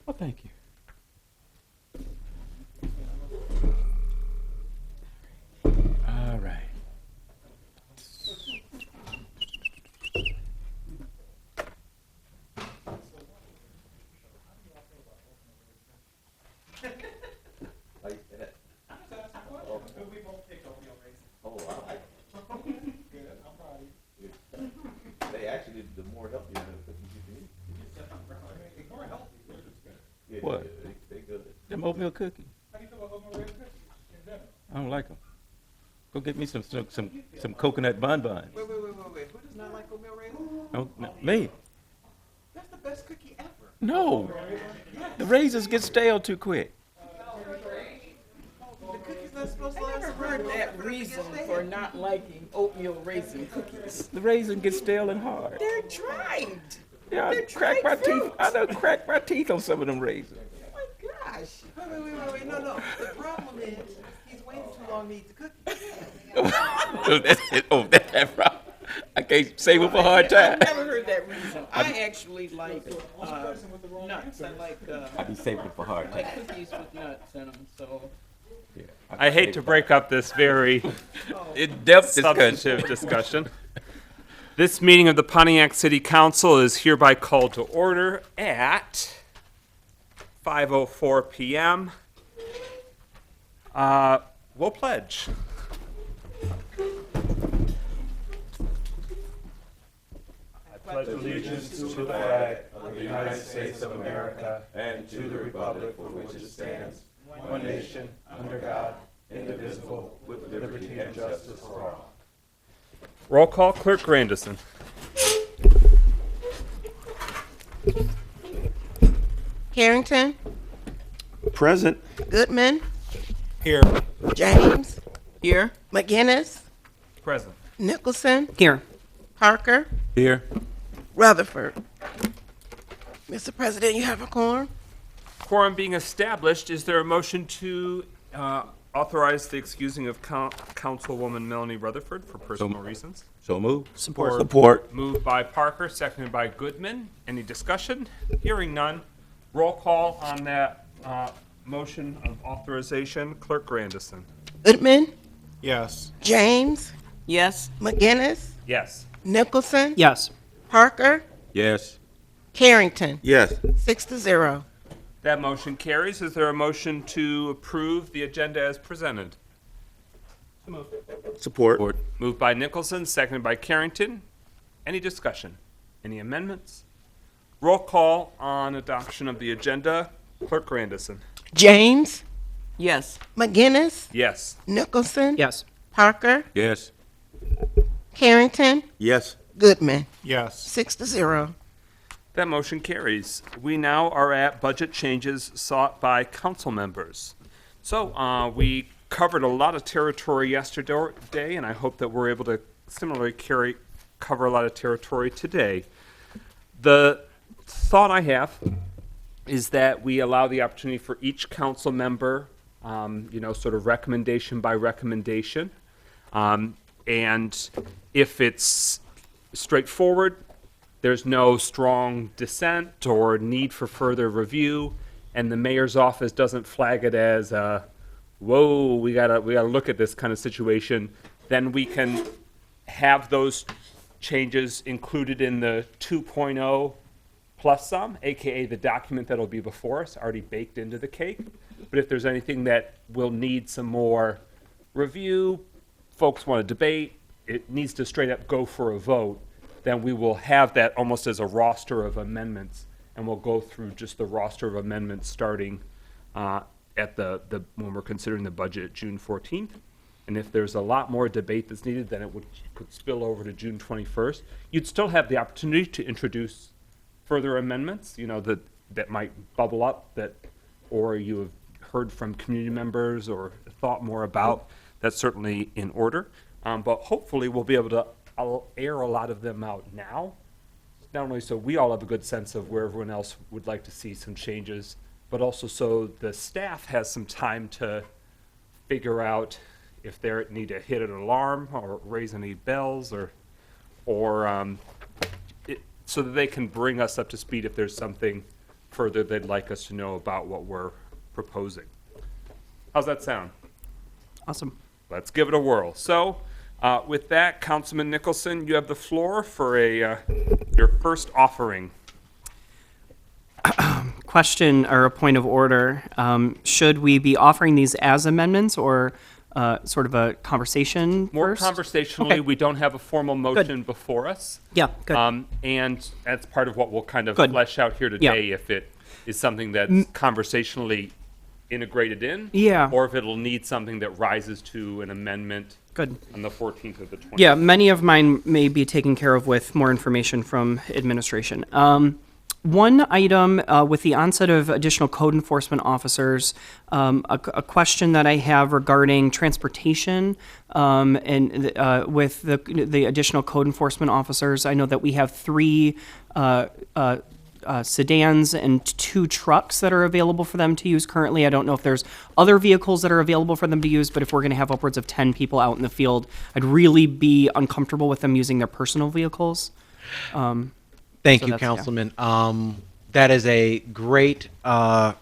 Oh, thank you. All right. They actually, the more healthier the cookies you can eat. Yeah, What? they good. Them oatmeal cookies. How do you feel about oatmeal raisin cookies in general? I don't like them. Go get me some coconut bonbons. Wait. Who does not like oatmeal raisin? No, me. That's the best cookie ever. No. The raisins get stale too quick. The cookie's not supposed to I last never forever. heard that reason for not liking oatmeal raisin cookies. The raisin gets stale and hard. They're dried. Yeah, I They're crack my dried teeth. fruit. I done cracked my teeth on some of them raisins. Oh my gosh. Wait. No. The problem is, he's waiting too long to eat the cookies. That's that problem. I can't save them for hard time. I've never heard that reason. I actually like nuts. I like I be saving them for hard time. cookies with nuts in them. So Yeah, I hate to break up this very in-depth discussion. substantive discussion. This meeting of the Pontiac City Council is hereby called to order at 5:04 p.m. We'll pledge. I pledge allegiance To the flag of the United States of America and to the republic for which it stands, one nation, under God, indivisible, with liberty and justice for all. Roll call, Clerk Grandison. Carrington, Present. Goodman, Here. James, here. McGinnis, Present. Nicholson, Here. Parker, Here. Rutherford. Mr. President, you have a quorum? Quorum being established, is there a motion to authorize the excusing of Councilwoman Melanie Rutherford for personal reasons? So move. Support. Moved by Parker, seconded by Goodman. Any discussion? Hearing none. Roll call on that motion of authorization. Clerk Grandison. Goodman, Yes. James, Yes. McGinnis, Yes. Nicholson, Yes. Parker, Yes. Carrington, Yes. 6-0. That motion carries. Is there a motion to approve the agenda as presented? Support. Moved by Nicholson, seconded by Carrington. Any discussion? Any amendments? Roll call on adoption of the agenda. Clerk Grandison. James, Yes. McGinnis, Yes. Nicholson. Yes. Parker, Yes. Carrington, Yes. Goodman. Yes. 6-0. That motion carries. We now are at budget changes sought by council members. So we covered a lot of territory yesterday, and I hope that we're able to similarly cover a lot of territory today. The thought I have is that we allow the opportunity for each council member, sort of recommendation by recommendation. And if it's straightforward, there's no strong dissent or need for further review, and the mayor's office doesn't flag it as a, whoa, we gotta look at this kind of situation, then we can have those changes included in the 2.0 plus some, aka the document that'll be before us, already baked into the cake. But if there's anything that will need some more review, folks want to debate, it needs to straight up go for a vote, then we will have that almost as a roster of amendments, and we'll go through just the roster of amendments starting at the when we're considering the budget at June 14th. And if there's a lot more debate that's needed, then it could spill over to June 21st. You'd still have the opportunity to introduce further amendments, that might bubble up, or you have heard from community members or thought more about. That's certainly in order. But hopefully we'll be able to air a lot of them out now, not only so we all have a good sense of where everyone else would like to see some changes, but also so the staff has some time to figure out if they need to hit an alarm or raise any bells so that they can bring us up to speed if there's something further they'd like us to know about what we're proposing. How's that sound? Awesome. Let's give it a whirl. So, with that, Councilman Nicholson, you have the floor for your first offering. Question or a point of order. Should we be offering these as amendments or sort of a conversation More first? conversationally, Okay. we don't have a formal motion before us. Yeah, good. And that's part of what we'll kind of Good. flesh out here today, if it is something that's conversationally integrated in. Yeah. Or if it'll need something that rises to an amendment Good. on the 14th of the 20th. Yeah, many of mine may be taken care of with more information from administration. One item with the onset of additional code enforcement officers, a question that I have regarding transportation and with the additional code enforcement officers. I know that we have 3 sedans and 2 trucks that are available for them to use currently. I don't know if there's other vehicles that are available for them to use, but if we're going to have upwards of 10 people out in the field, I'd really be uncomfortable with them using their personal vehicles. Thank So you, that's- yeah. Councilman. That is a great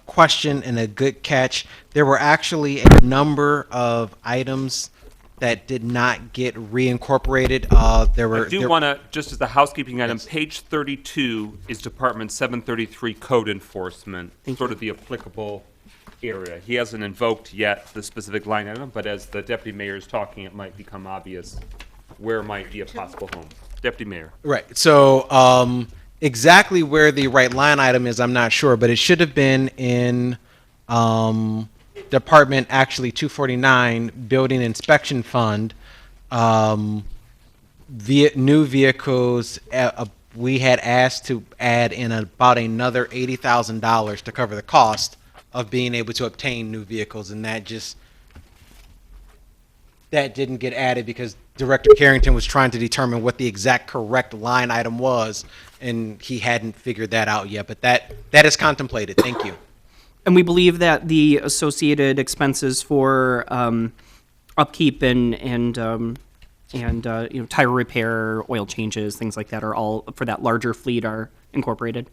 question and a good catch. There were actually a number of items that did not get reincorporated. I do want to, just as a housekeeping item, page 32 is Department 733 Code Enforcement, sort of the applicable area. He hasn't invoked yet the specific line item, but as the deputy mayor is talking, it might become obvious where might be a possible home. Deputy Mayor. Right. So exactly where the right line item is, I'm not sure, but it should have been in Department actually 249, Building Inspection Fund. New vehicles, we had asked to add in about another $80,000 to cover the cost of being able to obtain new vehicles, and that didn't get added because Director Carrington was trying to determine what the exact correct line item was, and he hadn't figured that out yet. But that is contemplated. Thank you. And we believe that the associated expenses for upkeep and tire repair, oil changes, things like that are all for that larger fleet are incorporated.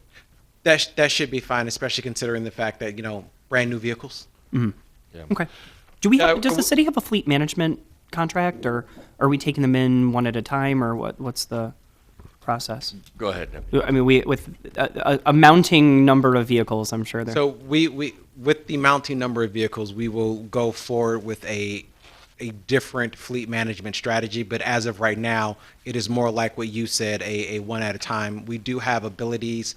That should be fine, especially considering the fact that brand new vehicles. Okay. Does the city have a fleet management contract, or are we taking them in one at a time, or what's the process? Go ahead. I mean, with a mounting number of vehicles, I'm sure there. So we with the mounting number of vehicles, we will go forward with a different fleet management strategy. But as of right now, it is more like what you said, a one at a time. We do have abilities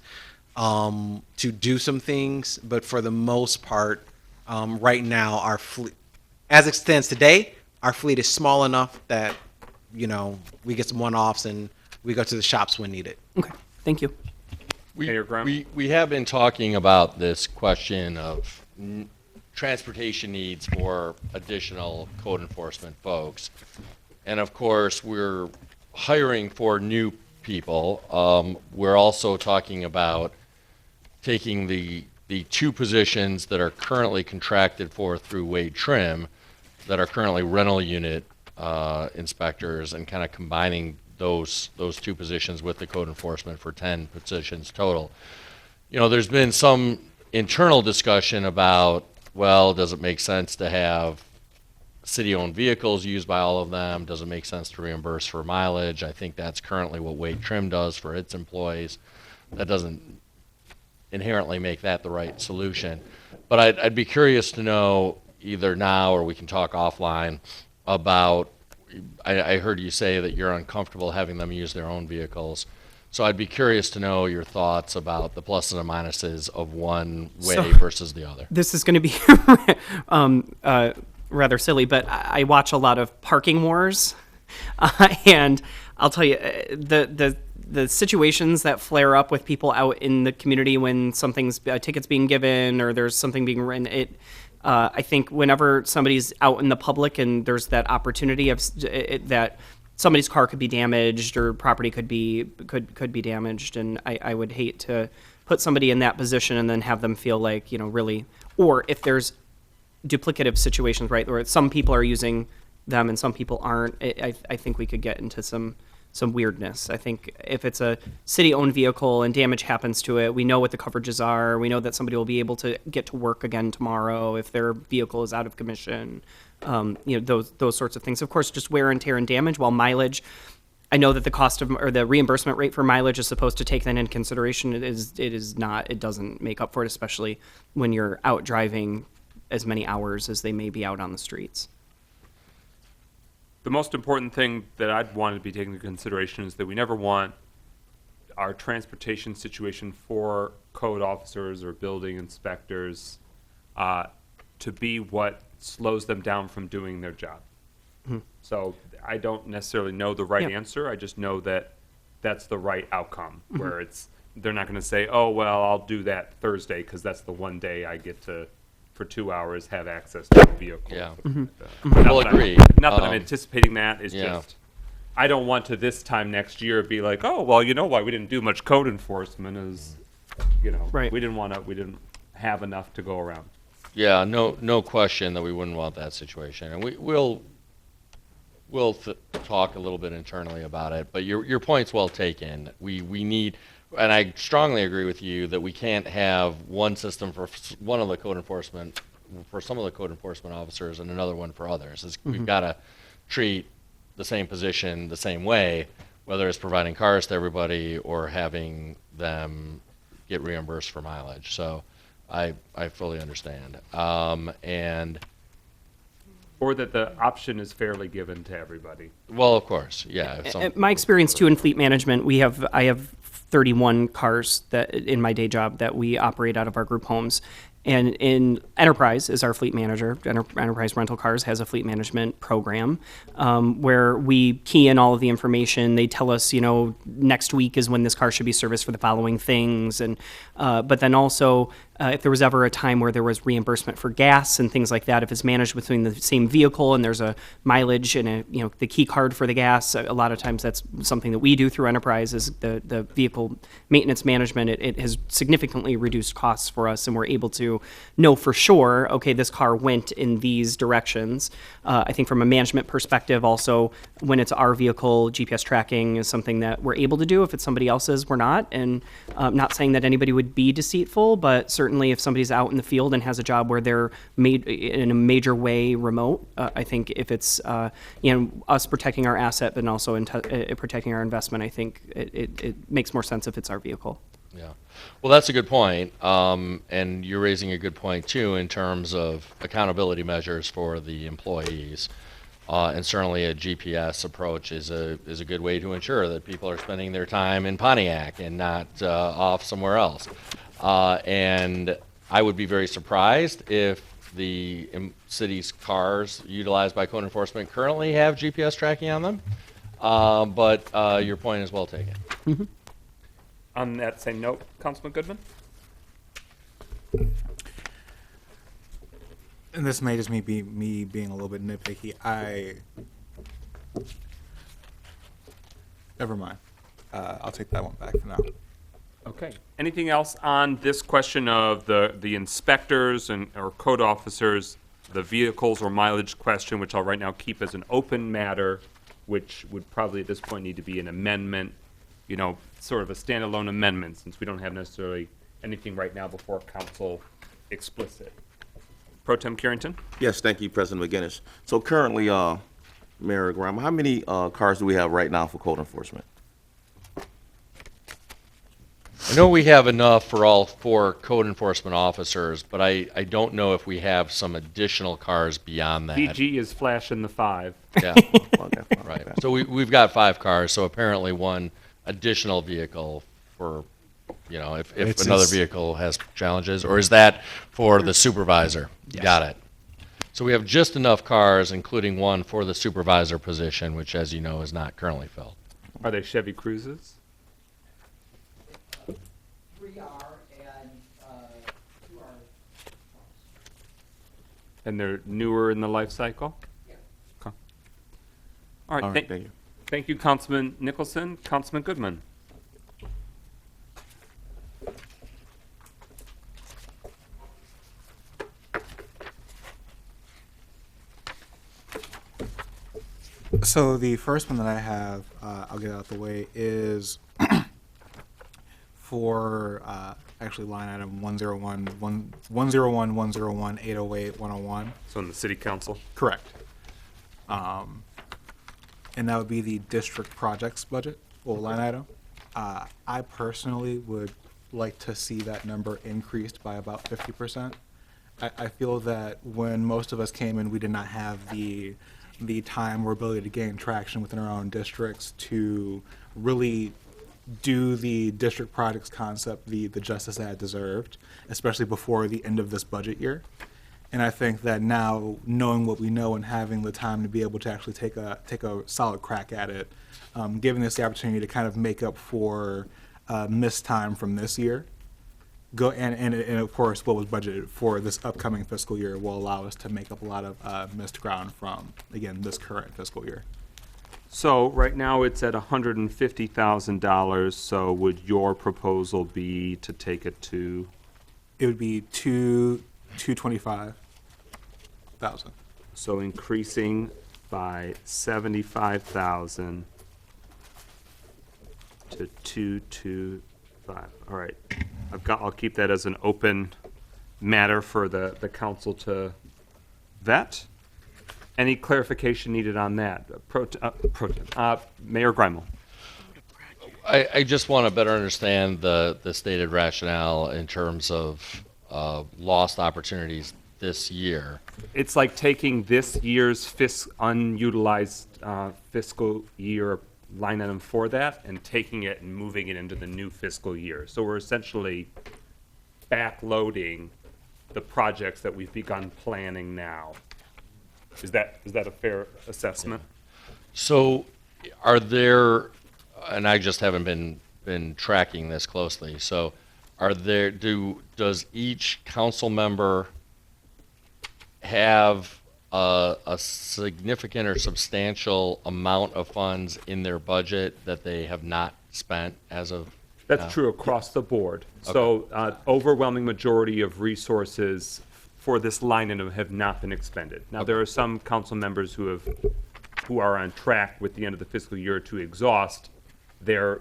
to do some things, but for the most part, right now, our fleet, as it stands today, our fleet is small enough that, we get some one-offs and we go to the shops when needed. Okay, thank you. Mayor Graham? We have been talking about this question of transportation needs for additional code enforcement folks. And of course, we're hiring for new people. We're also talking about taking the two positions that are currently contracted for through Wade Trim, that are currently rental unit inspectors, and kind of combining those two positions with the code enforcement for 10 positions total. There's been some internal discussion about, well, does it make sense to have city-owned vehicles used by all of them? Does it make sense to reimburse for mileage? I think that's currently what Wade Trim does for its employees. That doesn't inherently make that the right solution. But I'd be curious to know, either now or we can talk offline, about, I heard you say that you're uncomfortable having them use their own vehicles. So I'd be curious to know your thoughts about the pluses and minuses of one way versus the other. This is going to be rather silly, but I watch a lot of parking wars, and I'll tell you, the situations that flare up with people out in the community when something's a ticket's being given or there's something being written, I think whenever somebody's out in the public and there's that opportunity of that somebody's car could be damaged or property could be damaged, and I would hate to put somebody in that position and then have them feel like, really, or if there's duplicative situations, right, where some people are using them and some people aren't, I think we could get into some weirdness. I think if it's a city-owned vehicle and damage happens to it, we know what the coverages are. We know that somebody will be able to get to work again tomorrow if their vehicle is out of commission. Those sorts of things. Of course, just wear and tear and damage. While mileage, I know that the cost of or the reimbursement rate for mileage is supposed to take that into consideration. It is not. It doesn't make up for it, especially when you're out driving as many hours as they may be out on the streets. The most important thing that I'd want to be taken into consideration is that we never want our transportation situation for code officers or building inspectors to be what slows them down from doing their job. Mm-hmm. So I don't necessarily know the right answer. I just know that that's the right outcome, mm-hmm. where they're not going to say, oh, well, I'll do that Thursday because that's the one day I get to, for 2 hours, have access to a vehicle. Yeah. Mm-hmm. We'll agree. Not that I'm anticipating that. It's just, I don't want to this time next year be like, oh, well, you know why we didn't do much code enforcement is, right. we didn't have enough to go around. Yeah, no question that we wouldn't want that situation, and we'll talk a little bit internally about it. But your point's well taken. We need, and I strongly agree with you that we can't have one system for one of the code enforcement, for some of the code enforcement officers, and another one for others. Mm-hmm. We've got to treat the same position the same way, whether it's providing cars to everybody or having them get reimbursed for mileage. So I fully understand. And or that the option is fairly given to everybody. Well, of course, yeah. My experience too in fleet management, I have 31 cars that in my day job that we operate out of our group homes. And in Enterprise is our fleet manager. Enterprise Rental Cars has a fleet management program where we key in all of the information. They tell us, next week is when this car should be serviced for the following things. And but then also, if there was ever a time where there was reimbursement for gas and things like that, if it's managed between the same vehicle and there's a mileage and the key card for the gas, a lot of times that's something that we do through Enterprise is the vehicle maintenance management. It has significantly reduced costs for us, and we're able to know for sure, okay, this car went in these directions. I think from a management perspective also, when it's our vehicle, GPS tracking is something that we're able to do. If it's somebody else's, we're not. And not saying that anybody would be deceitful, but certainly if somebody's out in the field and has a job where they're made in a major way remote, I think if it's us protecting our asset but also protecting our investment, I think it makes more sense if it's our vehicle. Yeah. Well, that's a good point. And you're raising a good point, too, in terms of accountability measures for the employees. And certainly a GPS approach is a good way to ensure that people are spending their time in Pontiac and not off somewhere else. And I would be very surprised if the city's cars utilized by code enforcement currently have GPS tracking on them. But your point is well taken. On that same note, Councilman Goodman? And this may just be me being a little bit nitpicky. Never mind. I'll take that one back for now. Okay. Anything else on this question of the inspectors or code officers, the vehicles or mileage question, which I'll right now keep as an open matter, which would probably at this point need to be an amendment, sort of a standalone amendment, since we don't have necessarily anything right now before council explicit. Pro Tem Carrington? Yes, thank you, President McGinnis. So currently, Mayor Graham, how many cars do we have right now for code enforcement? I know we have enough for all 4 code enforcement officers, but I don't know if we have some additional cars beyond that. DG is flashing the 5. Yeah, right. So we've got 5 cars, so apparently 1 additional vehicle for, if another vehicle has challenges, or is that for the supervisor? Yes. Got it. So we have just enough cars, including 1 for the supervisor position, which, as you know, is not currently filled. Are they Chevy Cruises? 3 are and 2 are. And they're newer in the life cycle? Yeah. Okay. All right, All right, thank you. Thank you, Councilman Nicholson. Councilman Goodman? So the first one that I have, I'll get out the way, is for actually line item 101, 101, 101, 808, 101. So in the city council? Correct. And that would be the district projects budget, or line item. I personally would like to see that number increased by about 50%. I feel that when most of us came in, we did not have the time or ability to gain traction within our own districts to really do the district projects concept the justice that it deserved, especially before the end of this budget year. And I think that now, knowing what we know and having the time to be able to actually take a solid crack at it, giving us the opportunity to kind of make up for missed time from this year, and of course what was budgeted for this upcoming fiscal year will allow us to make up a lot of missed ground from, again, this current fiscal year. So right now it's at $150,000, so would your proposal be to take it to? It would be $225,000. So increasing by 75,000 to 225. All right. I'll keep that as an open matter for the council to vet. Any clarification needed on that? Mayor Greimel. I just want to better understand the stated rationale in terms of lost opportunities this year. It's like taking this year's unutilized fiscal year line item for that and taking it and moving it into the new fiscal year. So we're essentially backloading the projects that we've begun planning now. Is that a fair assessment? So are there, and I just haven't been tracking this closely, so does each council member have a significant or substantial amount of funds in their budget that they have not spent as of That's true across the board. Okay. So overwhelming majority of resources for this line item have not been expended. Now, there are some council members who are on track with the end of the fiscal year to exhaust their,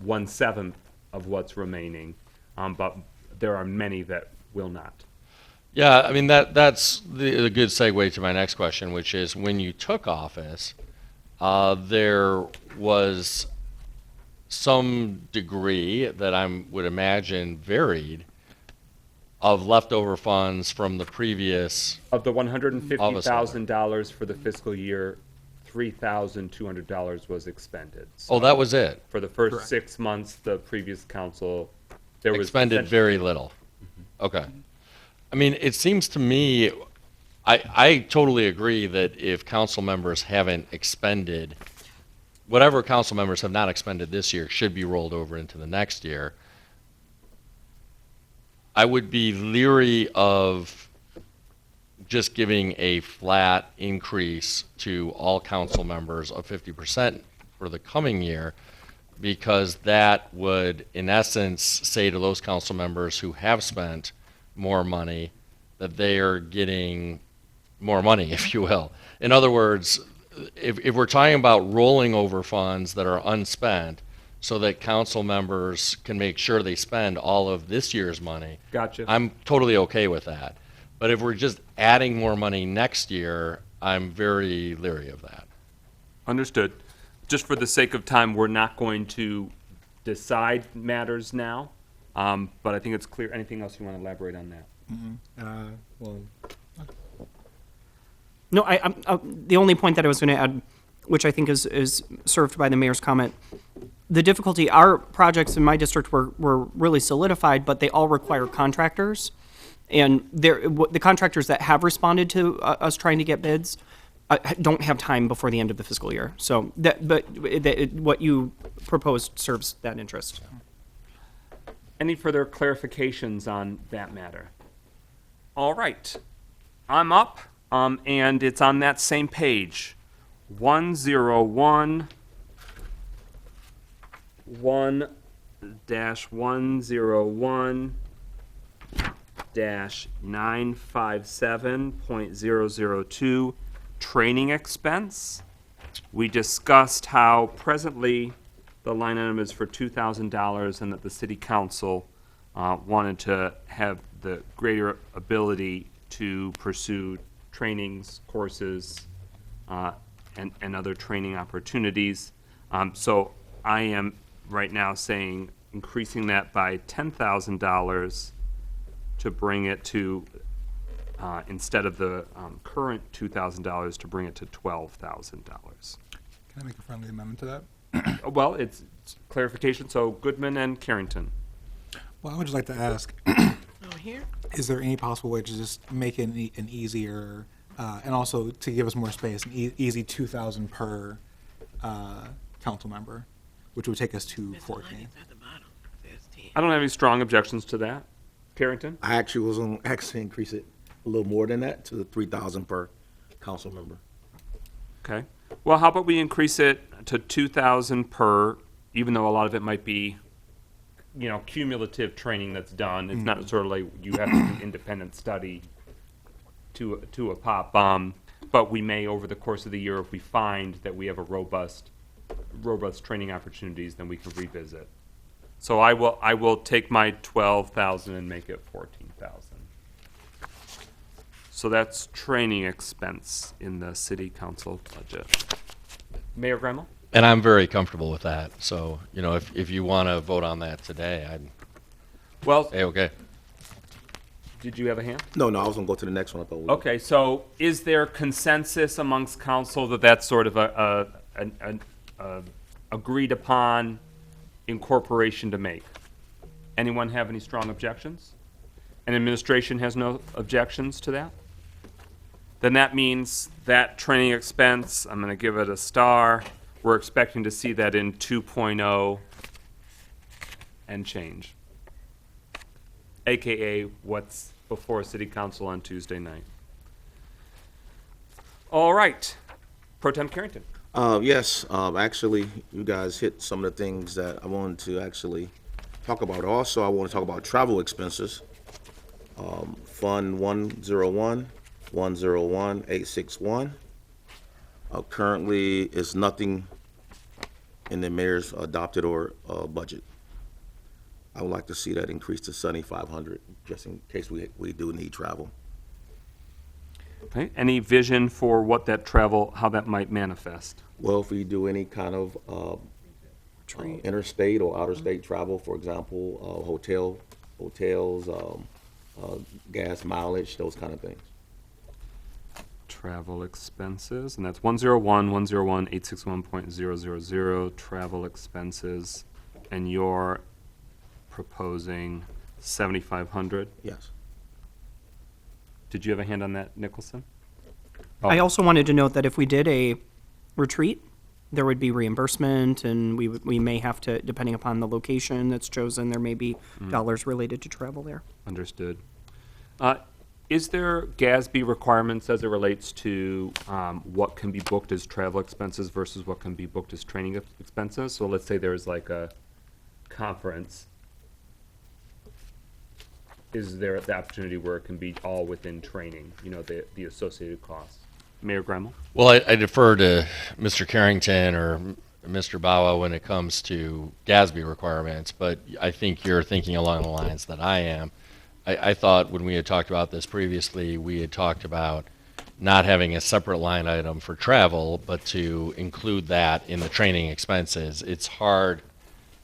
1/7 of what's remaining, but there are many that will not. Yeah, I mean, that's the good segue to my next question, which is when you took office, there was some degree that I would imagine varied of leftover funds from the previous. Of the $150,000 for the fiscal year, $3,200 was expended. Oh, that was it. For the first 6 months, the previous council, there was. Expended very little. Okay. I mean, it seems to me, I totally agree that if council members haven't expended, whatever council members have not expended this year should be rolled over into the next year. I would be leery of just giving a flat increase to all council members of 50% for the coming year, because that would, in essence, say to those council members who have spent more money that they are getting more money, if you will. In other words, if we're talking about rolling over funds that are unspent so that council members can make sure they spend all of this year's money, Gotcha. I'm totally okay with that. But if we're just adding more money next year, I'm very leery of that. Understood. Just for the sake of time, we're not going to decide matters now, but I think it's clear. Anything else you want to elaborate on that? Well, No, the only point that I was going to add, which I think is served by the mayor's comment, the difficulty, our projects in my district were really solidified, but they all require contractors. And the contractors that have responded to us trying to get bids don't have time before the end of the fiscal year. So, what you proposed serves that interest. Any further clarifications on that matter? All right. I'm up, and it's on that same page. 101 1-101 957.002 training expense. We discussed how presently the line item is for $2,000 and that the city council wanted to have the greater ability to pursue trainings, courses, and other training opportunities. So I am right now saying increasing that by $10,000 to bring it to, instead of the current $2,000, to bring it to $12,000. can I make a friendly amendment to that? Well, it's clarification, so Goodman and Carrington. Well, I would just like to ask, Here? is there any possible way to just make it an easier, and also to give us more space, an easy 2,000 per council member, which would take us to 14? At the bottom. There's 10. I don't have any strong objections to that. Carrington? I actually was going to actually increase it a little more than that to the 3,000 per council member. Okay. Well, how about we increase it to 2,000 per, even though a lot of it might be, cumulative training that's done. It's not sort of like you have to do independent study to a pop. But we may, over the course of the year, if we find that we have a robust training opportunities, then we can revisit. So I will take my 12,000 and make it 14,000. So that's training expense in the city council budget. Mayor Gremmel? And I'm very comfortable with that. So, if you want to vote on that today, I'd Well, say okay. did you have a hand? No, I was going to go to the next one. I thought. Okay, so is there consensus amongst council that that's sort of an agreed upon incorporation to make? Anyone have any strong objections? And administration has no objections to that? Then that means that training expense, I'm going to give it a star. We're expecting to see that in 2.0 and change, AKA what's before city council on Tuesday night. All right, Pro Tem Carrington. Yes, actually, you guys hit some of the things that I wanted to actually talk about. Also, I want to talk about travel expenses. Fund 101-101-861. Currently, is nothing in the mayor's adopted or budget. I would like to see that increase to 7,500, just in case we do need travel. Okay, any vision for what that travel, how that might manifest? Well, if we do any kind of interstate or outer state travel, for example, hotels, gas mileage, those kind of things. Travel expenses, and that's 101-101-861.000, travel expenses, and you're proposing 7,500. Yes. Did you have a hand on that, Nicholson? I also wanted to note that if we did a retreat, there would be reimbursement, and we may have to, depending upon the location that's chosen, there may be dollars related to travel there. Understood. Is there GASB requirements as it relates to what can be booked as travel expenses versus what can be booked as training expenses? So let's say there's like a conference. Is there the opportunity where it can be all within training, the associated costs? Mayor Gremmel? Well, I defer to Mr. Carrington or Mr. Bawa when it comes to GASB requirements, but I think you're thinking along the lines that I am. I thought when we had talked about this previously, we had talked about not having a separate line item for travel, but to include that in the training expenses. It's hard,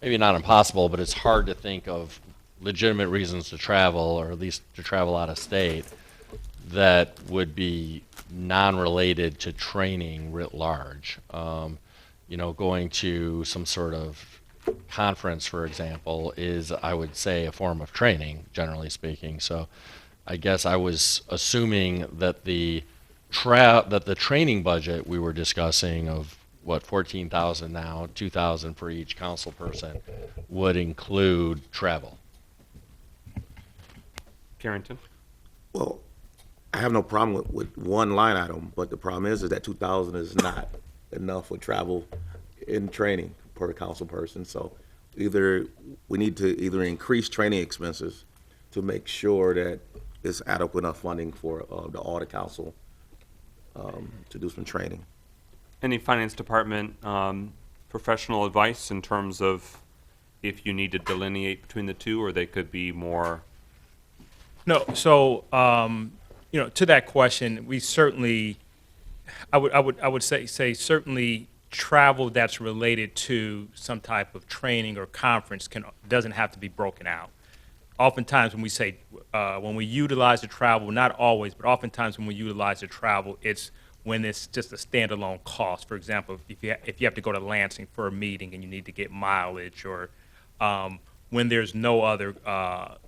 maybe not impossible, but it's hard to think of legitimate reasons to travel, or at least to travel out of state, that would be non-related to training writ large. Going to some sort of conference, for example, is, I would say, a form of training, generally speaking. So I guess I was assuming that the training budget we were discussing of, what, 14,000 now, 2,000 for each council person, would include travel. Carrington? Well, I have no problem with one line item, but the problem is that 2,000 is not enough for travel in training per council person. So we need to either increase training expenses to make sure that it's adequate enough funding for the audit council to do some training. Any finance department professional advice in terms of if you need to delineate between the two, or they could be more? No, so to that question, we certainly, I would say certainly travel that's related to some type of training or conference doesn't have to be broken out. Oftentimes when we say when we utilize the travel, not always, but oftentimes when we utilize the travel, it's when it's just a standalone cost. For example, if you have to go to Lansing for a meeting and you need to get mileage, or when there's no other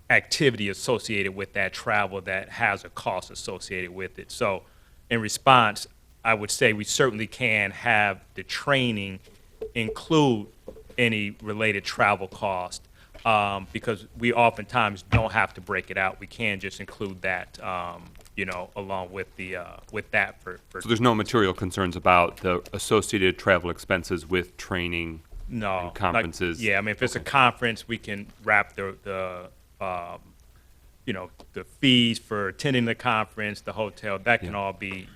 activity associated with that travel that has a cost associated with it. So in response, I would say we certainly can have the training include any related travel cost, because we oftentimes don't have to break it out. We can just include that, along with that for. So there's no material concerns about the associated travel expenses with training? No, and conferences? If it's a conference, we can wrap the fees for attending the conference, the hotel, that can all be.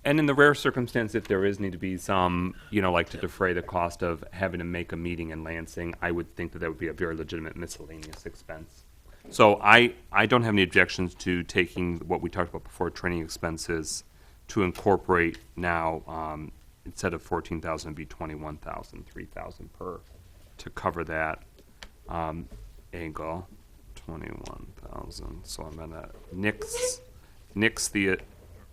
And in the rare circumstance, if there is need to be some, like to defray the cost of having to make a meeting in Lansing, I would think that would be a very legitimate miscellaneous expense. So I don't have any objections to taking what we talked about before, training expenses, to incorporate now, instead of 14,000, it'd be 21,000, 3,000 per, to cover that angle. 21,000. So I'm gonna nix the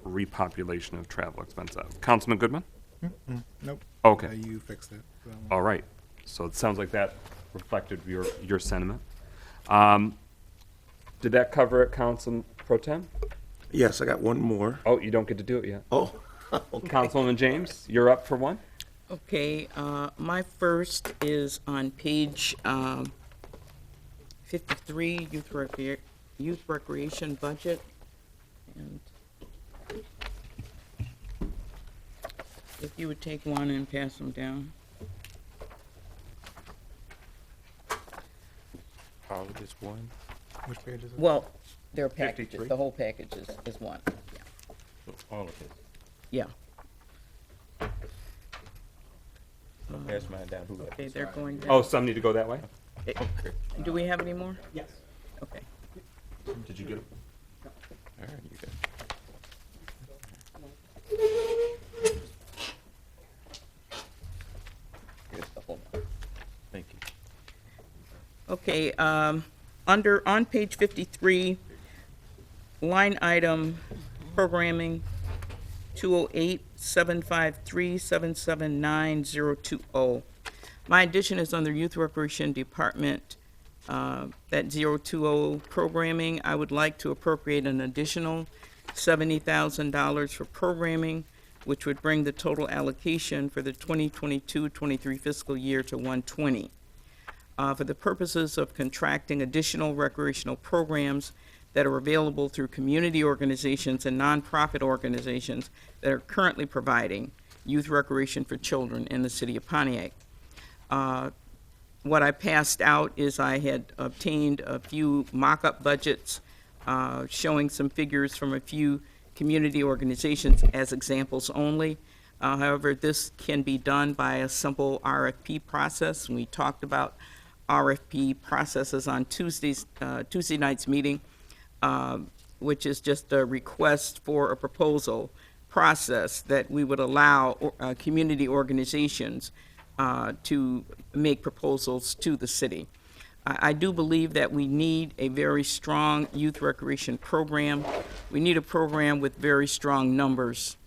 repopulation of travel expense out. Councilman Goodman? Nope. Okay. You fixed it. So. All right. So it sounds like that reflected your sentiment. Did that cover it, Councilman Pro Tem? Yes, I got one more. Oh, you don't get to do it yet. Oh, okay. Councilwoman James, you're up for one. Okay, my first is on page 53, youth recreation budget. And if you would take one and pass them down. All of this one? Which page is it? Well, they're 53? packages. The whole package is one. Yeah. So all of this. Yeah. I'll pass mine down. Who got Okay, this? they're going down. Oh, some need to go that way? Do we have any more? Yes. Okay. Did you get it? All right, you got it. Here's the whole one. Thank you. Okay, on page 53, line item programming 208-753-779-020. My addition is under Youth Recreation Department, that 020 programming. I would like to appropriate an additional $70,000 for programming, which would bring the total allocation for the 2022-23 fiscal year to 120. For the purposes of contracting additional recreational programs that are available through community organizations and nonprofit organizations that are currently providing youth recreation for children in the city of Pontiac. What I passed out is I had obtained a few mock-up budgets showing some figures from a few community organizations as examples only. However, this can be done by a simple RFP process. We talked about RFP processes on Tuesday night's meeting, which is just a request for a proposal process that we would allow community organizations to make proposals to the city. I do believe that we need a very strong youth recreation program. We need a program with very strong numbers.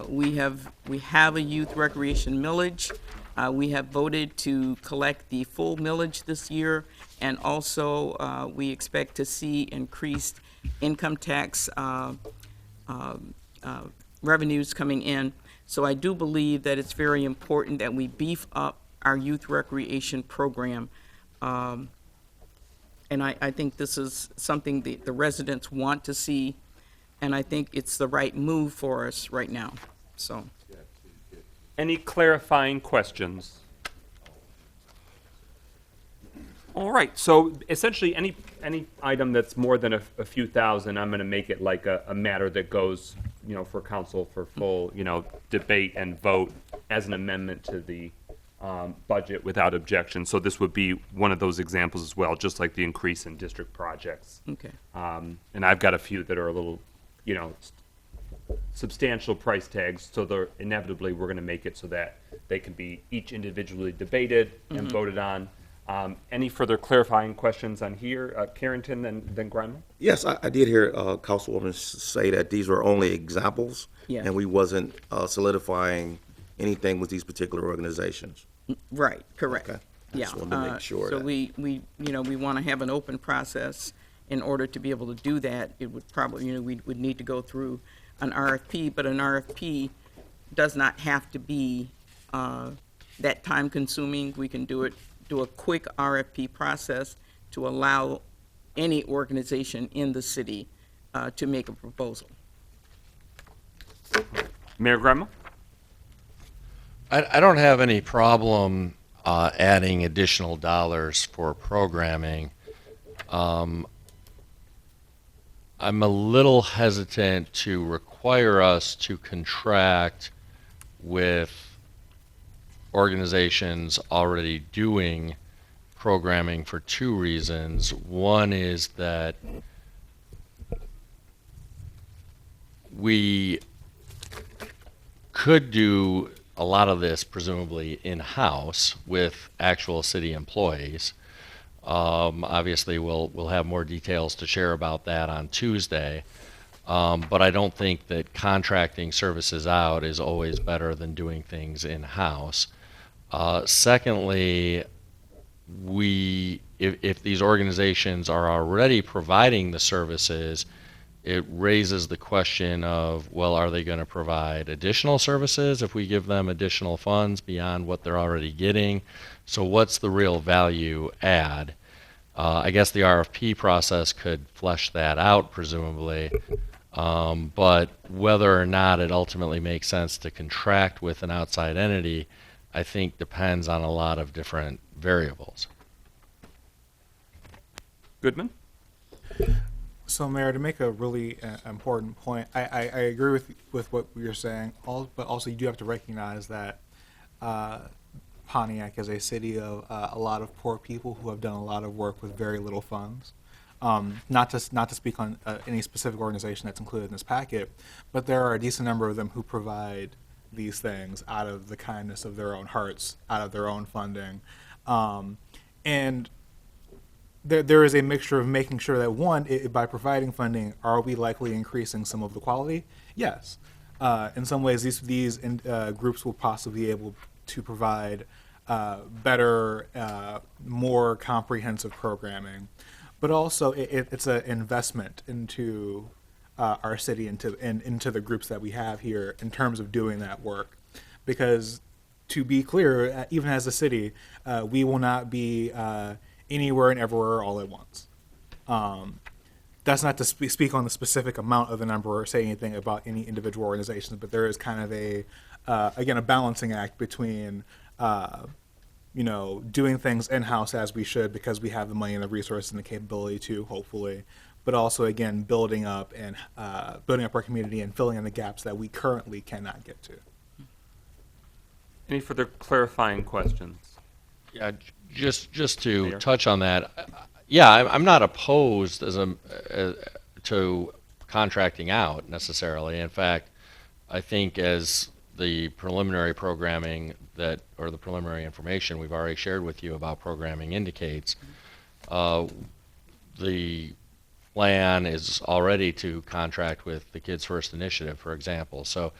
We have a youth recreation millage. We have voted to collect the full millage this year, and also we expect to see increased income tax revenues coming in. So I do believe that it's very important that we beef up our youth recreation program. And I think this is something the residents want to see, and I think it's the right move for us right now. So, Any clarifying questions? All right, so essentially any item that's more than a few thousand, I'm gonna make it like a matter that goes, for council for full, debate and vote as an amendment to the budget without objection. So this would be one of those examples as well, just like the increase in district projects. okay. And I've got a few that are a little, substantial price tags, so they're inevitably, we're gonna make it so that they can be each individually debated and voted on. Any further clarifying questions on here? Carrington, then Grimal? Yes, I did hear Councilwoman say that these were only examples, Yeah. and we wasn't solidifying anything with these particular organizations. Right, correct. Okay. I Yeah. just wanted to make sure So that- we want to have an open process. In order to be able to do that, it would probably, we would need to go through an RFP, but an RFP does not have to be that time consuming. We can do a quick RFP process to allow any organization in the city to make a proposal. Mayor Grimal? I don't have any problem adding additional dollars for programming. I'm a little hesitant to require us to contract with organizations already doing programming for two reasons. One is that we could do a lot of this presumably in-house with actual city employees. Obviously, we'll have more details to share about that on Tuesday. But I don't think that contracting services out is always better than doing things in-house. Secondly, if these organizations are already providing the services, it raises the question of, well, are they going to provide additional services if we give them additional funds beyond what they're already getting? So what's the real value add? I guess the RFP process could flesh that out, presumably. But whether or not it ultimately makes sense to contract with an outside entity, I think depends on a lot of different variables. Goodman? So, Mayor, to make a really important point, I agree with what you're saying, but also you do have to recognize that Pontiac is a city of a lot of poor people who have done a lot of work with very little funds. Not to speak on any specific organization that's included in this packet, but there are a decent number of them who provide these things out of the kindness of their own hearts, out of their own funding. And there is a mixture of making sure that one, by providing funding, are we likely increasing some of the quality? Yes. In some ways, these groups will possibly be able to provide better, more comprehensive programming, but also it's an investment into our city, into the groups that we have here in terms of doing that work, because to be clear, even as a city, we will not be anywhere and everywhere all at once. That's not to speak on the specific amount of the number or say anything about any individual organizations, but there is kind of again, a balancing act between, doing things in-house as we should because we have the money and the resources and the capability to, hopefully, but also, again, building up our community and filling in the gaps that we currently cannot get to. Any further clarifying questions? Yeah, just to Mayor? touch on that, yeah, I'm not opposed to contracting out necessarily. In fact, I think as the preliminary programming or the preliminary information we've already shared with you about programming indicates, the plan is already to contract with the Kids First Initiative, for example. So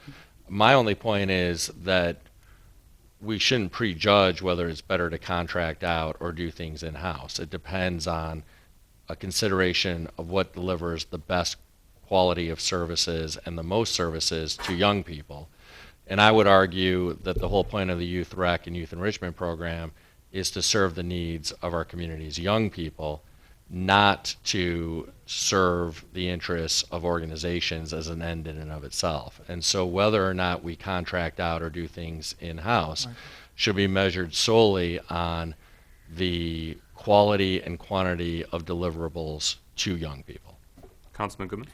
my only point is that we shouldn't prejudge whether it's better to contract out or do things in-house. It depends on a consideration of what delivers the best quality of services and the most services to young people. And I would argue that the whole point of the Youth Rec and Youth Enrichment Program is to serve the needs of our community's young people, not to serve the interests of organizations as an end in and of itself. And so whether or not we contract out or do things in-house should be measured solely on the quality and quantity of deliverables to young people. Councilman Goodman?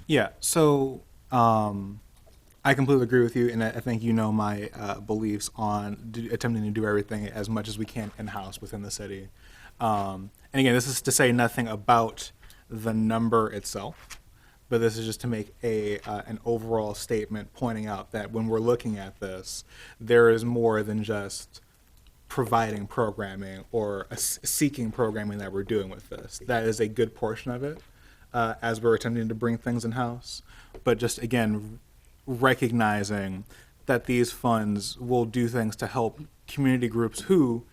Yeah, so I completely agree with you, and I think my beliefs on attempting to do everything as much as we can in-house within the city. And again, this is to say nothing about the number itself, but this is just to make an overall statement pointing out that when we're looking at this, there is more than just providing programming or seeking programming that we're doing with this. That is a good portion of it as we're attempting to bring things in-house, but just, again, recognizing that these funds will do things to help community groups who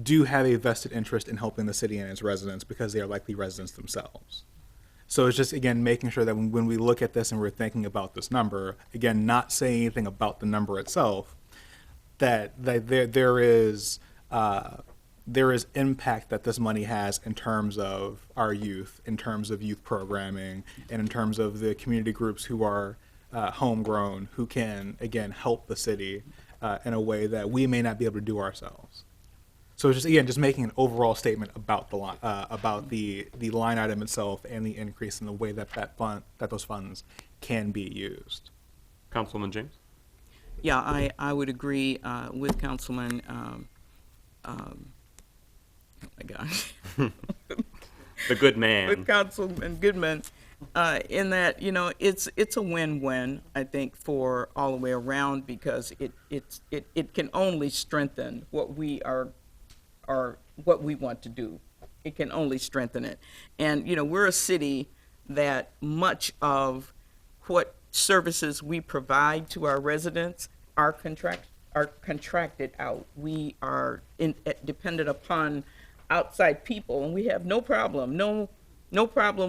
do have a vested interest in helping the city and its residents because they are likely residents themselves. So it's just, again, making sure that when we look at this and we're thinking about this number, again, not saying anything about the number itself, that there is impact that this money has in terms of our youth, in terms of youth programming, and in terms of the community groups who are homegrown, who can, again, help the city in a way that we may not be able to do ourselves. So it's just making an overall statement about the line item itself and the increase in the way that those funds can be used. Councilwoman James? Yeah, I would agree with Councilman. Oh my gosh. The good man. With Councilman Goodman, in that it's a win-win, I think, for all the way around, because it can only strengthen what we what we want to do. It can only strengthen it. And we're a city that much of what services we provide to our residents are contracted out. We are dependent upon outside people, and we have no problem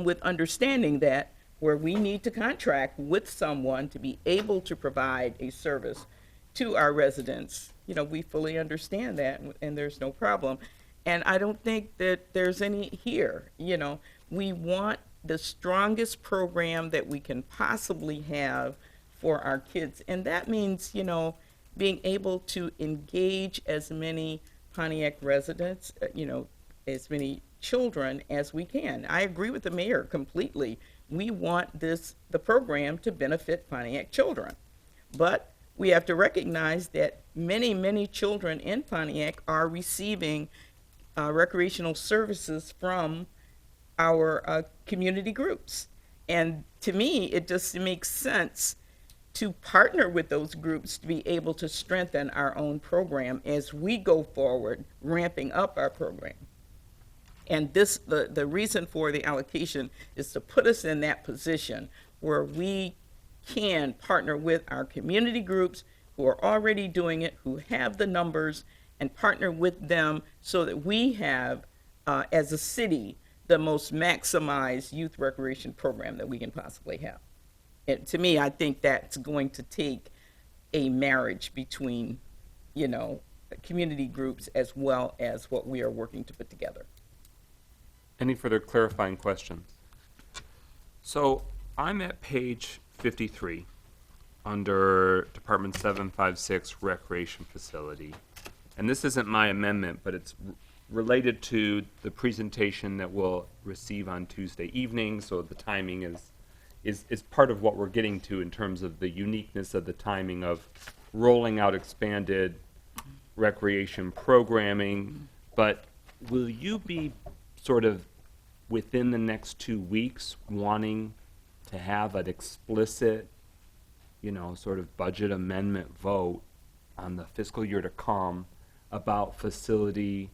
with understanding that where we need to contract with someone to be able to provide a service to our residents. We fully understand that, and there's no problem. And I don't think that there's any here. We want the strongest program that we can possibly have for our kids. And that means, being able to engage as many Pontiac residents, as many children as we can. I agree with the mayor completely. We want the program to benefit Pontiac children. But we have to recognize that many, many children in Pontiac are receiving recreational services from our community groups. And to me, it just makes sense to partner with those groups to be able to strengthen our own program as we go forward, ramping up our program. And this, the reason for the allocation is to put us in that position where we can partner with our community groups who are already doing it, who have the numbers, and partner with them so that we have, as a city, the most maximized youth recreation program that we can possibly have. And to me, I think that's going to take a marriage between, community groups as well as what we are working to put together. Any further clarifying questions? So I'm at page 53 under Department 756 Recreation Facility. And this isn't my amendment, but it's related to the presentation that we'll receive on Tuesday evening. So the timing is part of what we're getting to in terms of the uniqueness of the timing of rolling out expanded recreation programming. But will you be sort of within the next 2 weeks wanting to have an explicit, sort of budget amendment vote on the fiscal year to come about facility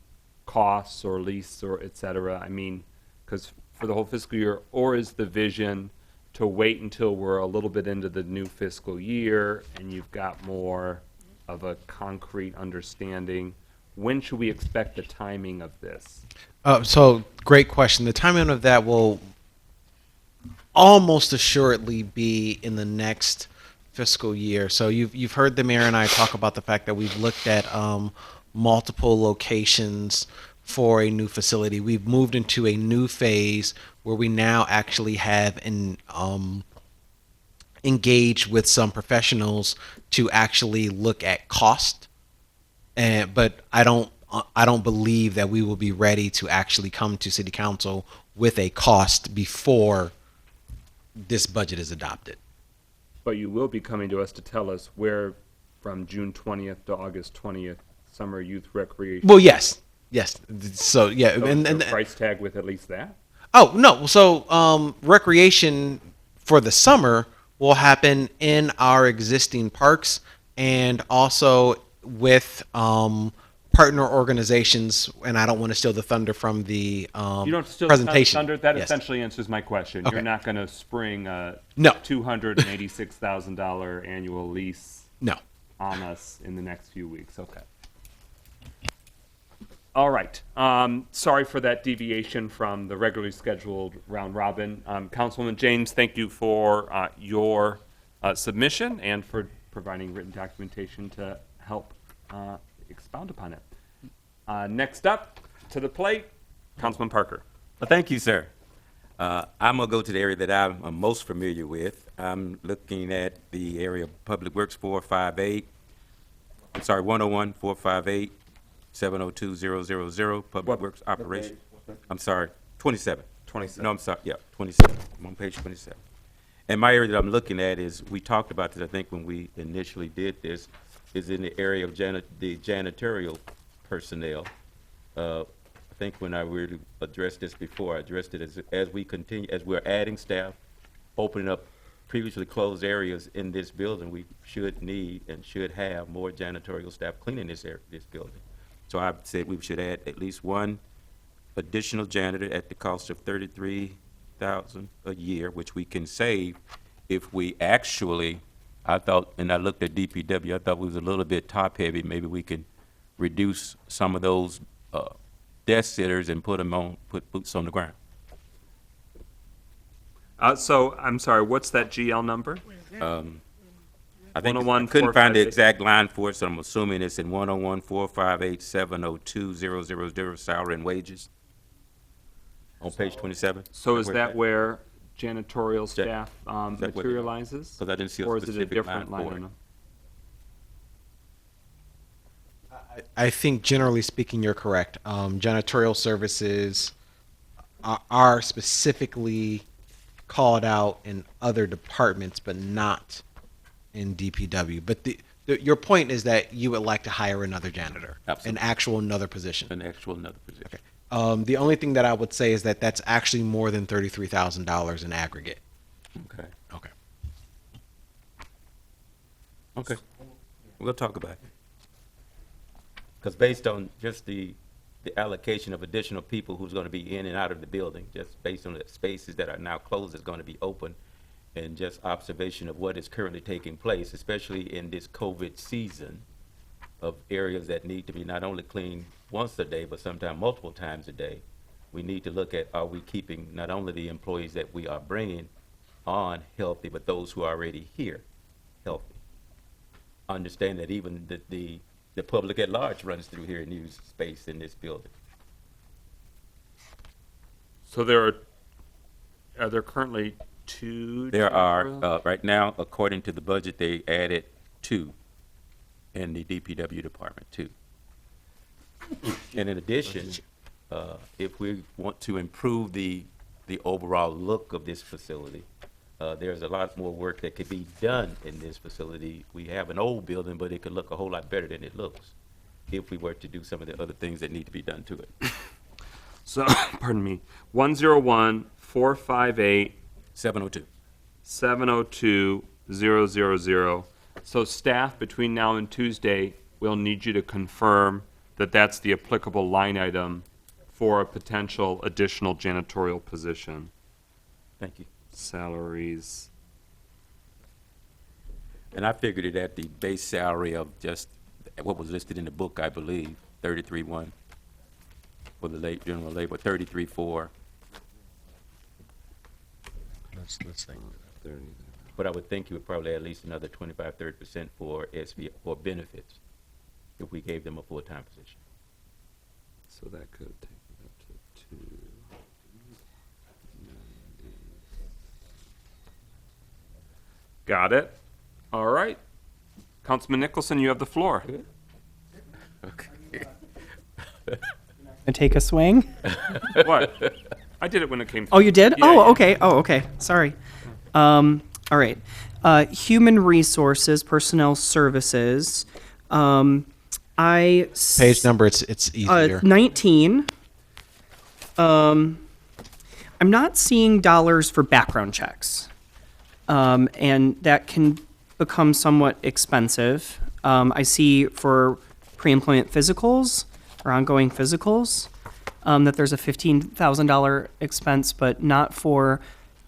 costs or lease or et cetera? I mean, because for the whole fiscal year, or is the vision to wait until we're a little bit into the new fiscal year and you've got more of a concrete understanding? When should we expect the timing of this? So great question. The timing of that will almost assuredly be in the next fiscal year. So you've heard the mayor and I talk about the fact that we've looked at multiple locations for a new facility. We've moved into a new phase where we now actually have engaged with some professionals to actually look at cost. But I don't believe that we will be ready to actually come to City Council with a cost before this budget is adopted. But you will be coming to us to tell us where from June 20th to August 20th, summer youth recreation. Well, yes. So yeah, So and is there a price tag with at least that? Oh no, so recreation for the summer will happen in our existing parks and also with partner organizations. And I don't want to steal the thunder from the You don't still presentation. Thunder. That Yes. essentially answers my question. Okay. You're not going to spring a No. $286,000 annual lease No. on us in the next few weeks. Okay. All right. Sorry for that deviation from the regularly scheduled round robin. Councilwoman James, thank you for your submission and for providing written documentation to help expound upon it. Next up to the plate, Councilman Parker. Well, thank you, sir. I'm going to go to the area that I'm most familiar with. I'm looking at the area of Public Works 458. I'm sorry, 101, 458, 702-000, Public Works Operation. I'm sorry, 27. 27. No, I'm sorry, yeah, 27. I'm on page 27. And my area that I'm looking at is, we talked about this, I think, when we initially did this, is in the area of the janitorial personnel. I think when I really addressed this before, I addressed it as we continue, as we're adding staff, opening up previously closed areas in this building, we should need and should have more janitorial staff cleaning this building. So I said we should add at least one additional janitor at the cost of $33,000 a year, which we can save if we actually, I thought, and I looked at DPW, I thought we was a little bit top-heavy. Maybe we can reduce some of those desk sitters and put boots on the ground. So I'm sorry, what's that GL number? I think, 101, I couldn't find the 458. exact line for it, so I'm assuming it's in 101-458-702-000, salary and wages, on page 27. So is that where janitorial staff that what- materializes? 'Cause I didn't see a Or is it a specific different line line for it. item? I think generally speaking, you're correct. Janitorial services are specifically called out in other departments, but not in DPW. But your point is that you would like to hire another janitor, Absolutely. another position. An actual another position. Okay. The only thing that I would say is that that's actually more than $33,000 in aggregate. Okay. Okay. Okay. We'll talk about it. Because based on just the the allocation of additional people who's gonna be in and out of the building, just based on the spaces that are now closed is gonna be open, and just observation of what is currently taking place, especially in this COVID season, of areas that need to be not only cleaned once a day, but sometimes multiple times a day. We need to look at, are we keeping not only the employees that we are bringing on healthy, but those who are already here healthy? Understand that even the public at large runs through here and uses space in this building. So are there currently two? There are, janitorial- right now, according to the budget, they added 2 in the DPW department, 2. And in addition, if we want to improve the overall look of this facility, there's a lot more work that could be done in this facility. We have an old building, but it could look a whole lot better than it looks if we were to do some of the other things that need to be done to it. So, pardon me, 101-458 702. 702-000. So staff, between now and Tuesday, will need you to confirm that that's the applicable line item for a potential additional janitorial position. Thank you. Salaries. And I figured it at the base salary of just what was listed in the book, I believe, 33.1 for the late general labor, 33.4. Let's think. But I would think you would probably add at least another 25-30% for SV, for benefits, if we gave them a full-time position. So that could take it up to 290. Got it. All right. Councilman Nicholson, you have the floor. And take a swing? What? I did it when it came. Oh, you did? Yeah, Oh, yeah. okay. Oh, okay. Sorry. All right. Human resources, personnel services. Page number, it's easier. 19. I'm not seeing dollars for background checks. And that can become somewhat expensive. I see for pre-employment physicals or ongoing physicals, that there's a $15,000 expense, but not for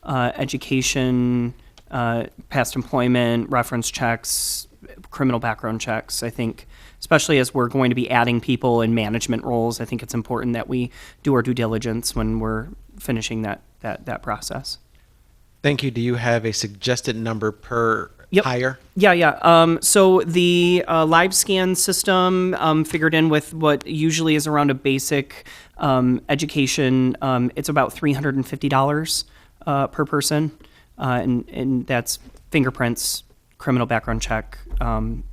education, past employment, reference checks, criminal background checks. I think, especially as we're going to be adding people in management roles, I think it's important that we do our due diligence when we're finishing that process. Thank you. Do you have a suggested number per Yep. hire? Yeah. So the live scan system figured in with what usually is around a basic education. It's about $350 per person, and that's fingerprints, criminal background check, and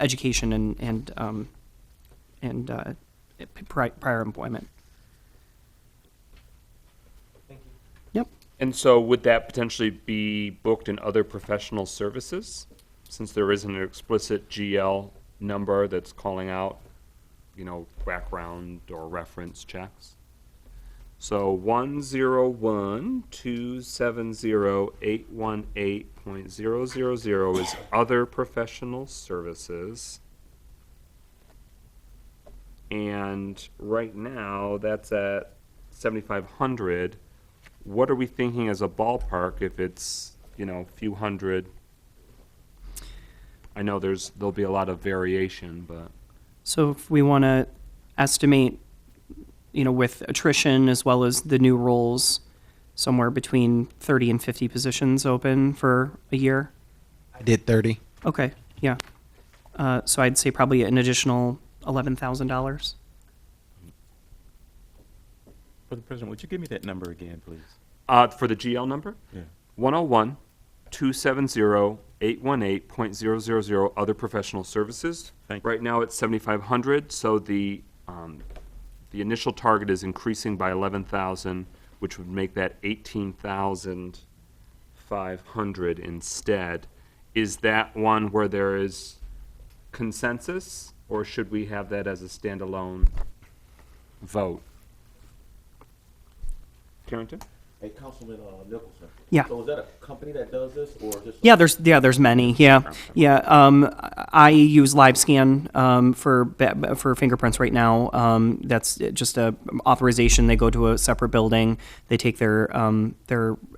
education and prior employment. Yep. And so would that potentially be booked in other professional services? Since there isn't an explicit GL number that's calling out, background or reference checks? So 101-270-818.000 is other professional services. And right now, that's at 7,500. What are we thinking as a ballpark if it's, few hundred? I know there'll be a lot of variation, but. So if we want to estimate, with attrition as well as the new roles, somewhere between 30 and 50 positions open for a year. I did 30. Okay, yeah. So I'd say probably an additional $11,000. For the President, would you give me that number again, please? For the GL number? Yeah. 101-270-818.000 other professional services. Thank you. Right now it's 7,500, so the initial target is increasing by 11,000, which would make that 18,500 instead. Is that one where there is consensus, or should we have that as a standalone vote? Carrington? Hey, Councilman Nicholson. Yeah. So is that a company that does this, or just? There's many. I use LiveScan for fingerprints right now. That's just a authorization. They go to a separate building. They take their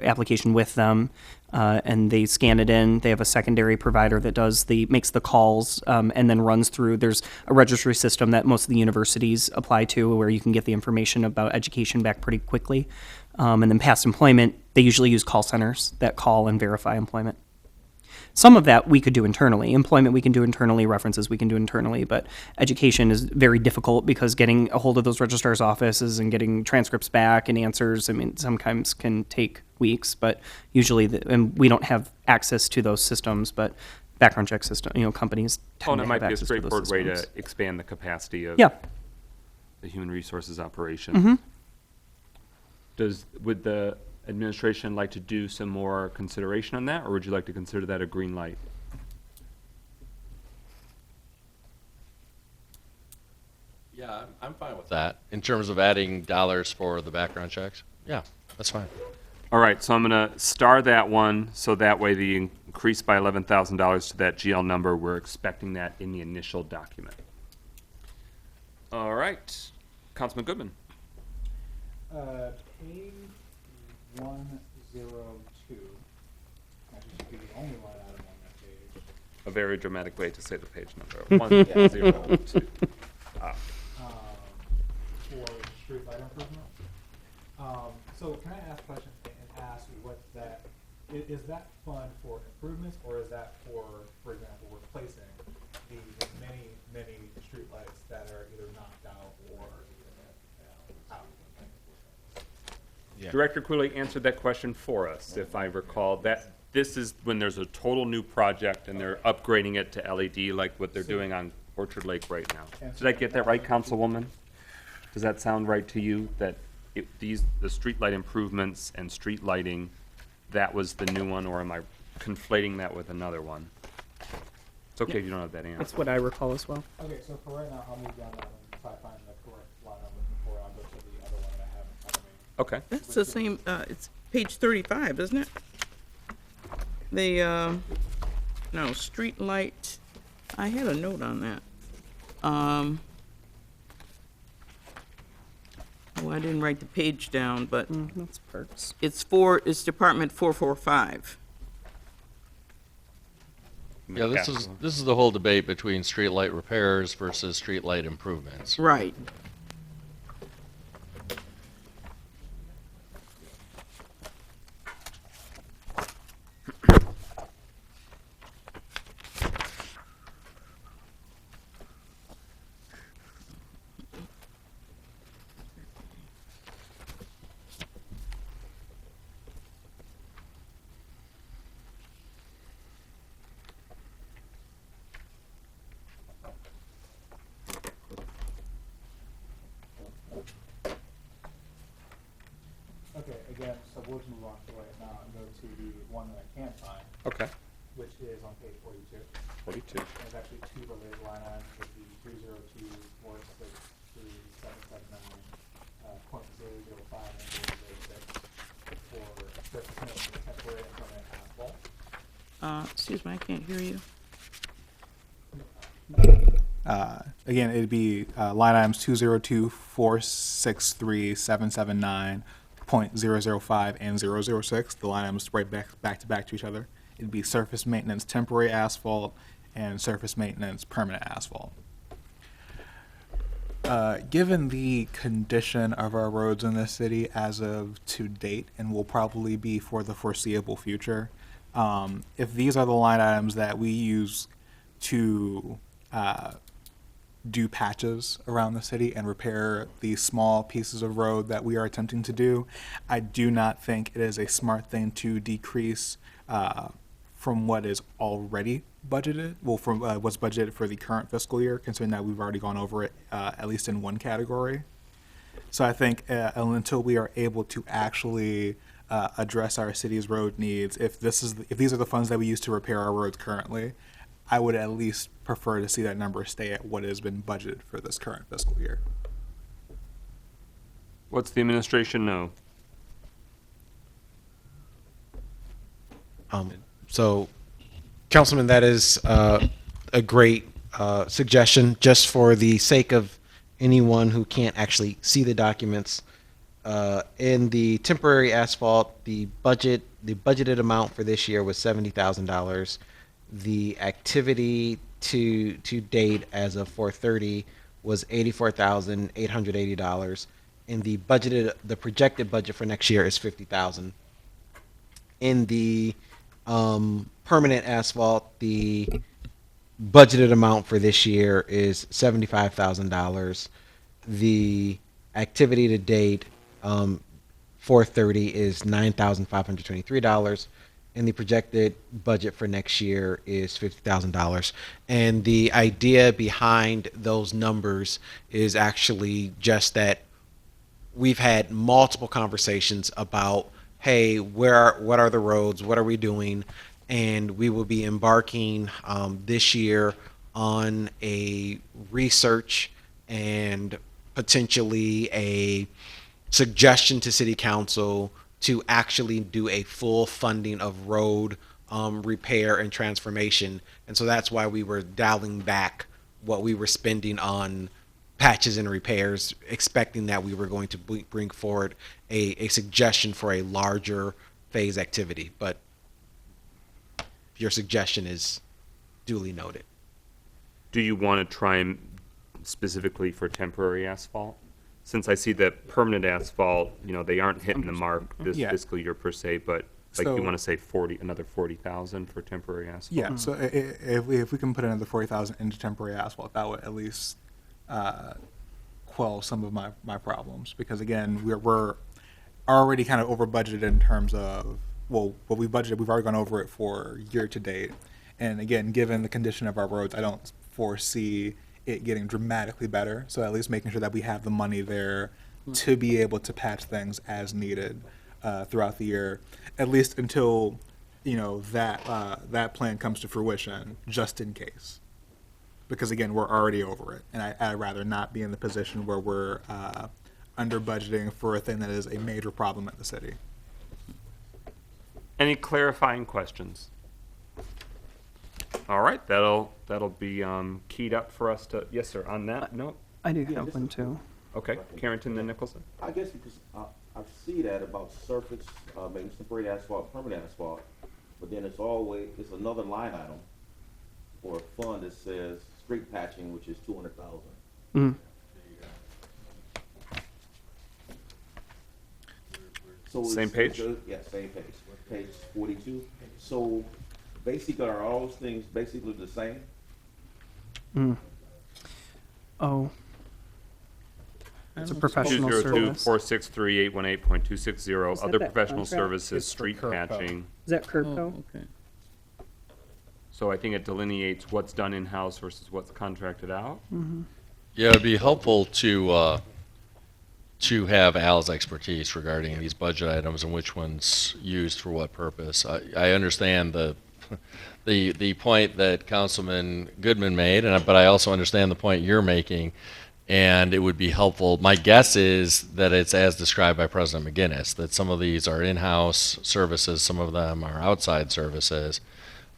application with them, and they scan it in. They have a secondary provider that makes the calls, and then runs through. There's a registry system that most of the universities apply to, where you can get the information about education back pretty quickly. And then past employment, they usually use call centers that call and verify employment. Some of that we could do internally. Employment we can do internally, references we can do internally, but education is very difficult because getting a hold of those registrar's offices and getting transcripts back and answers, I mean, sometimes can take weeks, but usually, and we don't have access to those systems, but background check system, companies Oh, tend and to it have might be a access to those straightforward way to systems. expand the capacity of Yeah. the human resources operation. Would the administration like to do some more consideration on that, or would you like to consider that a green light? Yeah, I'm fine with that. In terms of adding dollars for the background checks, yeah, that's fine. All right, so I'm going to star that one, so that way the increase by $11,000 to that GL number, we're expecting that in the initial document. All right, Councilman Goodman. Page 102, actually should be the only line item on that page. A very dramatic way to say the page number. 102. For street light improvement. So can I ask a question and ask what that, is that fund for improvements, or is that for example, replacing the many street lights that are either knocked out or out? Yeah. Director Cooley answered that question for us, if I recall. That this is when there's a total new project and they're upgrading it to LED like what they're doing on Orchard Lake right now. Did I get that right, Councilwoman? Does that sound right to you, that the street light improvements and street lighting, that was the new one, or am I conflating that with another one? It's okay if you don't have that answer. That's what I recall as well. Okay, so for right now, I'll move down that one. If I find the correct line I'm looking for, I'll go to the other one that I have in front of me. Okay. That's the same, it's page 35, isn't it? The, no, street light, I had a note on that. Well, I didn't write the page down, but That's perks. it's Department 445. Yeah, this is the whole debate between streetlight repairs versus streetlight improvements. Right. Okay, again, so we'll just move on to right now and go to the one that I can find, Okay. which is on page 42. 42. There's actually two related line items with the 302-463-779, .005 and 006 for surface maintenance, temporary and permanent asphalt. Excuse me, I can't hear you. Again, it'd be line items 202-463-779, .005 and 006. The line items right back to back to each other. It'd be surface maintenance temporary asphalt and surface maintenance permanent asphalt. Given the condition of our roads in this city as of to date, and will probably be for the foreseeable future, if these are the line items that we use to do patches around the city and repair the small pieces of road that we are attempting to do, I do not think it is a smart thing to decrease from what is already budgeted, well, from what's budgeted for the current fiscal year, considering that we've already gone over it at least in one category. So I think until we are able to actually address our city's road needs, if these are the funds that we use to repair our roads currently, I would at least prefer to see that number stay at what has been budgeted for this current fiscal year. What's the administration know? So, Councilman, that is a great suggestion. Just for the sake of anyone who can't actually see the documents, in the temporary asphalt, the budgeted amount for this year was $70,000. The activity to date as of 4/30 was $84,880, and the projected budget for next year is $50,000. In the permanent asphalt, the budgeted amount for this year is $75,000. The activity to date, 4/30, is $9,523, and the projected budget for next year is $50,000. And the idea behind those numbers is actually just that we've had multiple conversations about, hey, what are the roads? What are we doing? And we will be embarking this year on a research and potentially a suggestion to City Council to actually do a full funding of road repair and transformation. And so that's why we were dialing back what we were spending on patches and repairs, expecting that we were going to bring forward a suggestion for a larger phase activity. But your suggestion is duly noted. Do you want to try and specifically for temporary asphalt? Since I see that permanent asphalt, they aren't hitting the mark this Yeah. fiscal year per se, but like So- you want to say another 40,000 for temporary asphalt? Yeah, so if we can put another 40,000 into temporary asphalt, that would at least quell some of my problems. Because again, we're already kind of over budgeted in terms of, well, what we budgeted, we've already gone over it for year to date. And again, given the condition of our roads, I don't foresee it getting dramatically better. So at least making sure that we have the money there to be able to patch things as needed throughout the year, at least until that plan comes to fruition, just in case. Because again, we're already over it, and I'd rather not be in the position where we're under budgeting for a thing that is a major problem at the city. Any clarifying questions? All right, that'll be keyed up for us to, yes, sir, on that note? I do have one too. Okay, Carrington and Nicholson? I guess because I see that about surface, maybe temporary asphalt, permanent asphalt, but then it's another line item for a fund that says street patching, which is 200,000. Mm. So Same page? Yeah, same page. Page 42. So basically, are all those things basically the same? Mm. Oh. It's a professional service. 202-463-818.260, Is that other that professional contract? services, It's for street curb cut. patching. Is that curb Oh, co? okay. So I think it delineates what's done in-house versus what's contracted out. Yeah, it'd be helpful to have Al's expertise regarding these budget items and which one's used for what purpose. I understand the point that Councilman Goodman made, but I also understand the point you're making, and it would be helpful. My guess is that it's as described by President McGinnis, that some of these are in-house services, some of them are outside services.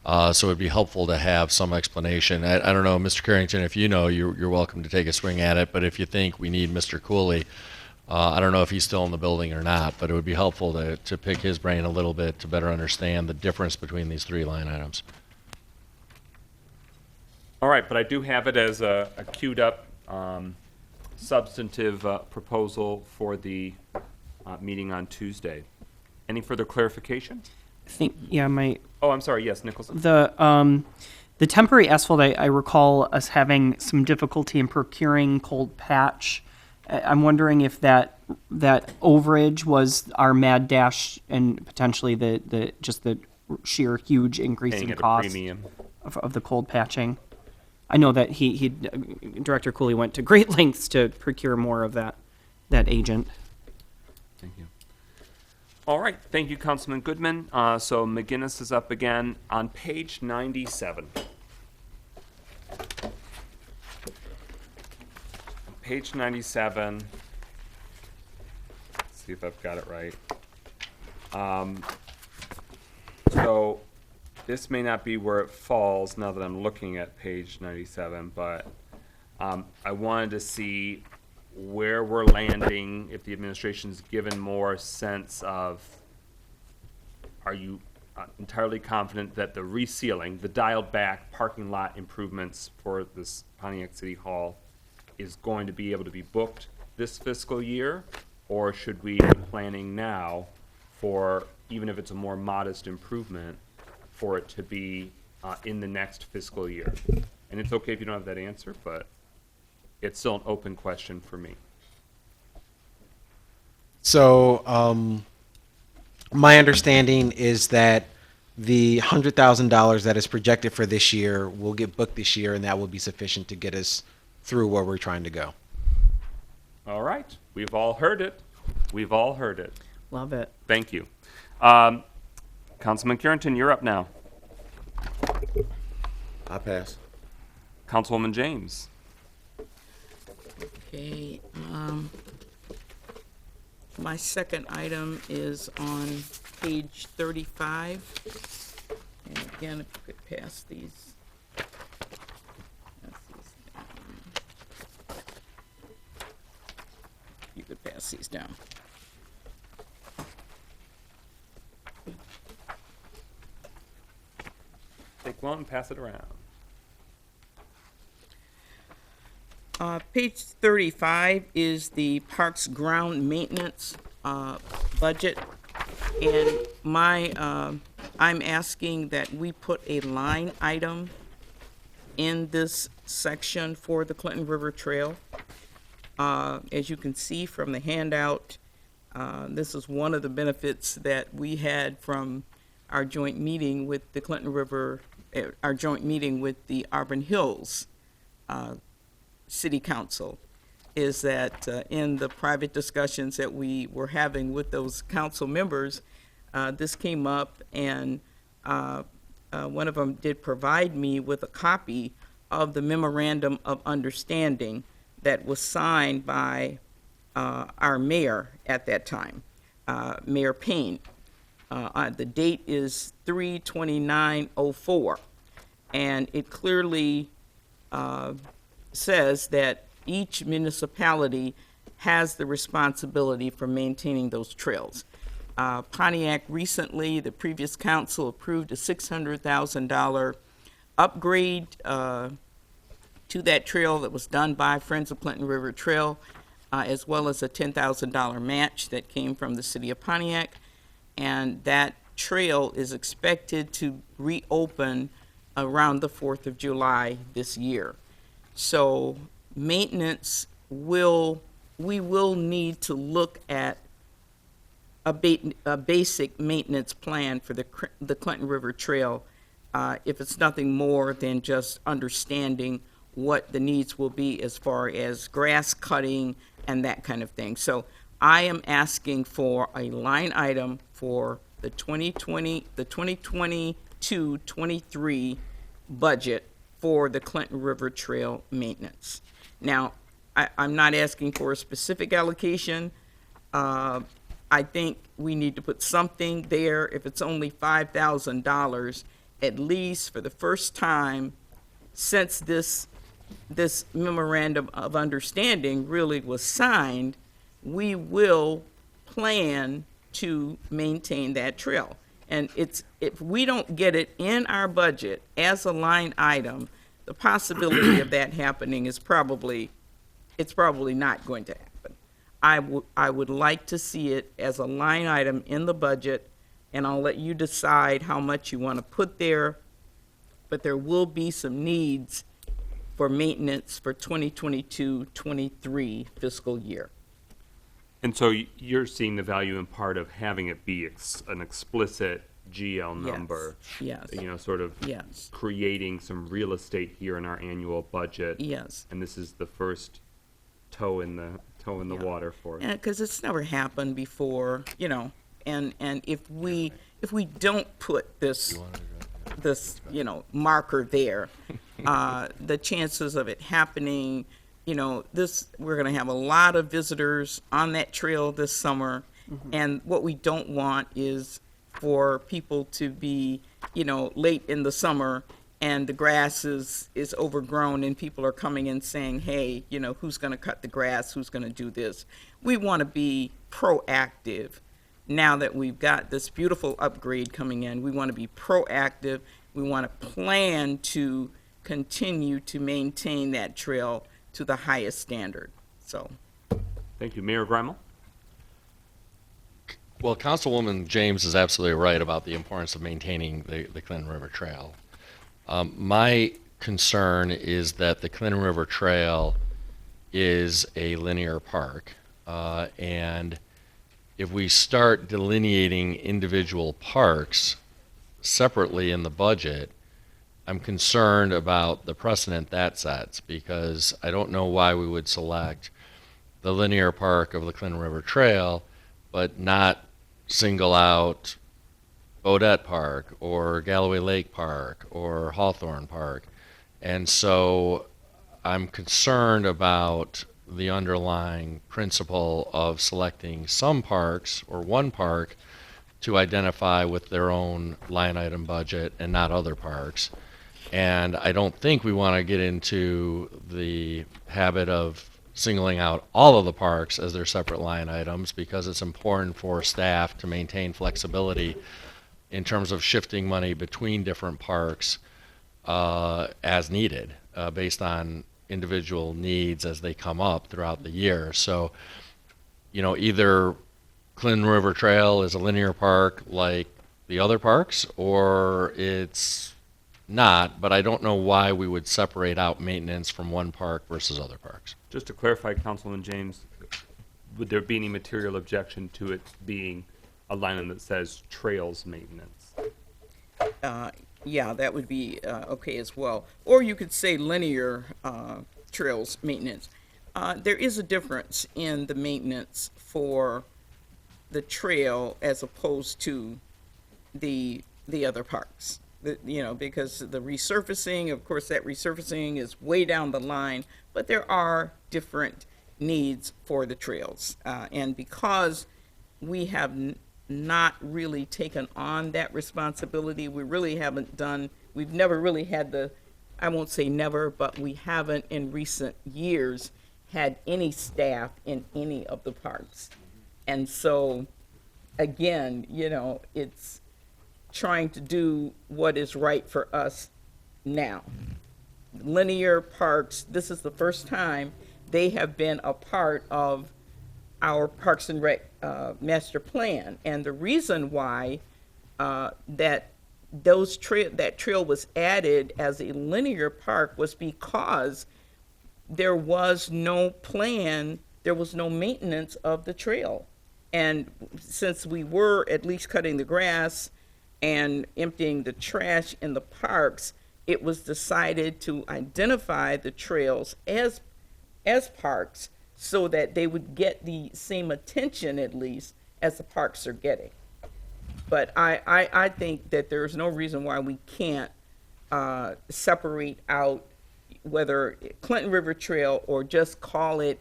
So it'd be helpful to have some explanation. I don't know, Mr. Carrington, if you know, you're welcome to take a swing at it, but if you think we need Mr. Cooley, I don't know if he's still in the building or not, but it would be helpful to pick his brain a little bit to better understand the difference between these three line items. All right, but I do have it as a queued up substantive proposal for the meeting on Tuesday. Any further clarification? I think, yeah, Oh, I'm sorry, yes, Nicholson. the temporary asphalt, I recall us having some difficulty in procuring cold patch. I'm wondering if that overage was our mad dash and potentially the sheer huge increase Paying in at a cost premium. of the cold patching. I know that Director Cooley went to great lengths to procure more of that agent. Thank you. All right, thank you, Councilman Goodman. So McGinnis is up again on page 97. Page 97. Let's see if I've got it right. So this may not be where it falls now that I'm looking at page 97, but I wanted to see where we're landing, if the administration's given more sense of, are you entirely confident that the resealing, the dialed back parking lot improvements for this Pontiac City Hall is going to be able to be booked this fiscal year? Or should we be planning now for, even if it's a more modest improvement, for it to be in the next fiscal year? And it's okay if you don't have that answer, but it's still an open question for me. So, my understanding is that the $100,000 that is projected for this year will get booked this year, and that will be sufficient to get us through where we're trying to go. All right, we've all heard it. We've all heard it. Love it. Thank you. Councilman Carrington, you're up now. I pass. Councilwoman James. Okay, my second item is on page 35. And again, if you could pass these. You could pass these down. Take one and pass it around. Page 35 is the Parks Ground Maintenance budget. And I'm asking that we put a line item in this section for the Clinton River Trail. As you can see from the handout, this is one of the benefits that we had from our joint meeting with the Clinton River, our joint meeting with the Auburn Hills City Council, is that in the private discussions that we were having with those council members, this came up, and one of them did provide me with a copy of the memorandum of understanding that was signed by our mayor at that time, Mayor Payne. The date is 3/29/04, and it clearly says that each municipality has the responsibility for maintaining those trails. Pontiac recently, the previous council approved a $600,000 upgrade to that trail that was done by Friends of Clinton River Trail, as well as a $10,000 match that came from the city of Pontiac. And that trail is expected to reopen around the 4th of July this year. So maintenance we will need to look at a basic maintenance plan for the Clinton River Trail, if it's nothing more than just understanding what the needs will be as far as grass cutting and that kind of thing. So I am asking for a line item for the 2022-23 budget for the Clinton River Trail maintenance. Now, I'm not asking for a specific allocation. I think we need to put something there. If it's only $5,000, at least for the first time since this memorandum of understanding really was signed, we will plan to maintain that trail. And if we don't get it in our budget as a line item, the possibility of that happening is probably not going to happen. I would like to see it as a line item in the budget, and I'll let you decide how much you want to put there, but there will be some needs for maintenance for 2022-23 fiscal year. And so you're seeing the value in part of having it be an explicit GL number. Yes. Sort of Yes. creating some real estate here in our annual budget. Yes. And this is the first toe in the water for it. Because it's never happened before, and if we don't put this marker there, the chances of it happening, we're going to have a lot of visitors on that trail this summer, and what we don't want is for people to be, late in the summer and the grass is overgrown and people are coming in saying, hey, who's going to cut the grass? Who's going to do this? We want to be proactive. Now that we've got this beautiful upgrade coming in, we want to be proactive. We want to plan to continue to maintain that trail to the highest standard. So, Thank you. Mayor Grimal? Well, Councilwoman James is absolutely right about the importance of maintaining the Clinton River Trail. My concern is that the Clinton River Trail is a linear park, and if we start delineating individual parks separately in the budget, I'm concerned about the precedent that sets, because I don't know why we would select the linear park of the Clinton River Trail, but not single out Bodette Park or Galloway Lake Park or Hawthorne Park. And so I'm concerned about the underlying principle of selecting some parks or one park to identify with their own line item budget and not other parks. And I don't think we want to get into the habit of singling out all of the parks as their separate line items, because it's important for staff to maintain flexibility in terms of shifting money between different parks as needed, based on individual needs as they come up throughout the year. So, either Clinton River Trail is a linear park like the other parks, or it's not, but I don't know why we would separate out maintenance from one park versus other parks. Just to clarify, Councilman James, would there be any material objection to it being a line item that says trails maintenance? Yeah, that would be okay as well. Or you could say linear trails maintenance. There is a difference in the maintenance for the trail as opposed to the other parks. Because the resurfacing, of course, that resurfacing is way down the line, but there are different needs for the trails. And because we have not really taken on that responsibility, we really haven't we've never really had I won't say never, but we haven't in recent years had any staff in any of the parks. And so, again, it's trying to do what is right for us now. Linear parks, this is the first time they have been a part of our Parks and Rec master plan. And the reason why that trail was added as a linear park was because there was no plan, there was no maintenance of the trail. And since we were at least cutting the grass and emptying the trash in the parks, it was decided to identify the trails as parks so that they would get the same attention, at least, as the parks are getting. But I think that there's no reason why we can't separate out whether Clinton River Trail or just call it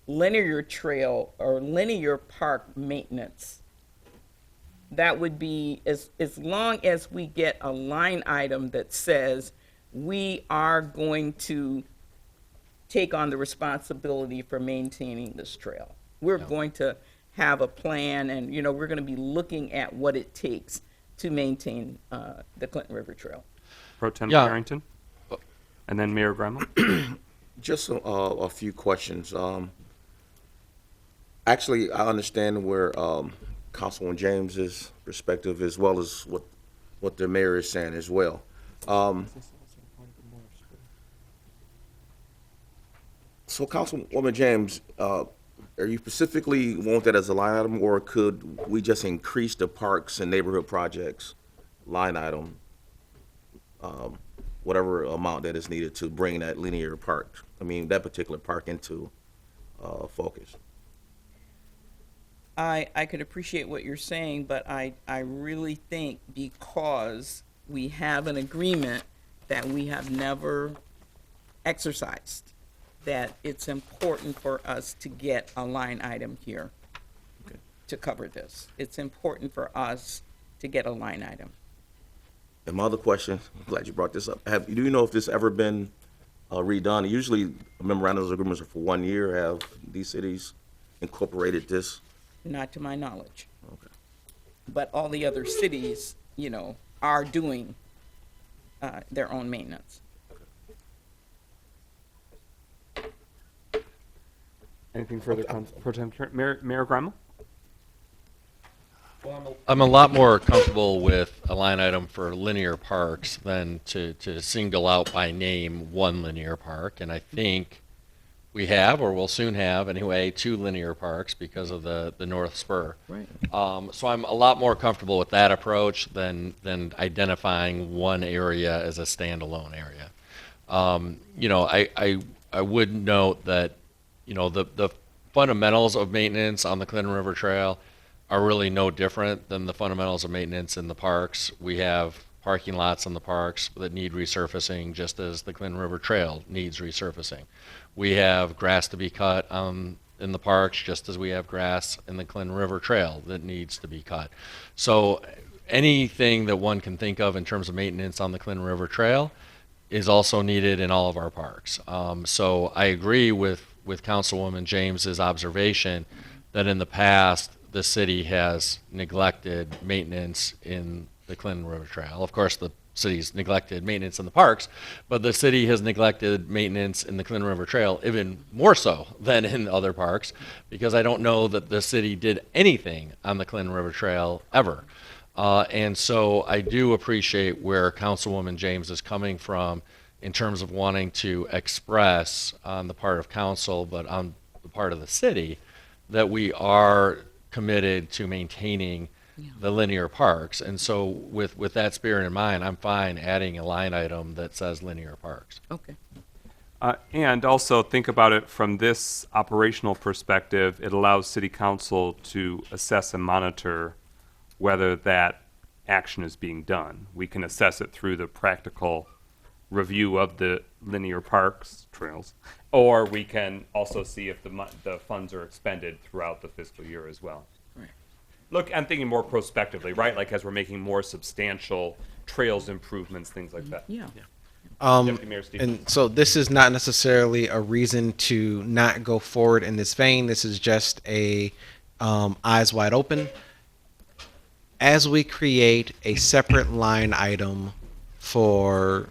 linear trail or linear park maintenance. That would be, as long as we get a line item that says we are going to take on the responsibility for maintaining this trail. We're going to have a plan, and we're going to be looking at what it takes to maintain the Clinton River Trail. Pro Tem Carrington, and then Mayor Grimal. Just a few questions. Actually, I understand where Councilman James's perspective, as well as what the mayor is saying as well. So, Councilwoman James, are you specifically want that as a line item, or could we just increase the parks and neighborhood projects line item, whatever amount that is needed to bring that linear park, that particular park into focus? I could appreciate what you're saying, but I really think because we have an agreement that we have never exercised, that it's important for us to get a line item here to cover this. It's important for us to get a line item. And my other question, I'm glad you brought this up. Do you know if this ever been redone? Usually memorandums of agreements are for 1 year. Have these cities incorporated this? Not to my knowledge. Okay. But all the other cities, are doing their own maintenance. Anything further, Pro Tem Mayor Grimal? I'm a lot more comfortable with a line item for linear parks than to single out by name one linear park. And I think we have, or will soon have anyway, 2 linear parks because of the North Spur. Right. So I'm a lot more comfortable with that approach than identifying one area as a standalone area. I would note that, the fundamentals of maintenance on the Clinton River Trail are really no different than the fundamentals of maintenance in the parks. We have parking lots in the parks that need resurfacing, just as the Clinton River Trail needs resurfacing. We have grass to be cut in the parks, just as we have grass in the Clinton River Trail that needs to be cut. So anything that one can think of in terms of maintenance on the Clinton River Trail is also needed in all of our parks. So I agree with Councilwoman James's observation that in the past, the city has neglected maintenance in the Clinton River Trail. Of course, the city's neglected maintenance in the parks, but the city has neglected maintenance in the Clinton River Trail even more so than in other parks, because I don't know that the city did anything on the Clinton River Trail ever. And so I do appreciate where Councilwoman James is coming from in terms of wanting to express on the part of council, but on the part of the city, that we are committed to maintaining the linear parks. And so with that spirit in mind, I'm fine adding a line item that says linear parks. Okay. And also think about it from this operational perspective. It allows city council to assess and monitor whether that action is being done. We can assess it through the practical review of the linear parks trails, or we can also see if the funds are expended throughout the fiscal year as well. Right. Look, I'm thinking more prospectively, right? Like as we're making more substantial trails improvements, things like that. Yeah. Deputy Mayor Stevens. And so this is not necessarily a reason to not go forward in this vein. This is just a eyes wide open. As we create a separate line item for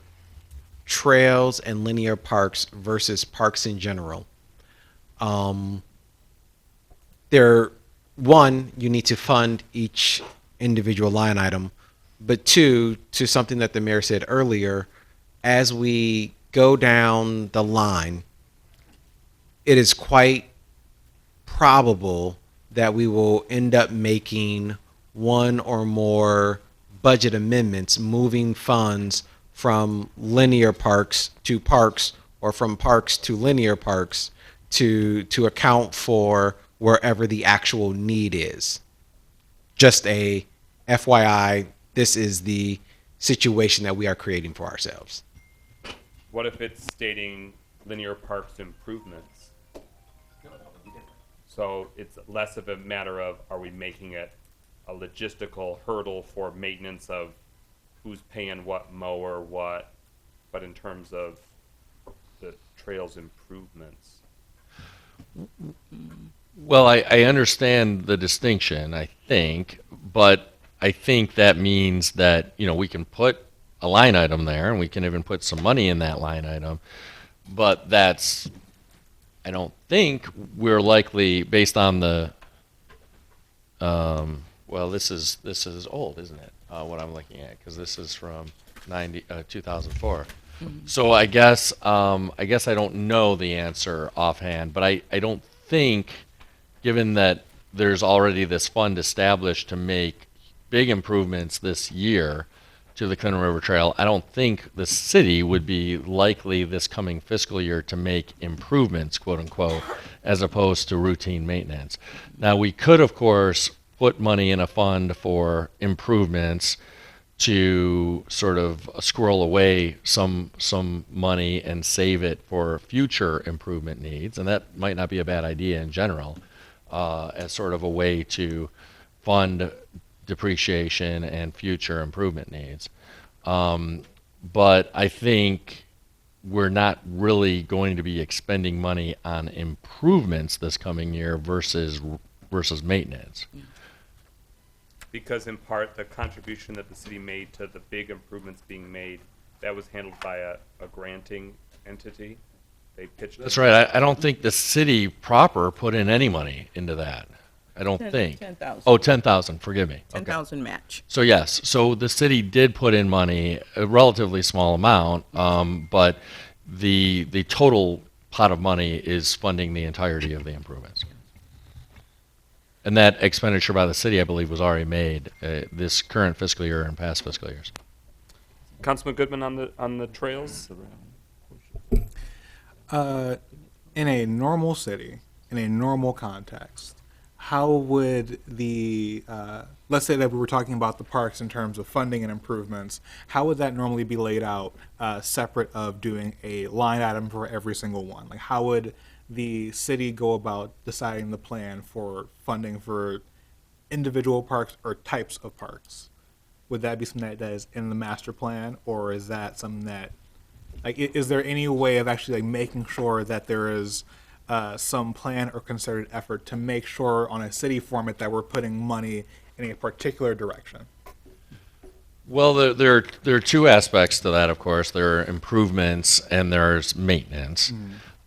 trails and linear parks versus parks in general, one, you need to fund each individual line item, but two, to something that the mayor said earlier, as we go down the line, it is quite probable that we will end up making one or more budget amendments, moving funds from linear parks to parks or from parks to linear parks to account for wherever the actual need is. Just a FYI, this is the situation that we are creating for ourselves. What if it's stating linear parks improvements? So it's less of a matter of, are we making it a logistical hurdle for maintenance of who's paying what mower, what, but in terms of the trails improvements? Well, I understand the distinction, I think, but I think that means that, we can put a line item there and we can even put some money in that line item, but I don't think we're likely, based on the, well, this is old, isn't it? What I'm looking at, because this is from 2004. So I guess I don't know the answer offhand, but I don't think, given that there's already this fund established to make big improvements this year to the Clinton River Trail, I don't think the city would be likely this coming fiscal year to make improvements, quote unquote, as opposed to routine maintenance. Now, we could, of course, put money in a fund for improvements to sort of squirrel away some money and save it for future improvement needs, and that might not be a bad idea in general, as sort of a way to fund depreciation and future improvement needs. But I think we're not really going to be expending money on improvements this coming year versus maintenance. Because in part, the contribution that the city made to the big improvements being made, that was handled by a granting entity. They pitched. That's right. I don't think the city proper put in any money into that. I don't think. 10,000. Oh, 10,000, forgive me. Okay. 10,000 match. So yes, so the city did put in money, a relatively small amount, but the total pot of money is funding the entirety of the improvements. And that expenditure by the city, I believe, was already made this current fiscal year and past fiscal years. Councilman Goodman on the trails. In a normal city, in a normal context, how would let's say that we were talking about the parks in terms of funding and improvements, how would that normally be laid out separate of doing a line item for every single one? Like, how would the city go about deciding the plan for funding for individual parks or types of parks? Would that be something that is in the master plan, or is that something that, like, is there any way of actually like making sure that there is some plan or concerted effort to make sure on a city format that we're putting money in a particular direction? Well, there are two aspects to that, of course. There are improvements and there's maintenance.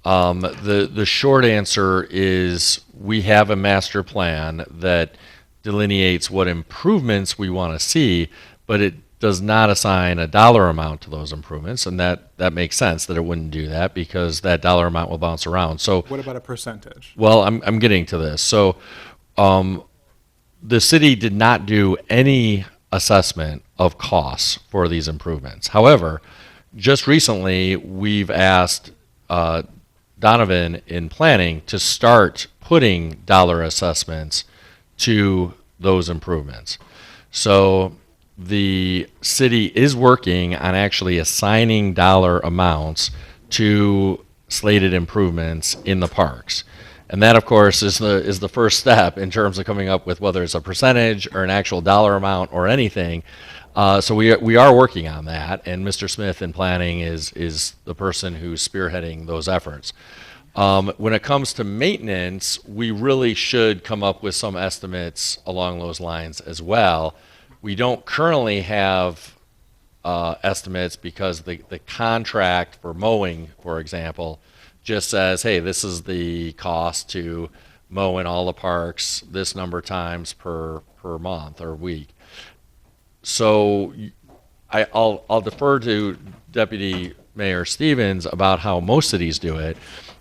The short answer is we have a master plan that delineates what improvements we want to see, but it does not assign a dollar amount to those improvements, and that makes sense that it wouldn't do that because that dollar amount will bounce around. So What about a percentage? well, I'm getting to this. So the city did not do any assessment of costs for these improvements. However, just recently we've asked Donovan in planning to start putting dollar assessments to those improvements. So the city is working on actually assigning dollar amounts to slated improvements in the parks. And that, of course, is the first step in terms of coming up with whether it's a percentage or an actual dollar amount or anything. So we are working on that, and Mr. Smith in planning is the person who's spearheading those efforts. When it comes to maintenance, we really should come up with some estimates along those lines as well. We don't currently have estimates because the contract for mowing, for example, just says, hey, this is the cost to mow in all the parks this number of times per month or week. So I'll defer to Deputy Mayor Stevens about how most cities do it,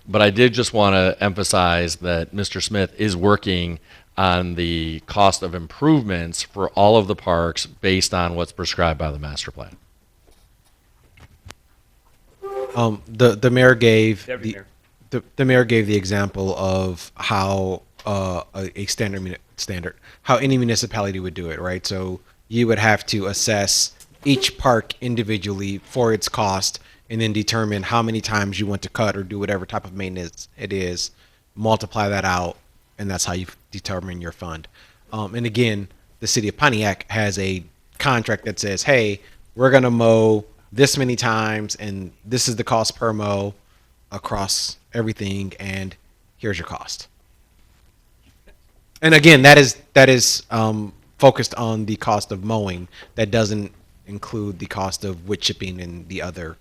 but I did just want to emphasize that Mr. Smith is working on the cost of improvements for all of the parks based on what's prescribed by the master plan. The mayor gave Deputy the mayor gave the example of how a standard how any municipality would do it, right? So you would have to assess each park individually for its cost and then determine how many times you want to cut or do whatever type of maintenance it is, multiply that out, and that's how you determine your fund. And again, the city of Pontiac has a contract that says, hey, we're going to mow this many times, and this is the cost per mow across everything, and here's your cost. And again, that is focused on the cost of mowing. That doesn't include the cost of wood chipping and the other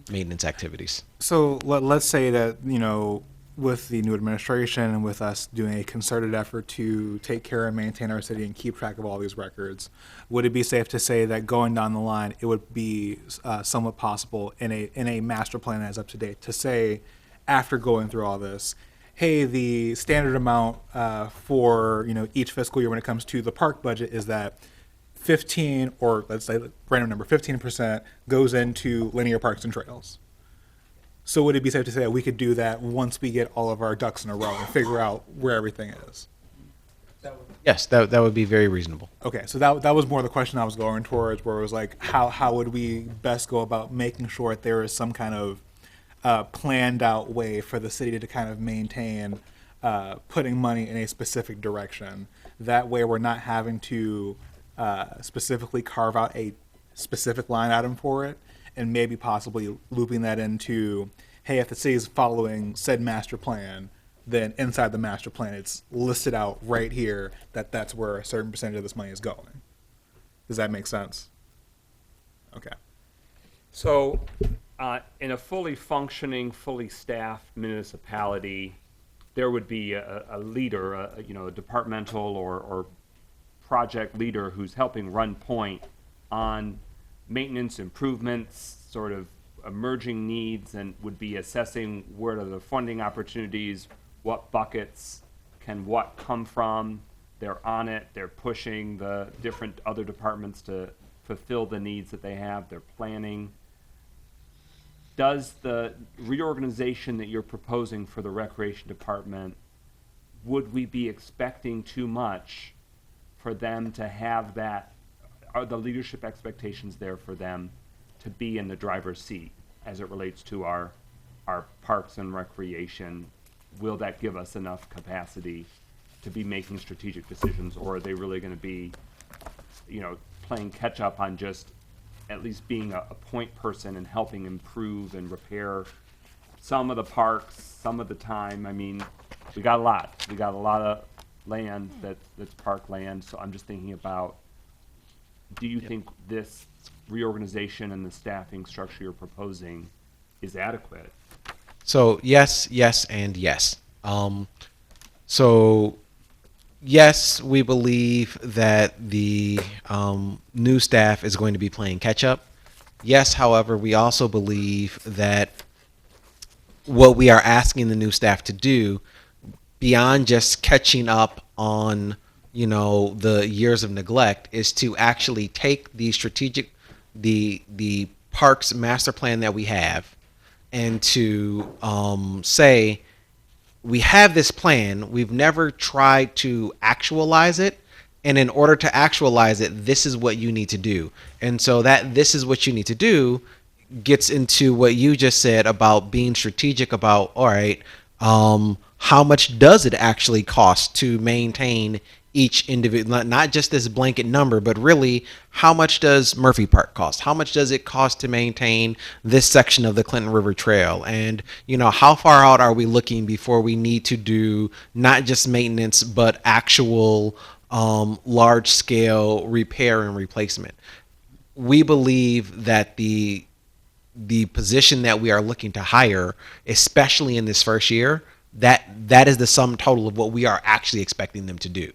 maintenance activities. So let's say that, you know, with the new administration and with us doing a concerted effort to take care and maintain our city and keep track of all these records, would it be safe to say that going down the line, it would be somewhat possible in a master plan as up to date to say, after going through all this, hey, the standard amount for, you know, each fiscal year when it comes to the park budget is that 15, or let's say random number, 15% goes into linear parks and trails. So would it be safe to say that we could do that once we get all of our ducks in a row and figure out where everything is? Yes, that would be very reasonable. Okay, so that was more the question I was going towards, where it was like, how would we best go about making sure that there is some kind of planned out way for the city to kind of maintain putting money in a specific direction. That way we're not having to specifically carve out a specific line item for it, and maybe possibly looping that into, hey, if the city is following said master plan, then inside the master plan it's listed out right here that that's where a certain percentage of this money is going. Does that make sense? Okay. So, in a fully functioning, fully staffed municipality, there would be a leader, a departmental or project leader who's helping run point on maintenance improvements, sort of emerging needs, and would be assessing where are the funding opportunities, what buckets can what come from. They're on it, they're pushing the different other departments to fulfill the needs that they have, they're planning. Does the reorganization that you're proposing for the recreation department, would we be expecting too much for them to have that? Are the leadership expectations there for them to be in the driver's seat as it relates to our parks and recreation? Will that give us enough capacity to be making strategic decisions, or are they really going to be, playing catch up on just at least being a point person and helping improve and repair some of the parks, some of the time? I mean, we got a lot. We got a lot of land that's park land. So I'm just thinking about, do you think this reorganization and the staffing structure you're proposing is adequate? So yes, and yes. So yes, we believe that the new staff is going to be playing catch up. Yes, however, we also believe that what we are asking the new staff to do, beyond just catching up on the years of neglect, is to actually take the strategic, the parks master plan that we have, and to say, we have this plan, we've never tried to actualize it, and in order to actualize it, this is what you need to do. And so that this is what you need to do gets into what you just said about being strategic about, all right, how much does it actually cost to maintain each individual, not just this blanket number, but really, how much does Murphy Park cost? How much does it cost to maintain this section of the Clinton River Trail? And, how far out are we looking before we need to do not just maintenance, but actual large scale repair and replacement? We believe that the position that we are looking to hire, especially in this first year, that is the sum total of what we are actually expecting them to do.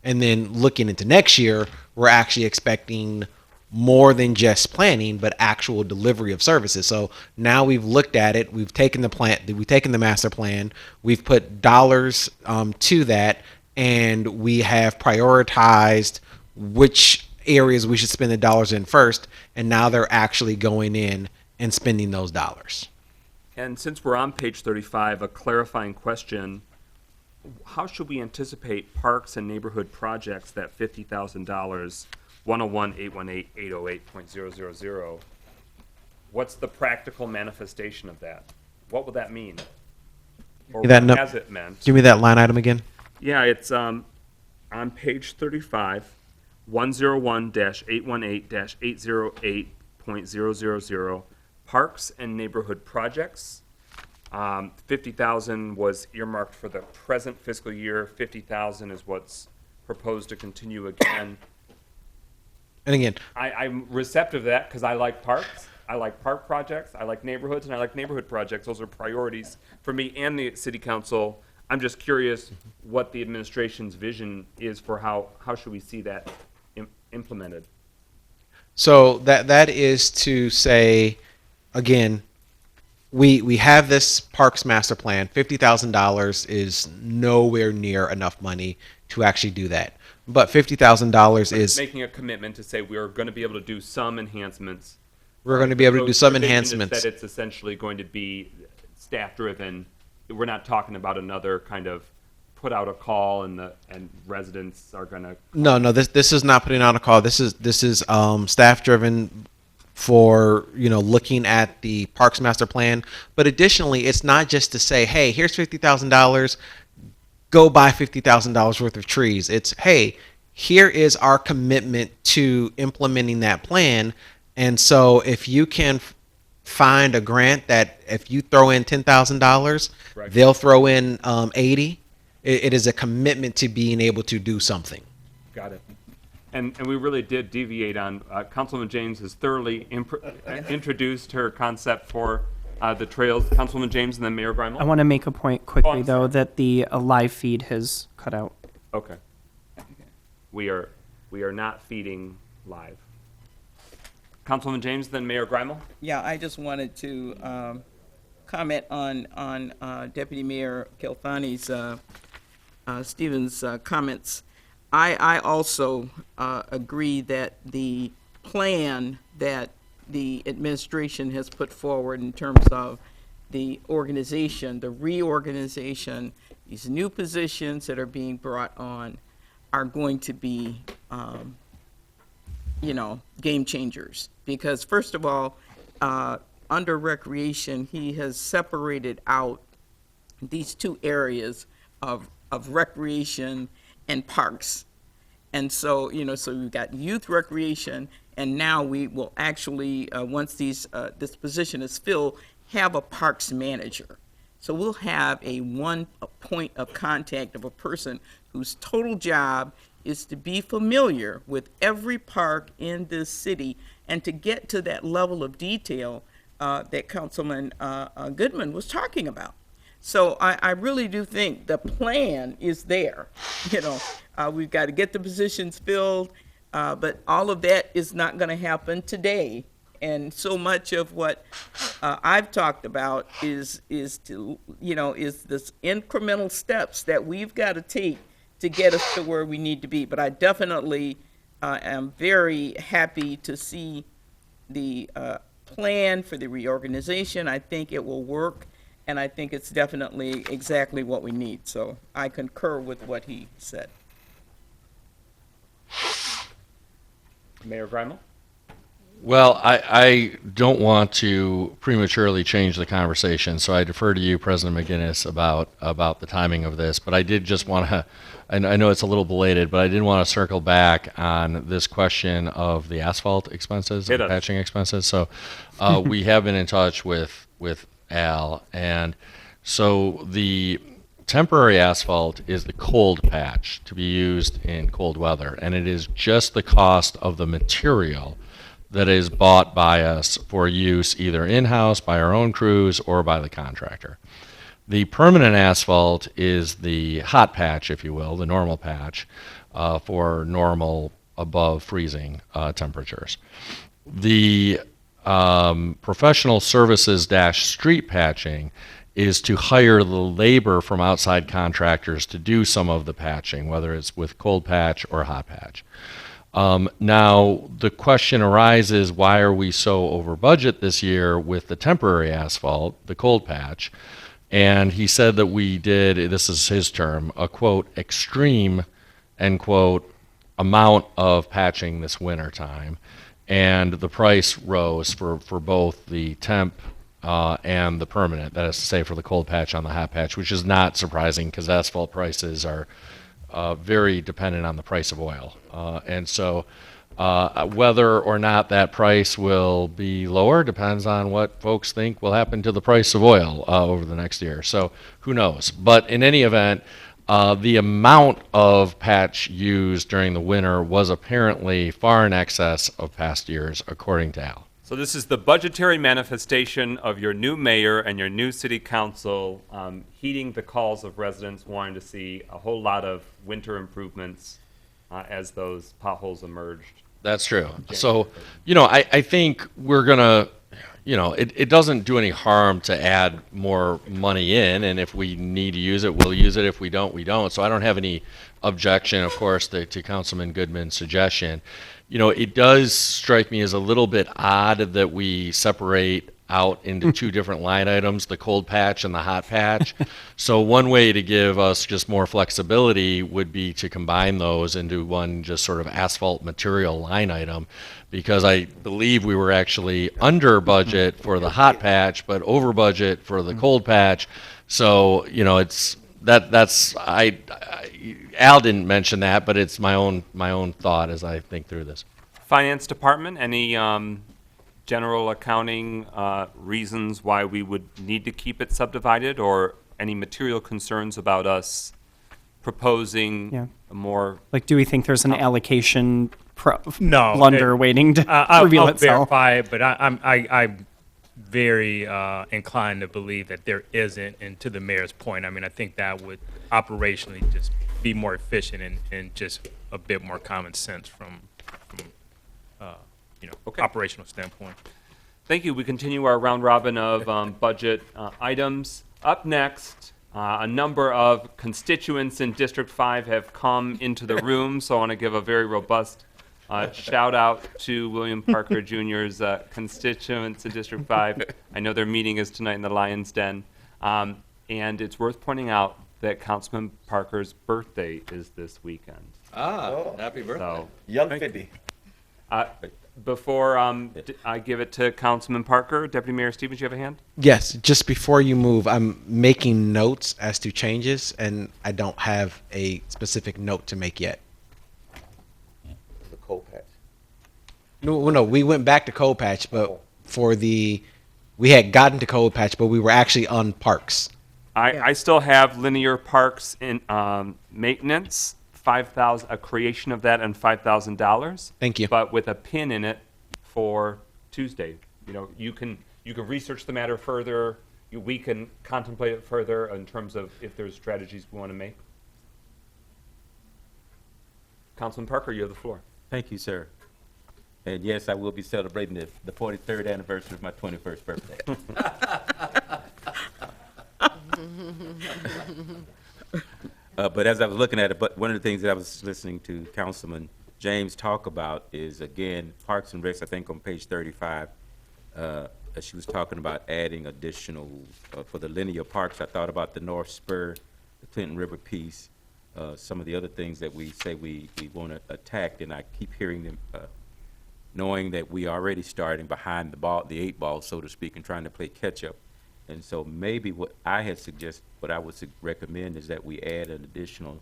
And then looking into next year, we're actually expecting more than just planning, but actual delivery of services. So now we've looked at it, we've taken the master plan, we've put dollars to that, and we have prioritized which areas we should spend the dollars in first, and now they're actually going in and spending those dollars. And since we're on page 35, a clarifying question: how should we anticipate parks and neighborhood projects, that $50,000, 101-818-808.000? What's the practical manifestation of that? What will that mean? Or what has it meant? Give me that line item again. Yeah, it's on page 35, 101-818-808.000, parks and neighborhood projects. 50,000 was earmarked for the present fiscal year. 50,000 is what's proposed to continue again. And again, I'm receptive to that because I like parks. I like park projects. I like neighborhoods, and I like neighborhood projects. Those are priorities for me and the city council. I'm just curious what the administration's vision is for how should we see that implemented. So that is to say, again, we have this parks master plan. $50,000 is nowhere near enough money to actually do that. But $50,000 is making a commitment to say we're going to be able to do some enhancements. We're going to be able to do some enhancements. That it's essentially going to be staff driven. We're not talking about another kind of put out a call and residents are going to. No. This is not putting out a call. This is staff driven for looking at the parks master plan. But additionally, it's not just to say, hey, here's $50,000, go buy $50,000 worth of trees. It's, hey, here is our commitment to implementing that plan. And so if you can find a grant that if you throw in $10,000, Right. they'll throw in 80. It is a commitment to being able to do something. Got it. And we really did deviate on, Councilwoman James has thoroughly introduced her concept for the trails. Councilwoman James and then Mayor Grimel. I want to make a point quickly, I'm though, sorry. that the live feed has cut out. Okay. We are not feeding live. Councilwoman James, then Mayor Grimel. Yeah, I just wanted to comment on Deputy Mayor Kelfani's Stevens' comments. I also agree that the plan that the administration has put forward in terms of the organization, the reorganization, these new positions that are being brought on are going to be, game changers. Because first of all, under recreation, he has separated out these two areas of recreation and parks. And so, so we've got youth recreation, and now we will actually, once this position is filled, have a parks manager. So we'll have a point of contact of a person whose total job is to be familiar with every park in this city and to get to that level of detail that Councilman Goodman was talking about. So I really do think the plan is there. We've got to get the positions filled, but all of that is not going to happen today. And so much of what I've talked about is this incremental steps that we've got to take to get us to where we need to be. But I definitely am very happy to see the plan for the reorganization. I think it will work, and I think it's definitely exactly what we need. So I concur with what he said. Mayor Grimel. Well, I don't want to prematurely change the conversation, so I defer to you, President McGinnis, about the timing of this. But I did just want to, I know it's a little belated, but I did want to circle back on this question of the asphalt expenses, Hit and us. patching expenses. So we have been in touch with Al, and so the temporary asphalt is the cold patch to be used in cold weather, and it is just the cost of the material that is bought by us for use either in-house by our own crews or by the contractor. The permanent asphalt is the hot patch, if you will, the normal patch for normal above freezing temperatures. The professional services - street patching is to hire the labor from outside contractors to do some of the patching, whether it's with cold patch or hot patch. Now, the question arises, why are we so over budget this year with the temporary asphalt, the cold patch? And he said that we did, this is his term, a quote, extreme, end quote, amount of patching this winter time. And the price rose for both the temp and the permanent, that is to say for the cold patch on the hot patch, which is not surprising because asphalt prices are very dependent on the price of oil. And so whether or not that price will be lower depends on what folks think will happen to the price of oil over the next year. So who knows? But in any event, the amount of patch used during the winter was apparently far in excess of past years, according to Al. So this is the budgetary manifestation of your new mayor and your new city council heeding the calls of residents wanting to see a whole lot of winter improvements as those potholes emerged. That's true. So, I think we're going to, it doesn't do any harm to add more money in, and if we need to use it, we'll use it. If we don't, we don't. So I don't have any objection, of course, to Councilman Goodman's suggestion. It does strike me as a little bit odd that we separate out into two different line items, the cold patch and the hot patch. So one way to give us just more flexibility would be to combine those into one just sort of asphalt material line item, because I believe we were actually under budget for the hot patch, but over budget for the cold patch. So, it's Al didn't mention that, but it's my own thought as I think through this. Finance Department, any general accounting reasons why we would need to keep it subdivided, or any material concerns about us proposing Yeah. a more? Like, do we think there's an allocation No, blunder waiting to reveal I'll itself? verify it, but I'm very inclined to believe that there isn't. And to the mayor's point, I mean, I think that would operationally just be more efficient and just a bit more common sense from operational standpoint. Thank you. We continue our round robin of budget items. Up next, a number of constituents in District 5 have come into the room, so I want to give a very robust shout out to William Parker Jr.'s constituents in District 5. I know their meeting is tonight in the Lion's Den. And it's worth pointing out that Councilman Parker's birthday is this weekend. Happy birthday. So, Young 50. before I give it to Councilman Parker, Deputy Mayor Stevens, you have a hand? Yes, just before you move, I'm making notes as to changes, and I don't have a specific note to make yet. The coal patch. No, we went back to Cold Patch, but we had gotten to Cold Patch, but we were actually on parks. I still have linear parks in maintenance, a creation of that, and $5,000. Thank you. But with a pin in it for Tuesday. You know, you can research the matter further. We can contemplate it further in terms of if there's strategies we want to make. Councilman Parker, you have the floor. Thank you, sir. And yes, I will be celebrating the 43rd anniversary of my 21st birthday. But as I was looking at it, but one of the things that I was listening to Councilman James talk about is, again, Parks and Recs, I think on page 35, she was talking about adding additional, for the linear parks, I thought about the North Spur, the Clinton River piece, some of the other things that we say we want to attack, and I keep hearing them, knowing that we are already starting behind the 8 ball, so to speak, and trying to play catch up. And so maybe what I had suggested, what I would recommend is that we add an additional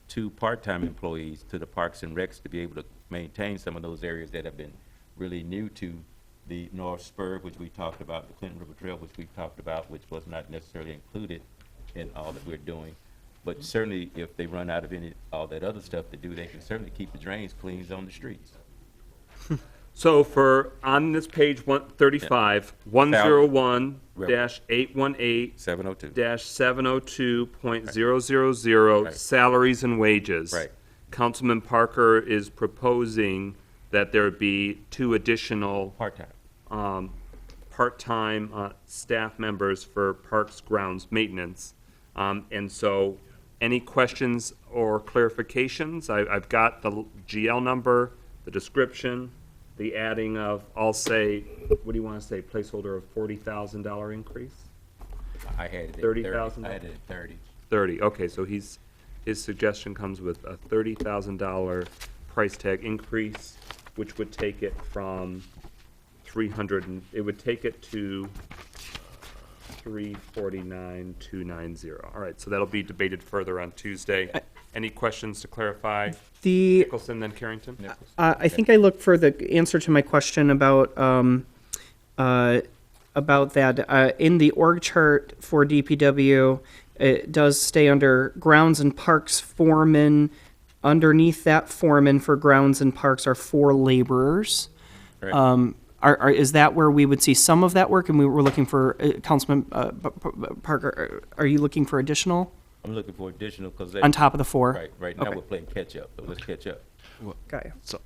2 part-time employees to the Parks and Recs to be able to maintain some of those areas that have been really new to the North Spur, which we talked about, the Clinton River Trail, which we talked about, which was not necessarily included in all that we're doing. But certainly, if they run out of all that other stuff to do, they can certainly keep the drains clean on the streets. So for, on this page 135, 101-818 702. -702.000, Right. salaries and wages. Right. Councilman Parker is proposing that there be 2 additional Part-time. part-time staff members for parks grounds maintenance. And so, any questions or clarifications? I've got the GL number, the description, the adding of, I'll say, what do you want to say, placeholder of $40,000 increase? I had it at 30,000? I had it at 30. 30, okay, so his suggestion comes with a $30,000 price tag increase, which would take it from 300, it would take it to 349,290. All right, so that'll be debated further on Tuesday. Any questions to clarify? Nicholson, then Carrington? I think I looked for the answer to my question about that. In the org chart for DPW, it does stay under grounds and parks foreman. Underneath that foreman for grounds and parks are 4 laborers. Right. Is that where we would see some of that work? And we were looking for, Councilman Parker, are you looking for additional I'm looking for additional, because on top of the 4? Right now Okay. we're playing catch up, so let's catch up. Got you. So,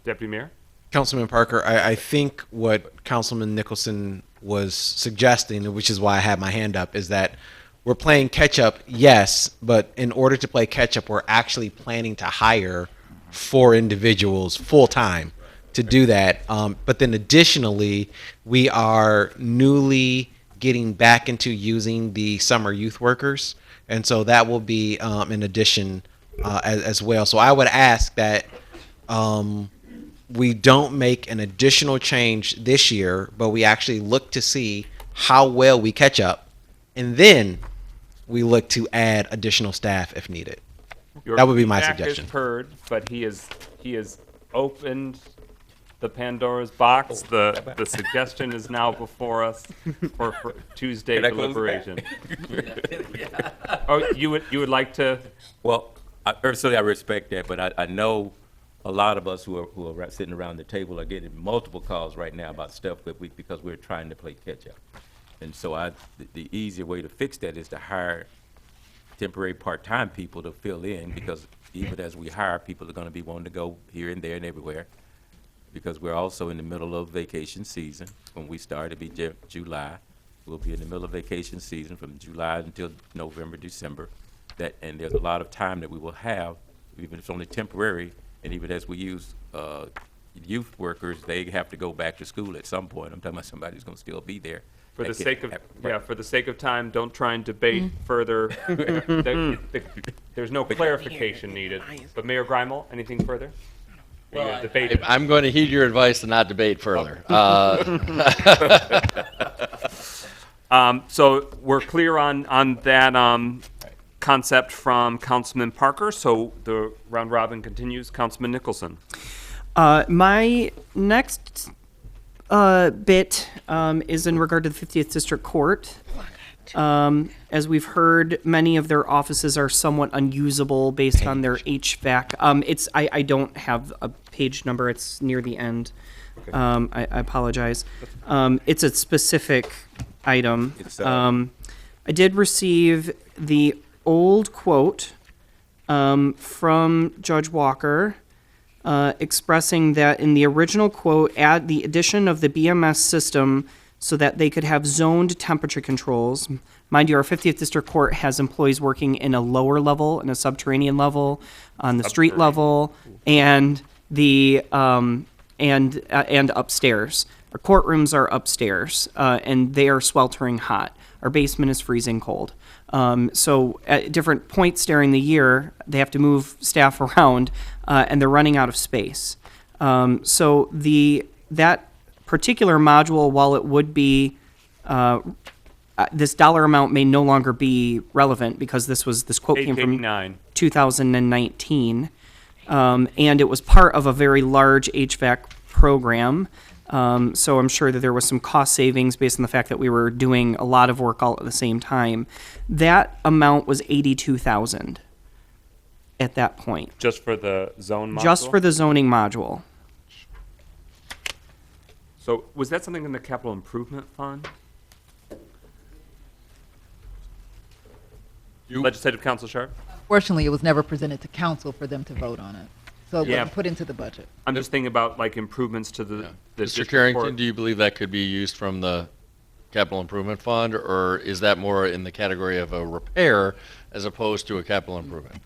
Deputy Mayor? Councilman Parker, I think what Councilman Nicholson was suggesting, which is why I had my hand up, is that we're playing catch up, yes, but in order to play catch up, we're actually planning to hire 4 individuals full time to do that. But then additionally, we are newly getting back into using the summer youth workers, and so that will be in addition as well. So I would ask that we don't make an additional change this year, but we actually look to see how well we catch up, and then we look to add additional staff if needed. Your That would be my feedback suggestion. is heard, but he has opened the Pandora's box. The suggestion is now before us for Tuesday Can I close it back? deliberation. Oh, you would like to? Well, personally, I respect that, but I know a lot of us who are sitting around the table are getting multiple calls right now about stuff that because we're trying to play catch up. And so the easier way to fix that is to hire temporary part-time people to fill in, because even as we hire, people are gonna be wanting to go here and there and everywhere, because we're also in the middle of vacation season. When we start, it'll be July. We'll be in the middle of vacation season from July until November, December. And there's a lot of time that we will have, even if it's only temporary, and even as we use youth workers, they have to go back to school at some point. I'm talking about somebody who's gonna still be there. For the sake of time, don't try and debate further. There's no clarification needed. But Mayor Greimel, anything further? Debate. I'm going to heed your advice to not debate further. So we're clear on that concept from Councilman Parker. So the round robin continues. Councilman Nicholson. My next bit is in regard to the 50th District Court. As we've heard, many of their offices are somewhat unusable based on their HVAC. I don't have a page number. It's near the end. I apologize. It's a specific item. I did receive the old quote from Judge Walker, expressing that in the original quote, add the addition of the BMS system so that they could have zoned temperature controls. Mind you, our 50th District Court has employees working in a lower level, in a subterranean level, on the street level, and the and upstairs. Our courtrooms are upstairs, and they are sweltering hot. Our basement is freezing cold. So at different points during the year, they have to move staff around, and they're running out of space. So that particular module, while it would be, this dollar amount may no longer be relevant because this quote came from 2019, and it was part of a very large HVAC program. So I'm sure that there was some cost savings based on the fact that we were doing a lot of work all at the same time. That amount was $82,000 at that point. Just for the zone module? Just for the zoning module. So was that something in the capital improvement fund? Legislative Council Sharp? Fortunately, it was never presented to council for them to vote on it. So it Yeah. wasn't put into the budget. I'm just thinking about like improvements to the Mr. district Carrington, court. do you believe that could be used from the capital improvement fund, or is that more in the category of a repair as opposed to a capital improvement?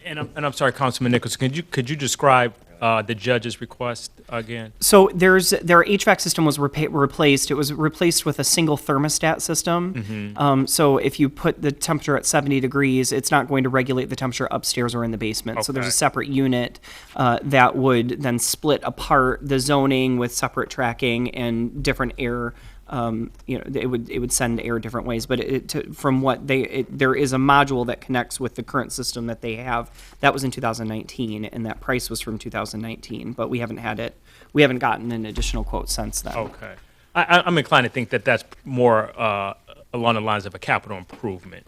And I'm sorry, Councilman Nicholson, could you describe the judge's request again? So their HVAC system was replaced. It was replaced with a single thermostat system. So if you put the temperature at 70 degrees, it's not going to regulate the temperature upstairs or in the basement. So there's a Okay. separate unit that would then split apart the zoning with separate tracking and different air. It would send air different ways, but there is a module that connects with the current system that they have. That was in 2019, and that price was from 2019, but we haven't gotten an additional quote since then. Okay. I'm inclined to think that that's more along the lines of a capital improvement.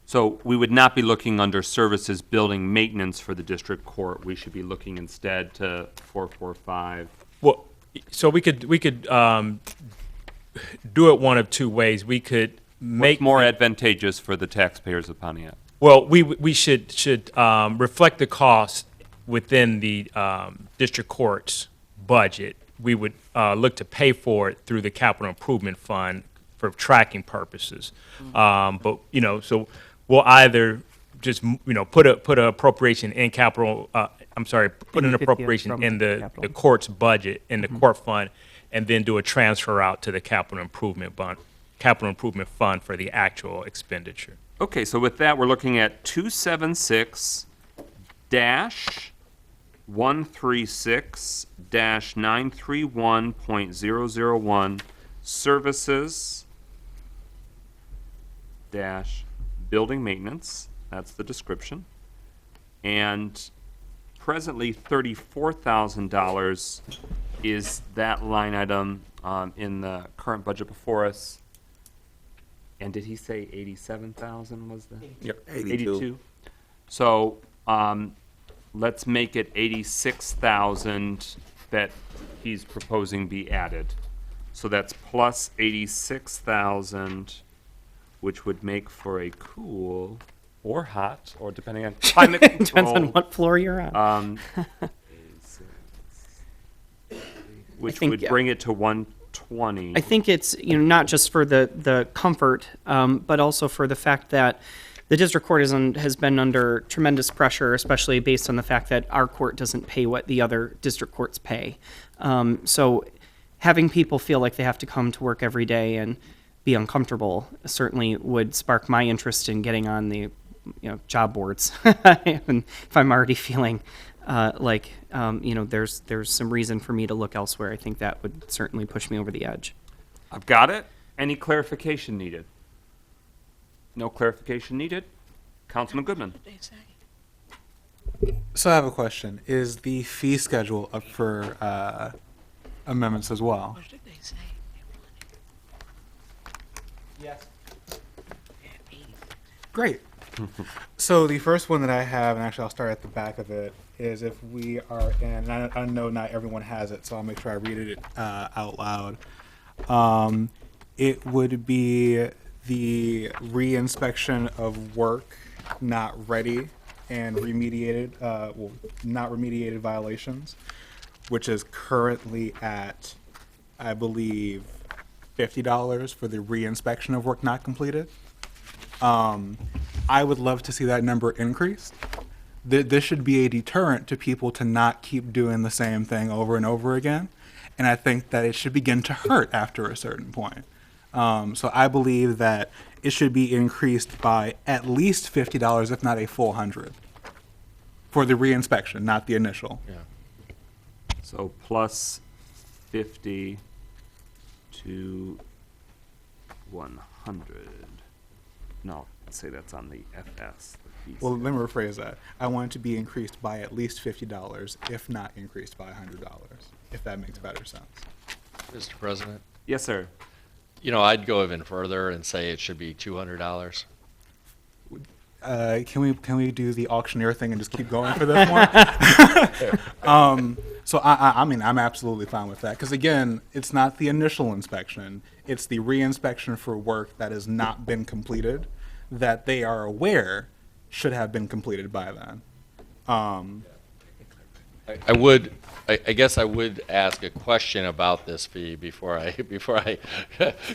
So we would not be looking under services building maintenance for the district court. We should be looking instead to 445. Well, so we could do it one of two ways. We could make What's more advantageous for the taxpayers of Pontiac? Well, we should reflect the cost within the district court's budget. We would look to pay for it through the capital improvement fund for tracking purposes. But so we'll either just put a appropriation in capital. Put an appropriation in the court's budget in the court fund, and then do a transfer out to the capital improvement fund for the actual expenditure. Okay, so with that, we're looking at 276-136-931.001, services dash building maintenance, that's the description, and presently $34,000 is that line item in the current budget before us. And did he say 87,000 was the? Yep. 82. So let's make it 86,000 that he's proposing be added. So that's plus 86,000, which would make for a cool or hot, or depending on climate control. Depends on what floor you're on. Which think, would yeah. bring it to 120. I think it's, not just for the comfort, but also for the fact that the district court has been under tremendous pressure, especially based on the fact that our court doesn't pay what the other district courts pay. So having people feel like they have to come to work every day and be uncomfortable certainly would spark my interest in getting on the job boards. And if I'm already feeling there's some reason for me to look elsewhere, I think that would certainly push me over the edge. I've got it. Any clarification needed? No clarification needed. Councilman Goodman. So I have a question. Is the fee schedule up for amendments as well? Yes. Great. So the first one that I have, and actually I'll start at the back of it, is if we are in, and I know not everyone has it, so I'll make sure I read it out loud. It would be the reinspection of work not ready and remediated, not remediated violations, which is currently at, I believe, $50 for the reinspection of work not completed. I would love to see that number increased. This should be a deterrent to people to not keep doing the same thing over and over again. And I think that it should begin to hurt after a certain point. So I believe that it should be increased by at least $50, if not a full 100, for the reinspection, not the initial. Yeah. So plus 50 to 100. No, let's say that's on the FS. The fee Well, scale. let me rephrase that. I want it to be increased by at least $50, if not increased by $100, if that makes better sense. Mr. President, Yes, sir. I'd go even further and say it should be $200. Can we do the auctioneer thing and just keep going for this one? So I mean, I'm absolutely fine with that. Because again, it's not the initial inspection. It's the reinspection for work that has not been completed that they are aware should have been completed by then. I guess I would ask a question about this fee before I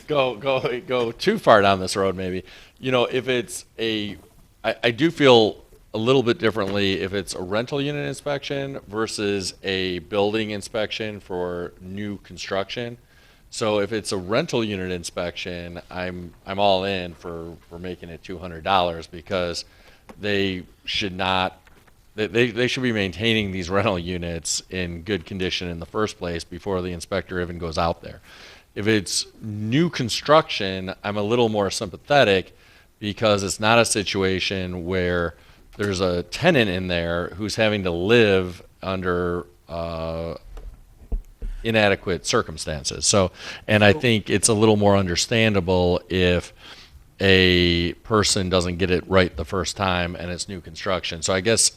go too far down this road maybe. If it's I do feel a little bit differently if it's a rental unit inspection versus a building inspection for new construction. So if it's a rental unit inspection, I'm all in for making it $200 because they should not. They should be maintaining these rental units in good condition in the first place before the inspector even goes out there. If it's new construction, I'm a little more sympathetic because it's not a situation where there's a tenant in there who's having to live under inadequate circumstances. And I think it's a little more understandable if a person doesn't get it right the first time and it's new construction. So I guess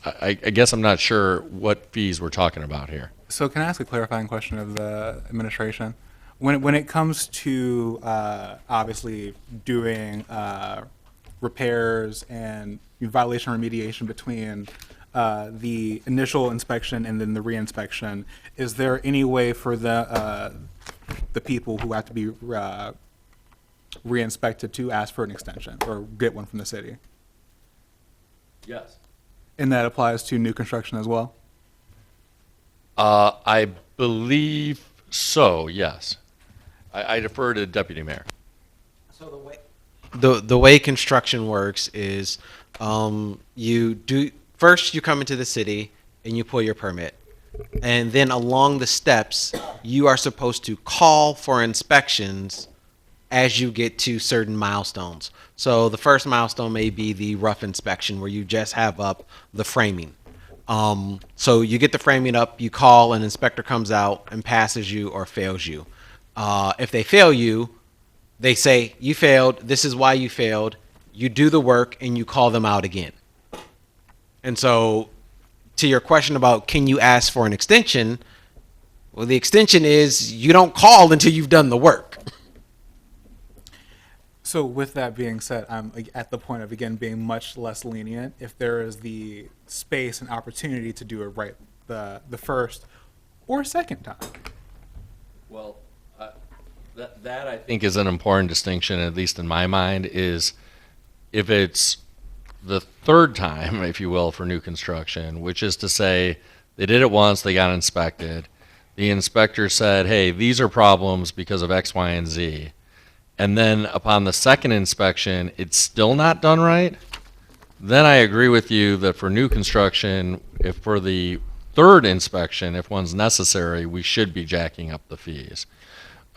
I'm not sure what fees we're talking about here. So can I ask a clarifying question of the administration? When it comes to obviously doing repairs and violation remediation between the initial inspection and then the reinspection, is there any way for the people who have to be re-inspected to ask for an extension or get one from the city? Yes. And that applies to new construction as well? I believe so, yes. I defer to Deputy Mayor. So the way construction works is you come into the city and you pull your permit. And then along the steps, you are supposed to call for inspections as you get to certain milestones. So the first milestone may be the rough inspection where you just have up the framing. So you get the framing up, you call, an inspector comes out and passes you or fails you. If they fail you, they say, you failed, this is why you failed. You do the work and you call them out again. And so to your question about can you ask for an extension, well, the extension is you don't call until you've done the work. So with that being said, I'm at the point of, again, being much less lenient if there is the space and opportunity to do it right the first or second time. Well, that I think is an important distinction, at least in my mind, is if it's the third time, if you will, for new construction, which is to say they did it once, they got inspected. The inspector said, hey, these are problems because of X, Y, and Z. And then upon the second inspection, it's still not done right. Then I agree with you that for new construction, if for the third inspection, if one's necessary, we should be jacking up the fees.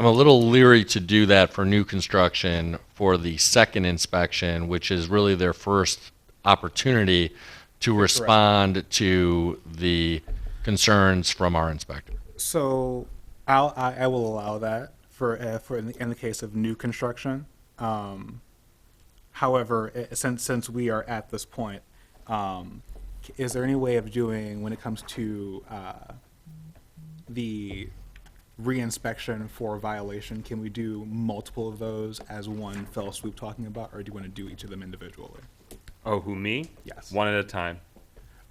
I'm a little leery to do that for new construction for the second inspection, which is really their first opportunity to respond to the concerns from our inspector. So I will allow that for in the case of new construction. However, since we are at this point, is there any way of doing, when it comes to the reinspection for violation, can we do multiple of those as one fell swoop talking about, or do you want to do each of them individually? Oh, who, me? Yes. One at a time.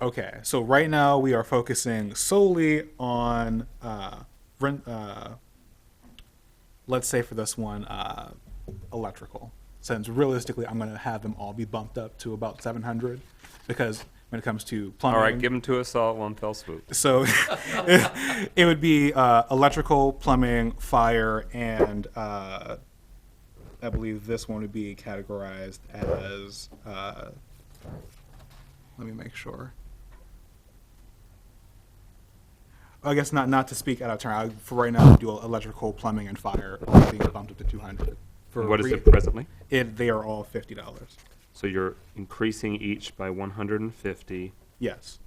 Okay, so right now we are focusing solely on let's say for this one, electrical. Since realistically, I'm going to have them all be bumped up to about 700, because when it comes to plumbing. All right, give them to us all at one fell swoop. So it would be electrical, plumbing, fire, and I believe this one would be categorized as, let me make sure. I guess not to speak out of turn. For right now, we do electrical, plumbing, and fire being bumped up to 200. What is it presently? They are all $50. So you're increasing each by 150. Yes.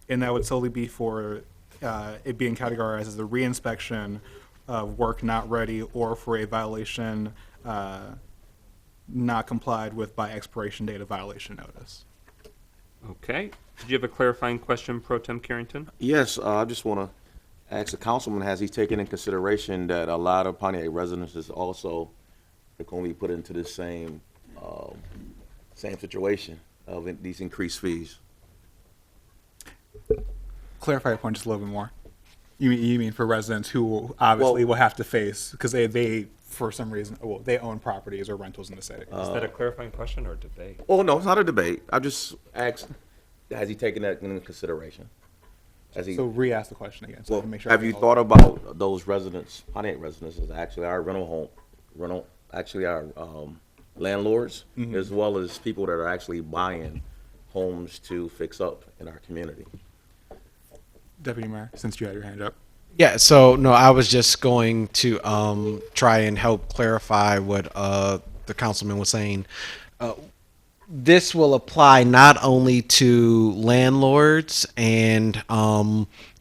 And that would solely be for it being categorized as a reinspection of work not ready or for a violation not complied with by expiration date of violation notice. Okay. Did you have a clarifying question, Pro Tem Carrington? Yes, I just want to ask the councilman, has he taken in consideration that a lot of Pontiac residences also are going to be put into the same situation of these increased fees? Clarify your point just a little bit more. You mean for residents who obviously will have to face, because they for some reason, they own properties or rentals in the city. Is that a clarifying question or debate? Oh, no, it's not a debate. I just asked, has he taken that into consideration? So re-ask the question again. So I Well, can make sure have you thought about those residents, Pontiac residents, as actually our landlords, as well as people that are actually buying homes to fix up in our community? Deputy Mayor, since you had your hand up. Yeah, so no, I was just going to try and help clarify what the councilman was saying. This will apply not only to landlords and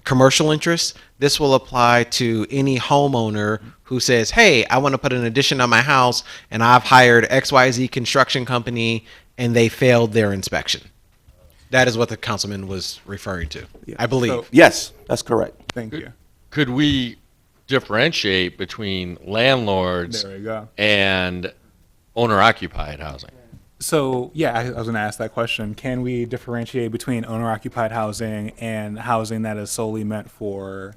commercial interests. This will apply to any homeowner who says, hey, I want to put an addition on my house and I've hired XYZ construction company and they failed their inspection. That is what the councilman was referring to, I believe. So- Yes, that's correct. Thank you. Could we differentiate between landlords There you go. and owner-occupied housing? So, yeah, I was going to ask that question. Can we differentiate between owner-occupied housing and housing that is solely meant for...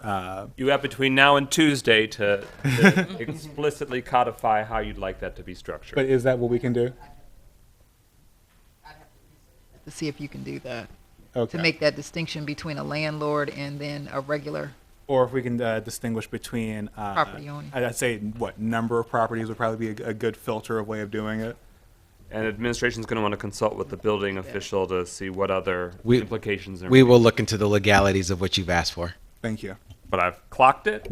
You have between now and Tuesday to explicitly codify how you'd like that to be structured. But is that what we can do? To see if you can do that. Okay. To make that distinction between a landlord and then a regular. Or if we can distinguish between... Property owner. I'd say, number of properties would probably be a good filter of way of doing it. And administration's going to want to consult with the building official to see what other We- implications there We may be. will look into the legalities of what you've asked for. Thank you. But I've clocked it.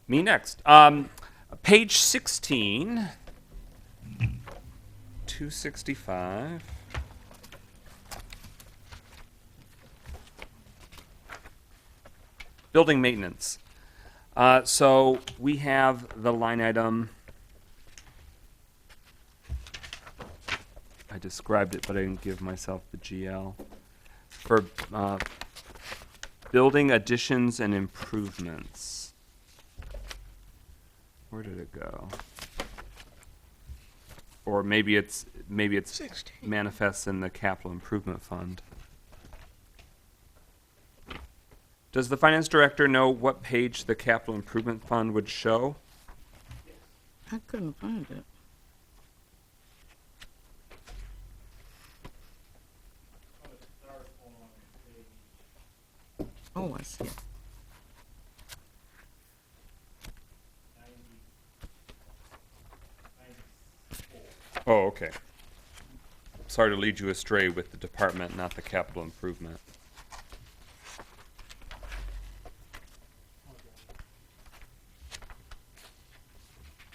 Me next. Page 16. 265. Building maintenance. So we have the line item. I described it, but I didn't give myself the GL. For building additions and improvements. Where did it go? Or maybe it's manifests in the capital improvement fund. Does the finance director know what page the capital improvement fund would show? I couldn't find it. Oh, I see. Oh, okay. Sorry to lead you astray with the department, not the capital improvement.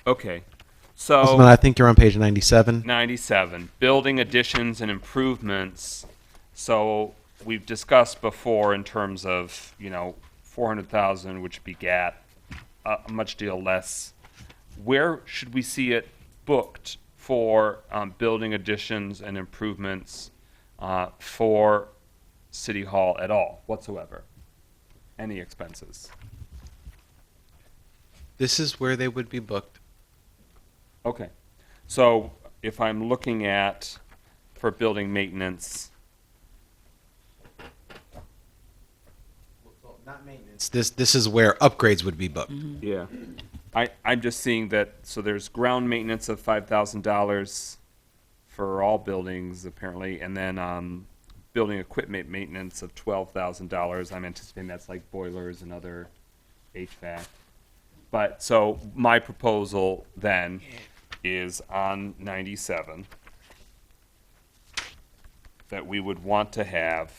Okay, so. Councilman, I think you're on page 97. 97, building additions and improvements. So we've discussed before in terms of, 400,000, which begat a much deal less. Where should we see it booked for building additions and improvements for City Hall at all whatsoever? Any expenses? This is where they would be booked. Okay. So if I'm looking at, for building maintenance, Not maintenance. This is where upgrades would be booked. yeah. I'm just seeing that, so there's ground maintenance of $5,000 for all buildings apparently, and then building equipment maintenance of $12,000. I'm anticipating that's like boilers and other HVAC. But, so my proposal then is on 97, that we would want to have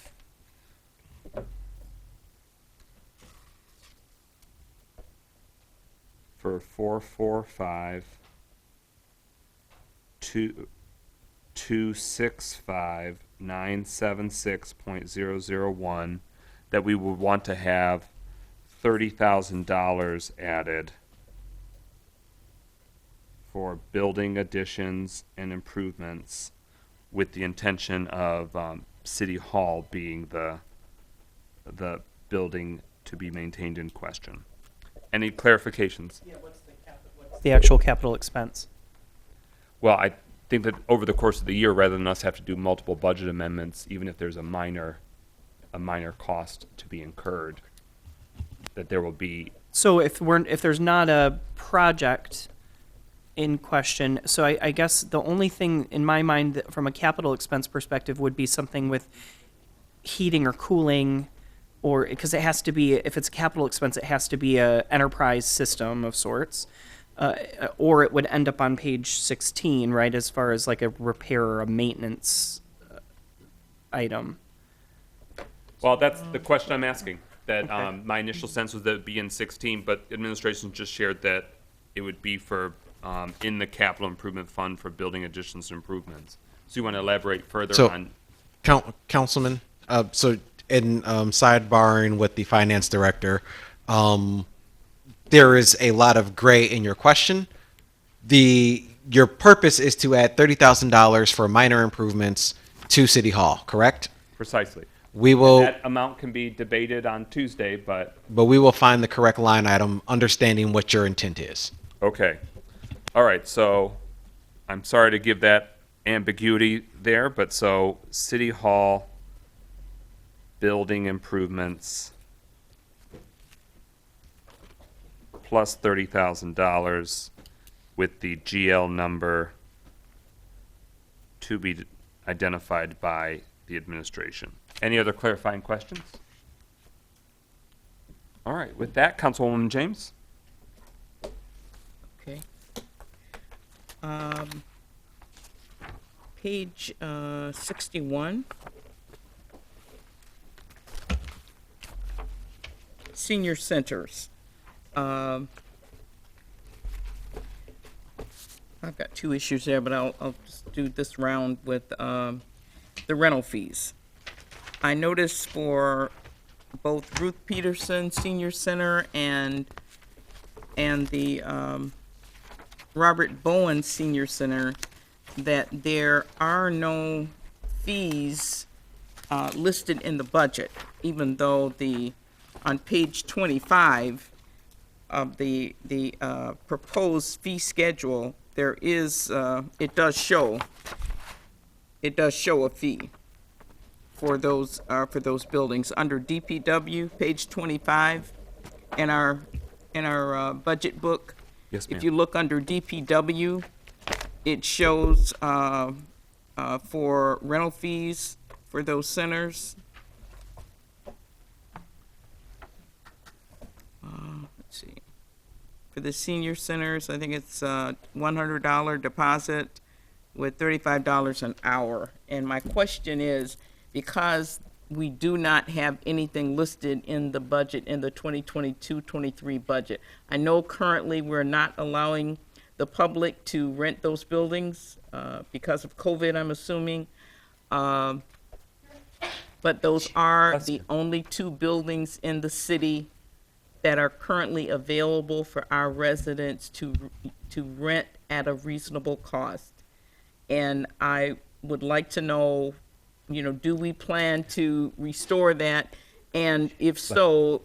for 445 265 976.001 that we would want to have $30,000 added for building additions and improvements with the intention of City Hall being the building to be maintained in question. Any clarifications? The actual capital expense. Well, I think that over the course of the year, rather than us have to do multiple budget amendments, even if there's a minor cost to be incurred, that there will be. So if there's not a project in question, so I guess the only thing in my mind that from a capital expense perspective would be something with heating or cooling, or because it has to be, if it's a capital expense, it has to be a enterprise system of sorts, or it would end up on page 16, right, as far as like a repair or a maintenance item. Well, that's the question I'm asking. That my initial sense was that it'd be in 16, but administration just shared that it would be for in the capital improvement fund for building additions and improvements. So you want to elaborate further So, on? Councilman, so in sidebarring with the finance director, there is a lot of gray in your question. Your purpose is to add $30,000 for minor improvements to City Hall, correct? Precisely. We will, That amount can be debated on Tuesday, but but we will find the correct line item, understanding what your intent is. okay. All right, so I'm sorry to give that ambiguity there, but so City Hall building improvements plus $30,000 with the GL number to be identified by the administration. Any other clarifying questions? All right, with that, Councilwoman James? Okay. page 61. Senior centers. I've got two issues there, but I'll just do this round with the rental fees. I noticed for both Ruth Peterson Senior Center and the Robert Bowen Senior Center that there are no fees listed in the budget, even though on page 25 of the proposed fee schedule, there is, it does show a fee for those buildings. Under DPW, page 25, in our budget book. Yes, ma'am. If you look under DPW, it shows for rental fees for those centers. Let's see. For the senior centers, I think it's $100 deposit with $35 an hour. And my question is, because we do not have anything listed in the budget, in the 2022-23 budget. I know currently we're not allowing the public to rent those buildings because of COVID, I'm assuming. But those are the only two buildings in the city that are currently available for our residents to rent at a reasonable cost. And I would like to know, do we plan to restore that? And if so,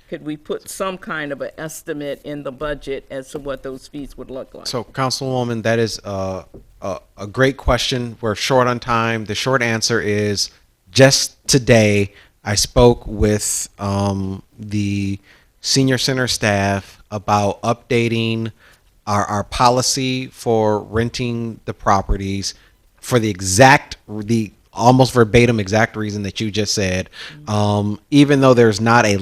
could we put some kind of an estimate in the budget as to what those fees would look like? So, Councilwoman, that is a great question. We're short on time. The short answer is just today I spoke with the senior center staff about updating our policy for renting the properties for the almost verbatim exact reason that you just said. Even though there's not a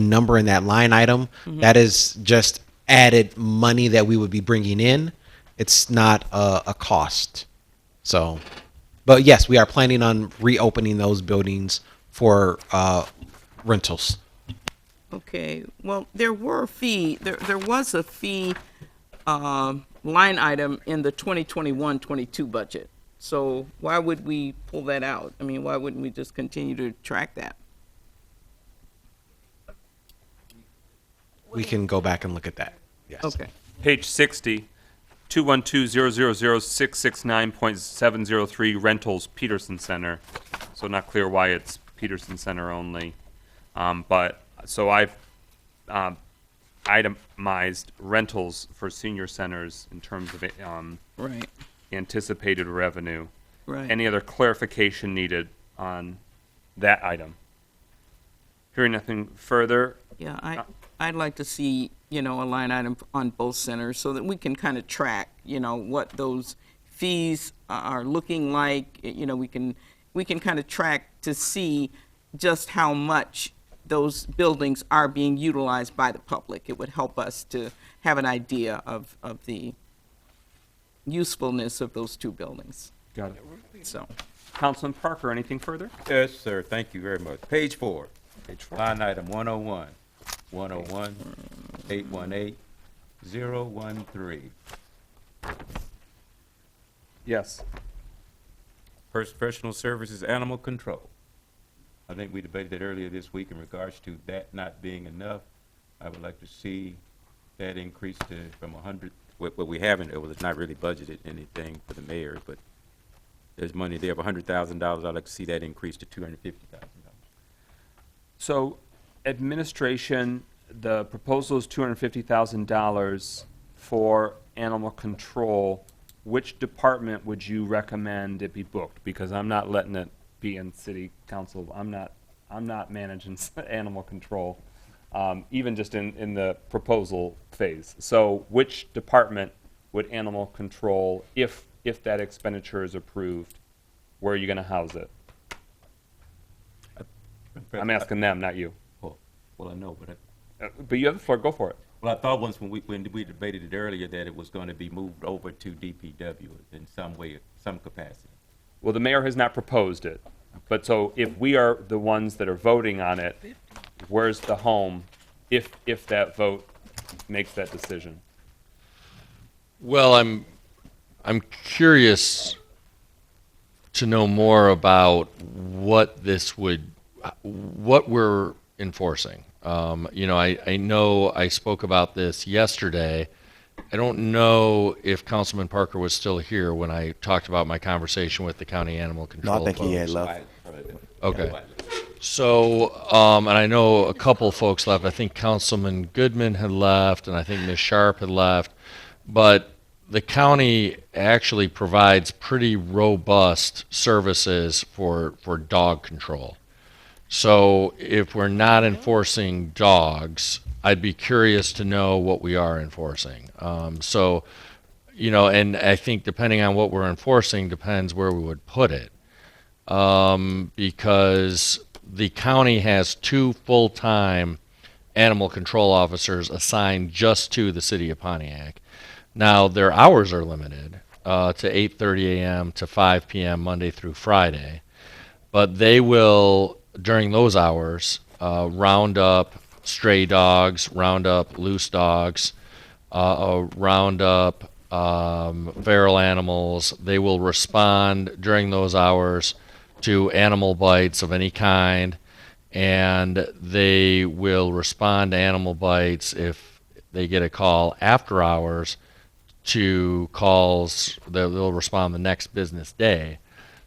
number in that line item, that is just added money that we would be bringing in. It's not a cost. So, but yes, we are planning on reopening those buildings for rentals. Okay, well, there was a fee line item in the 2021-22 budget. So why would we pull that out? I mean, why wouldn't we just continue to track that? We can go back and look at that. Yes. Okay. Page 60, 212-000-669.703 rentals, Peterson Center. So not clear why it's Peterson Center only. So I've itemized rentals for senior centers in terms of Right. anticipated revenue. Right. Any other clarification needed on that item? Hearing nothing further, Yeah, I'd like to see, a line item on both centers so that we can kind of track, what those fees are looking like. We can kind of track to see just how much those buildings are being utilized by the public. It would help us to have an idea of the usefulness of those two buildings. got it. So, Councilman Parker, anything further? Yes, sir, thank you very much. Page 4, Page 4. line item 101, 818-013. Yes. Professional services, animal control. I think we debated it earlier this week in regards to that not being enough. I would like to see that increase from 100, what we haven't, it was not really budgeted anything for the mayor, but there's money there of $100,000. I'd like to see that increase to $250,000. So administration, the proposal is $250,000 for animal control. Which department would you recommend it be booked? Because I'm not letting it be in city council. I'm not managing animal control, even just in the proposal phase. So which department would animal control, if that expenditure is approved, where are you gonna house it? I'm asking them, not you. Well, I know, but But you have the floor, go for it. Well, I thought once when we debated it earlier that it was going to be moved over to DPW in some way, some capacity. Well, the mayor has not proposed it, but so if we are the ones that are voting on it, where's the home if that vote makes that decision? Well, I'm curious to know more about what we're enforcing. I know I spoke about this yesterday. I don't know if Councilman Parker was still here when I talked about my conversation with the county animal control. No, I think he had folks. left. Okay. So, and I know a couple folks left. I think Councilman Goodman had left, and I think Ms. Sharp had left. But the county actually provides pretty robust services for dog control. So if we're not enforcing dogs, I'd be curious to know what we are enforcing. And I think depending on what we're enforcing depends where we would put it. Because the county has 2 full-time animal control officers assigned just to the city of Pontiac. Now, their hours are limited to 8:30 a.m. to 5 p.m. Monday through Friday, but they will, during those hours, round up stray dogs, round up loose dogs, round up feral animals. They will respond during those hours to animal bites of any kind, and they will respond to animal bites if they get a call after hours to calls they'll respond the next business day.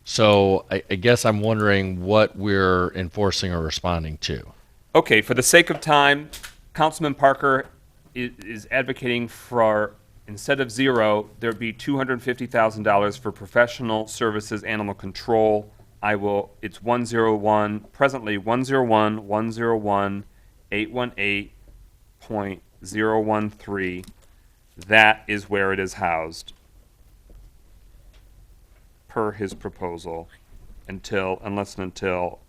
So I guess I'm wondering what we're enforcing or responding to. Okay, for the sake of time, Councilman Parker is advocating for, instead of 0, there'd be $250,000 for professional services animal control. It's 101, presently 101-101-818.013. That is where it is housed, per his proposal, unless and until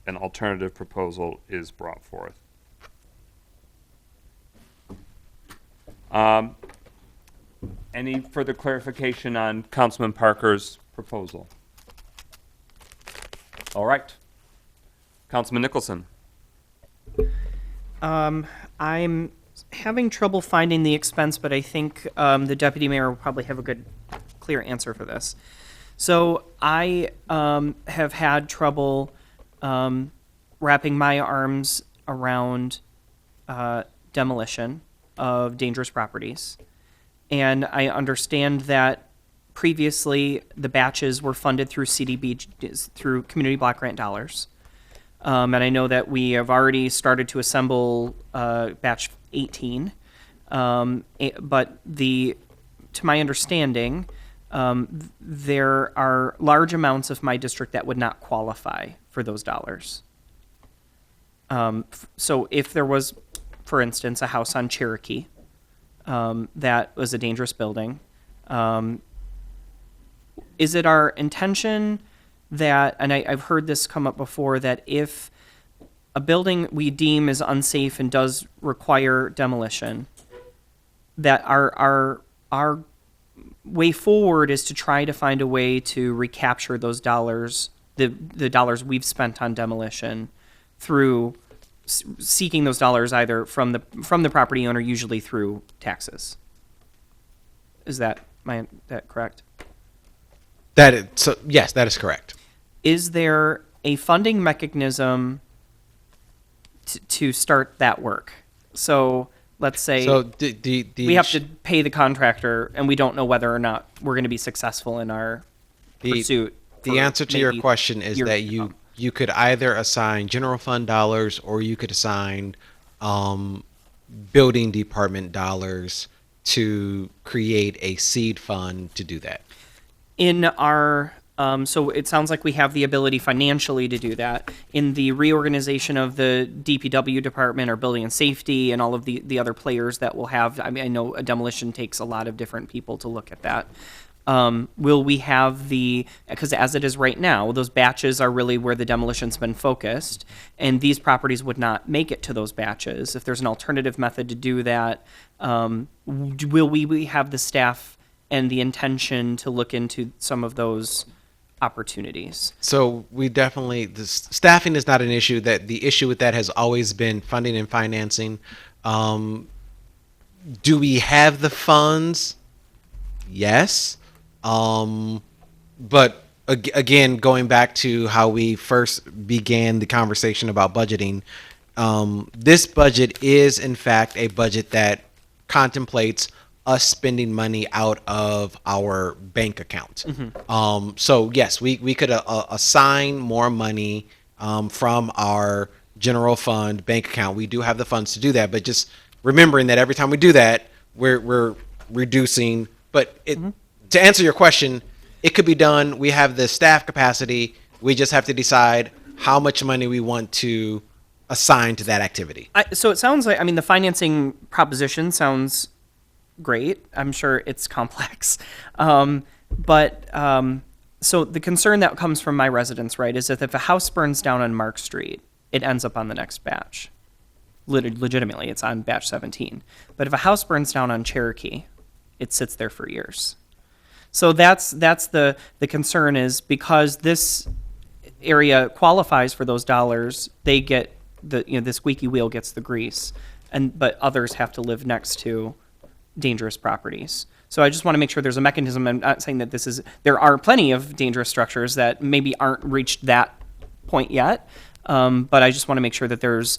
an alternative proposal is brought forth. Any further clarification on Councilman Parker's proposal? All right. Councilman Nicholson. I'm having trouble finding the expense, but I think the deputy mayor will probably have a good, clear answer for this. So I have had trouble wrapping my arms around demolition of dangerous properties. And I understand that previously the batches were funded through CDB, through community block grant dollars. And I know that we have already started to assemble batch 18. But to my understanding, there are large amounts of my district that would not qualify for those dollars. So if there was, for instance, a house on Cherokee that was a dangerous building, is it our intention that, and I've heard this come up before, that if a building we deem is unsafe and does require demolition, that our way forward is to try to find a way to recapture those dollars, the dollars we've spent on demolition, through seeking those dollars either from the property owner, usually through taxes. Is that correct? Yes, that is correct. Is there a funding mechanism to start that work? So let's say we have to pay the contractor, and we don't know whether or not we're going to be successful in our pursuit. The answer to your question is that you could either assign general fund dollars, or you could assign building department dollars to create a seed fund to do that. In our so it sounds like we have the ability financially to do that. In the reorganization of the DPW department or building and safety and all of the other players that we'll have, I mean, I know a demolition takes a lot of different people to look at that. Will we have because as it is right now, those batches are really where the demolition's been focused, and these properties would not make it to those batches. If there's an alternative method to do that, will we have the staff and the intention to look into some of those opportunities? So we definitely, the staffing is not an issue. That the issue with that has always been funding and financing. Do we have the funds? Yes. But again, going back to how we first began the conversation about budgeting, this budget is in fact a budget that contemplates us spending money out of our bank account. So yes, we could assign more money from our general fund bank account. We do have the funds to do that, but just remembering that every time we do that, we're reducing. But to answer your question, it could be done. We have the staff capacity. We just have to decide how much money we want to assign to that activity. So it sounds like, the financing proposition sounds great. I'm sure it's complex. So the concern that comes from my residents, right, is that if a house burns down on Mark Street, it ends up on the next batch. Legitimately, it's on batch 17. But if a house burns down on Cherokee, it sits there for years. So that's the concern, is because this area qualifies for those dollars, they get the squeaky wheel gets the grease, but others have to live next to dangerous properties. So I just want to make sure there's a mechanism. I'm not saying that there are plenty of dangerous structures that maybe aren't reached that point yet, but I just want to make sure that there's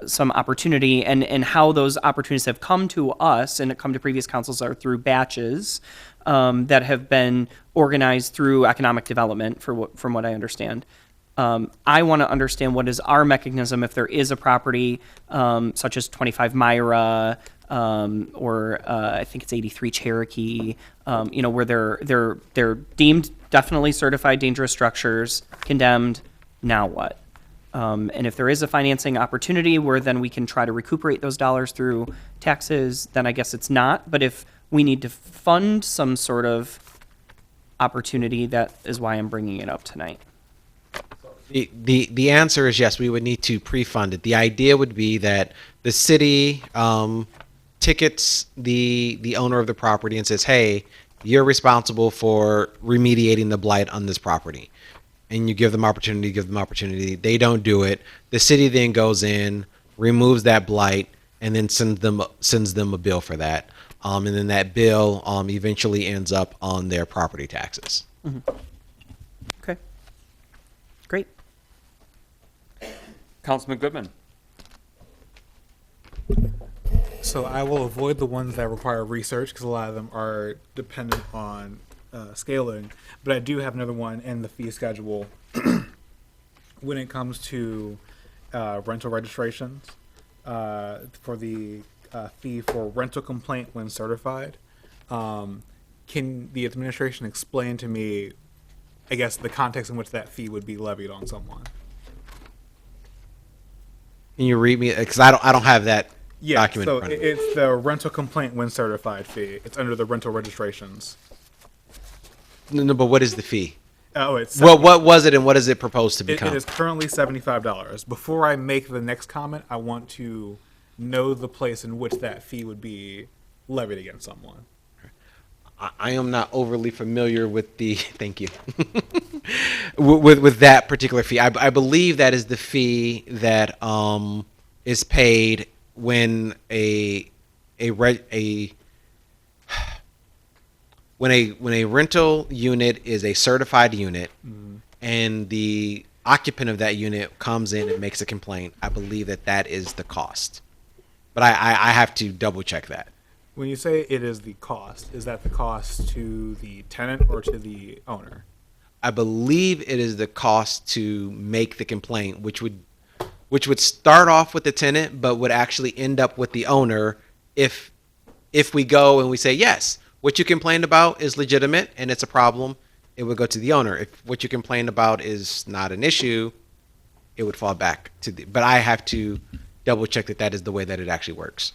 some opportunity, and how those opportunities have come to us and come to previous councils are through batches that have been organized through economic development, from what I understand. I want to understand what is our mechanism if there is a property such as 25 Myra, or I think it's 83 Cherokee, where they're deemed definitely certified dangerous structures, condemned. Now what? And if there is a financing opportunity where then we can try to recuperate those dollars through taxes, then I guess it's not. But if we need to fund some sort of opportunity, that is why I'm bringing it up tonight. The answer is yes, we would need to pre-fund it. The idea would be that the city tickets the owner of the property and says, hey, you're responsible for remediating the blight on this property. And you give them opportunity, They don't do it. The city then goes in, removes that blight, and then sends them a bill for that. And then that bill eventually ends up on their property taxes. Okay. Great. Councilman Goodman. So I will avoid the ones that require research because a lot of them are dependent on scaling. But I do have another one in the fee schedule when it comes to rental registrations for the fee for rental complaint when certified. Can the administration explain to me, I guess, the context in which that fee would be levied on someone? Can you read me? Because I don't have that document. So it's the rental complaint when certified fee. It's under the rental registrations. No, but what is the fee? Oh, it's what was it and what is it proposed to become? It is currently $75. Before I make the next comment, I want to know the place in which that fee would be levied against someone. I am not overly familiar with the thank you with that particular fee. I believe that is the fee that is paid when a rental unit is a certified unit, and the occupant of that unit comes in and makes a complaint. I believe that is the cost, but I have to double check that. When you say it is the cost, is that the cost to the tenant or to the owner? I believe it is the cost to make the complaint, which would start off with the tenant, but would actually end up with the owner if we go and we say, yes, what you complained about is legitimate and it's a problem, it would go to the owner. If what you complained about is not an issue, it would fall back to but I have to double check that is the way that it actually works.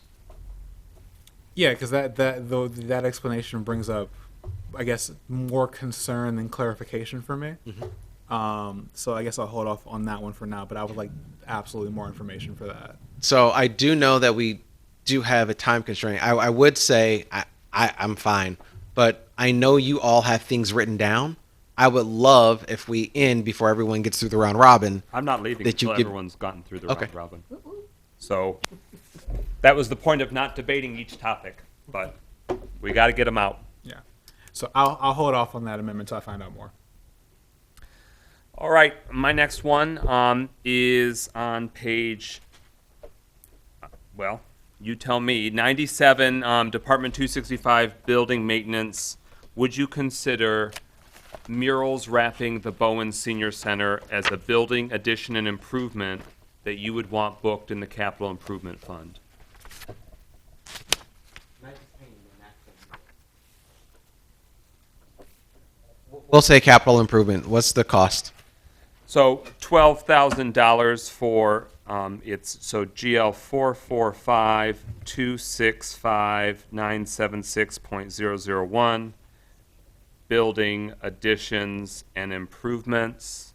Yeah, because that explanation brings up I guess, more concern than clarification for me. So I guess I'll hold off on that one for now, but I would like absolutely more information for that. So I do know that we do have a time constraint. I would say I'm fine, but I know you all have things written down. I would love if we end before everyone gets through the round robin. I'm not leaving That you until give- everyone's gotten through the Okay. round robin. So that was the point of not debating each topic, but we got to get them out. Yeah. So I'll hold off on that amendment until I find out more. All right, my next one is on page, well, you tell me, 97, Department 265, Building Maintenance. Would you consider murals wrapping the Bowen Senior Center as a building addition and improvement that you would want booked in the Capital Improvement Fund? We'll say capital improvement. What's the cost? So $12,000 for it's so GL 445-265-976.001 building additions and improvements.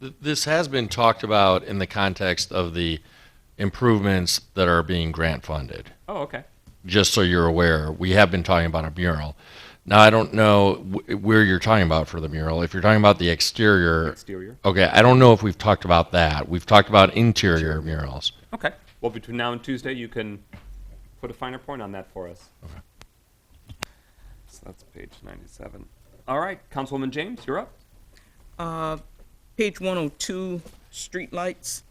This has been talked about in the context of the improvements that are being grant funded. Oh, okay. Just so you're aware, we have been talking about a mural. Now, I don't know where you're talking about for the mural. If you're talking about the exterior. Exterior. Okay, I don't know if we've talked about that. We've talked about interior murals. Okay. Well, between now and Tuesday, you can put a finer point on that for us. Okay. So that's page 97. All right, Councilwoman James, you're up. Page 102, streetlights.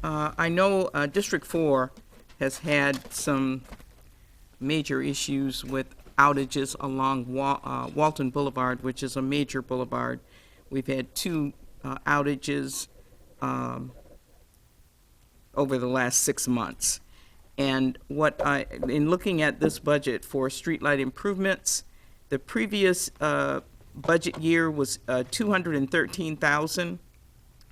I know District 4 has had some major issues with outages along Walton Boulevard, which is a major boulevard. We've had two outages over the last 6 months. And in looking at this budget for streetlight improvements, the previous budget year was $213,000.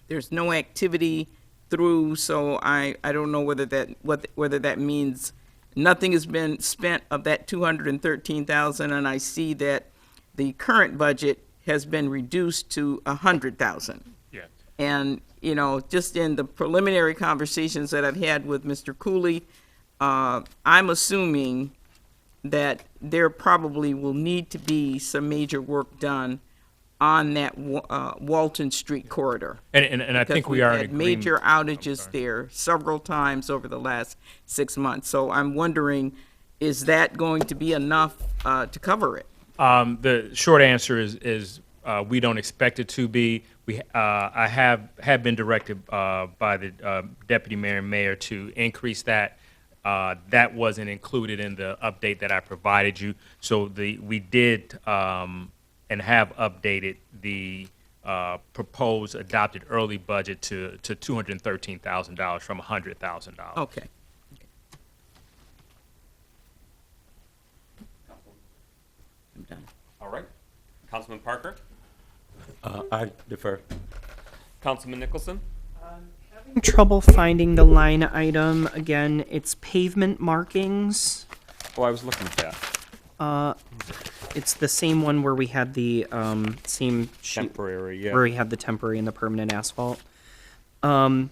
There's no activity through, so I don't know whether that means nothing has been spent of that $213,000, and I see that the current budget has been reduced to $100,000. Yeah. And just in the preliminary conversations that I've had with Mr. Cooley, I'm assuming that there probably will need to be some major work done on that Walton Street corridor. And I think we are in Because agreement. we've had major outages there several times over the last 6 months. So I'm wondering, is that going to be enough to cover it? The short answer is we don't expect it to be. I have been directed by the deputy mayor and mayor to increase that. That wasn't included in the update that I provided you. So we did and have updated the proposed adopted early budget to $213,000 from $100,000. Okay. I'm done. All right. Councilman Parker? I defer. Councilman Nicholson? Trouble finding the line item. Again, it's pavement markings. Oh, I was looking at that. It's the same one where we had the same sheet Temporary, yeah. where we had the temporary and the permanent asphalt. I'll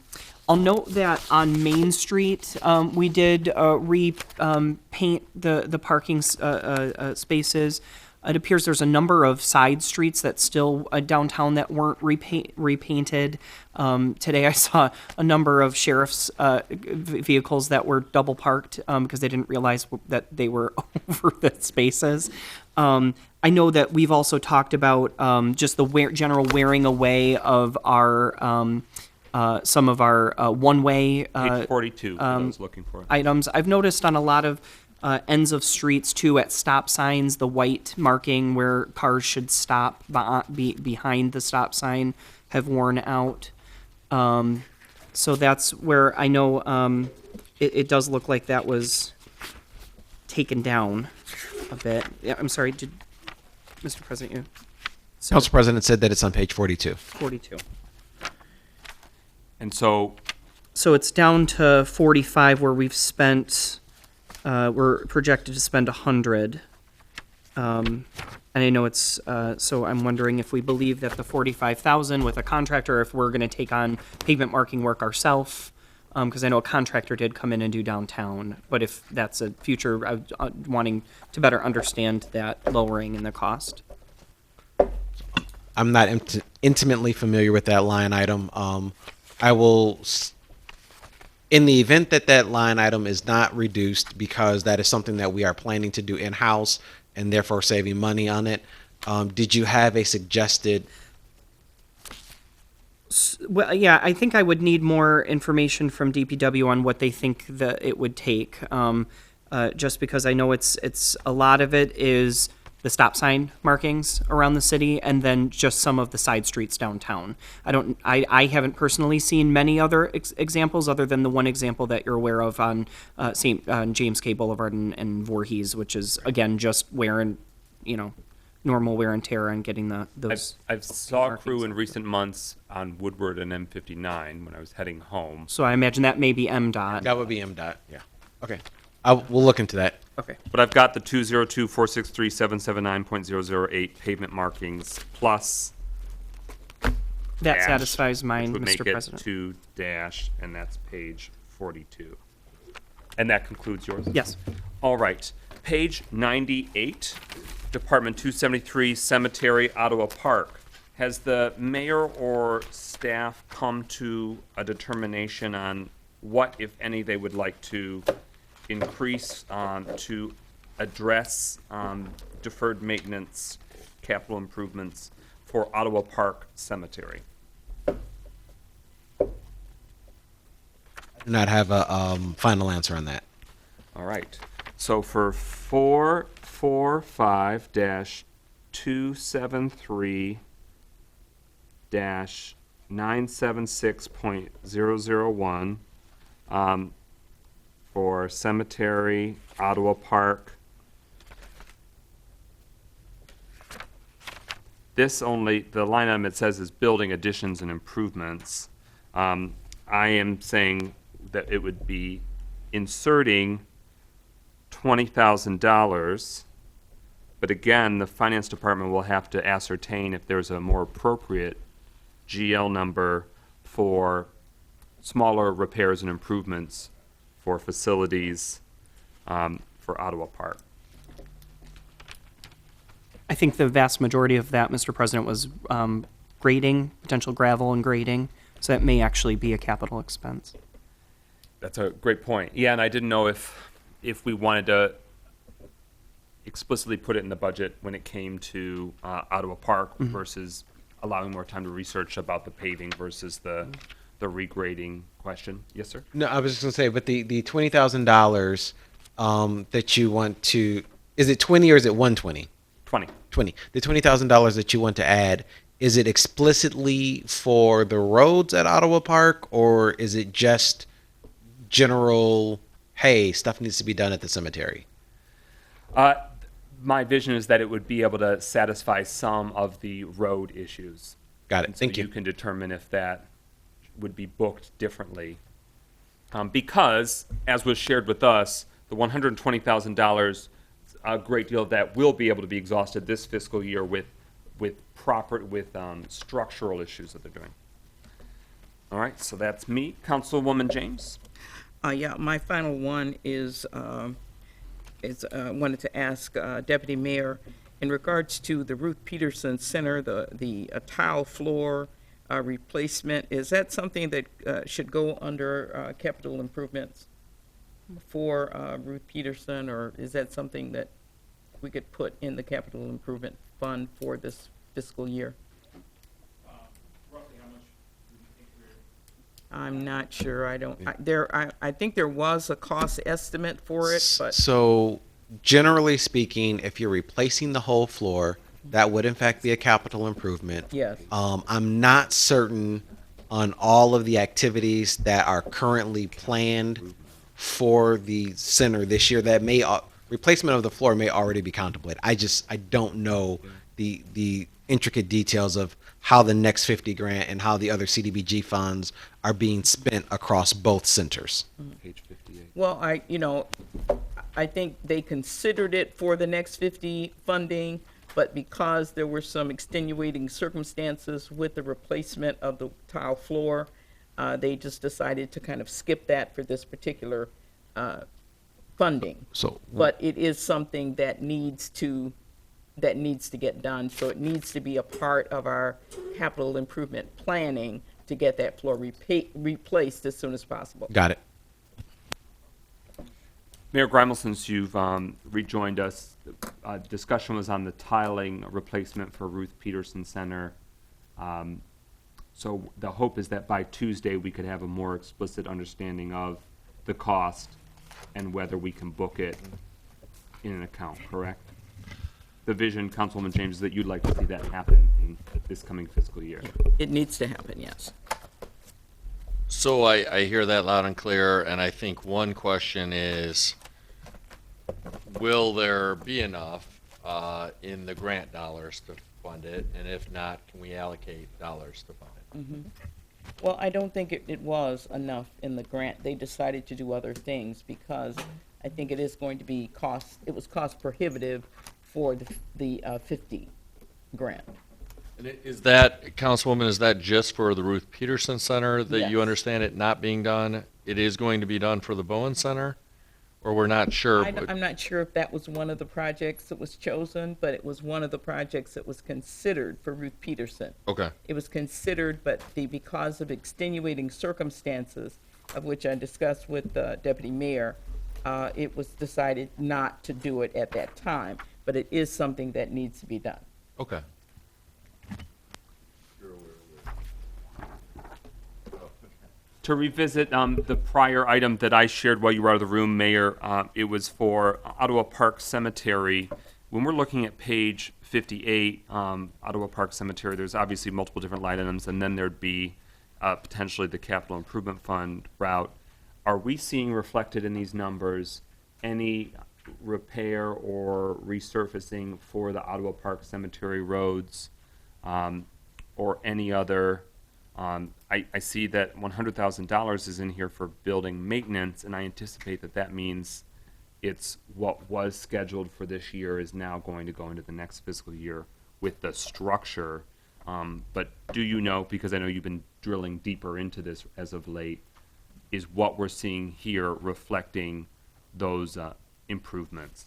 note that on Main Street, we did repaint the parking spaces. It appears there's a number of side streets that still downtown that weren't repainted. Today I saw a number of sheriff's vehicles that were double parked because they didn't realize that they were over the spaces. I know that we've also talked about just the general wearing away of our some of our one-way Page 42, I was looking for. items. I've noticed on a lot of ends of streets too, at stop signs, the white marking where cars should stop behind the stop sign have worn out. So that's where I know it does look like that was taken down a bit. Yeah, I'm sorry, Mr. President, you? Council President said that it's on page 42. 42. And so So it's down to 45 where we've spent, we're projected to spend 100. And I know it's, so I'm wondering if we believe that the 45,000 with a contractor, if we're gonna take on pavement marking work ourselves, because I know a contractor did come in and do downtown, but if that's a future, wanting to better understand that lowering in the cost. I'm not intimately familiar with that line item. I will, in the event that that line item is not reduced, because that is something that we are planning to do in-house and therefore saving money on it, did you have a suggested? Well, yeah, I think I would need more information from DPW on what they think that it would take. Just because I know it's a lot of it is the stop sign markings around the city, and then just some of the side streets downtown. I haven't personally seen many other examples other than the one example that you're aware of on James K. Boulevard and Voorhees, which is again just wear and normal wear and tear and getting those. I've saw a crew markings. in recent months on Woodward and M59 when I was heading home. So I imagine that may be MDOT. That would be MDOT. Yeah. Okay. We'll look into that. Okay. But I've got the 202-463-779.008 pavement markings plus That dash, satisfies mine, which would Mr. make President. it 2 dash, and that's page 42. And that concludes yours? Yes. All right. Page 98, Department 273, Cemetery, Ottawa Park. Has the mayor or staff come to a determination on what, if any, they would like to increase to address deferred maintenance, capital improvements for Ottawa Park Cemetery? I do not have a final answer on that. All right. So for 445-273-976.001, for Cemetery, Ottawa Park. This only, the line item it says is building additions and improvements. I am saying that it would be inserting $20,000, but again, the finance department will have to ascertain if there's a more appropriate GL number for smaller repairs and improvements for facilities for Ottawa Park. I think the vast majority of that, Mr. President, was grading, potential gravel and grading, so that may actually be a capital expense. That's a great point. Yeah, and I didn't know if we wanted to explicitly put it in the budget when it came to Ottawa Park versus allowing more time to research about the paving versus the regrading question. Yes, sir? No, I was just gonna say, but the $20,000 that you want to, is it 20 or is it 120? 20. 20. The $20,000 that you want to add, is it explicitly for the roads at Ottawa Park, or is it just general, hey, stuff needs to be done at the cemetery? My vision is that it would be able to satisfy some of the road issues. Got it. And so Thank you. you can determine if that would be booked differently. Because, as was shared with us, the $120,000, a great deal of that will be able to be exhausted this fiscal year with structural issues that they're doing. All right, so that's me. Councilwoman James? Yeah, my final one is wanted to ask Deputy Mayor, in regards to the Ruth Peterson Center, the tile floor replacement, is that something that should go under capital improvements for Ruth Peterson, or is that something that we could put in the capital improvement fund for this fiscal year? I'm not sure. I don't. I think there was a cost estimate for it, but So, generally speaking, if you're replacing the whole floor, that would in fact be a capital improvement. yes. I'm not certain on all of the activities that are currently planned for the center this year. That may replacement of the floor may already be contemplated. I don't know the intricate details of how the Next 50 grant and how the other CDBG funds are being spent across both centers. Page 58. Well, I think they considered it for the next 50 funding, but because there were some extenuating circumstances with the replacement of the tile floor, they just decided to kind of skip that for this particular funding. So But it is something that needs to get done, so it needs to be a part of our capital improvement planning to get that floor replaced as soon as possible. got it. Mayor Grimal, since you've rejoined us, discussion was on the tiling replacement for Ruth Peterson Center. So the hope is that by Tuesday, we could have a more explicit understanding of the cost and whether we can book it in an account, correct? The vision, Councilwoman James, is that you'd like to see that happen in this coming fiscal year. It needs to happen, yes. So I hear that loud and clear, and I think one question is, will there be enough in the grant dollars to fund it? And if not, can we allocate dollars to fund it? Well, I don't think it was enough in the grant. They decided to do other things because I think it is going to be it was cost prohibitive for the 50 grant. And is that, Councilwoman, is that just for the Ruth Peterson Center that you Yes. understand it not being done? It is going to be done for the Bowen Center? Or we're not sure? I'm not sure if that was one of the projects that was chosen, but it was one of the projects that was considered for Ruth Peterson. Okay. It was considered, but because of extenuating circumstances, of which I discussed with the deputy mayor, it was decided not to do it at that time. But it is something that needs to be done. Okay. To revisit the prior item that I shared while you were out of the room, Mayor, it was for Ottawa Park Cemetery. When we're looking at page 58, Ottawa Park Cemetery, there's obviously multiple different line items, and then there'd be potentially the Capital Improvement Fund route. Are we seeing reflected in these numbers any repair or resurfacing for the Ottawa Park Cemetery roads or any other? I see that $100,000 is in here for building maintenance, and I anticipate that that means it's what was scheduled for this year is now going to go into the next fiscal year with the structure. But do you know, because I know you've been drilling deeper into this as of late, is what we're seeing here reflecting those improvements?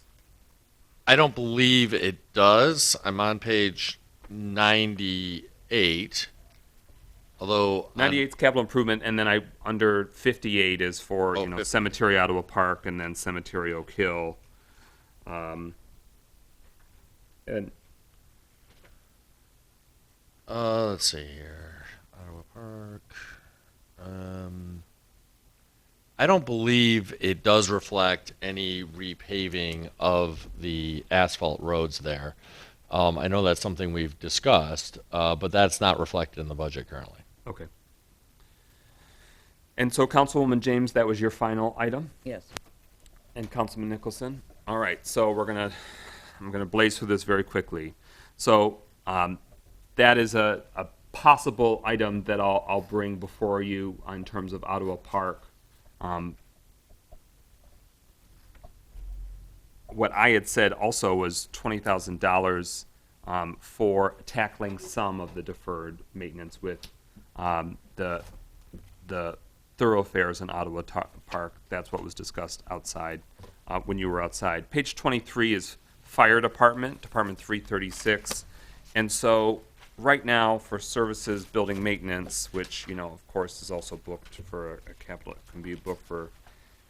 I don't believe it does. I'm on page 98. Although 98 is capital improvement, and then under 58 is for Cemetery Ottawa Park and then Cemetery Oak Hill. And let's see here, Ottawa Park. I don't believe it does reflect any repaving of the asphalt roads there. I know that's something we've discussed, but that's not reflected in the budget currently. okay. And so, Councilwoman James, that was your final item? Yes. And Councilman Nicholson? All right, so I'm gonna blaze through this very quickly. So, that is a possible item that I'll bring before you in terms of Ottawa Park. What I had said also was $20,000 for tackling some of the deferred maintenance with the thoroughfares in Ottawa Park. That's what was discussed outside when you were outside. Page 23 is Fire Department, Department 336. And so right now for services, building maintenance, which, of course is also booked for a capital, it can be booked for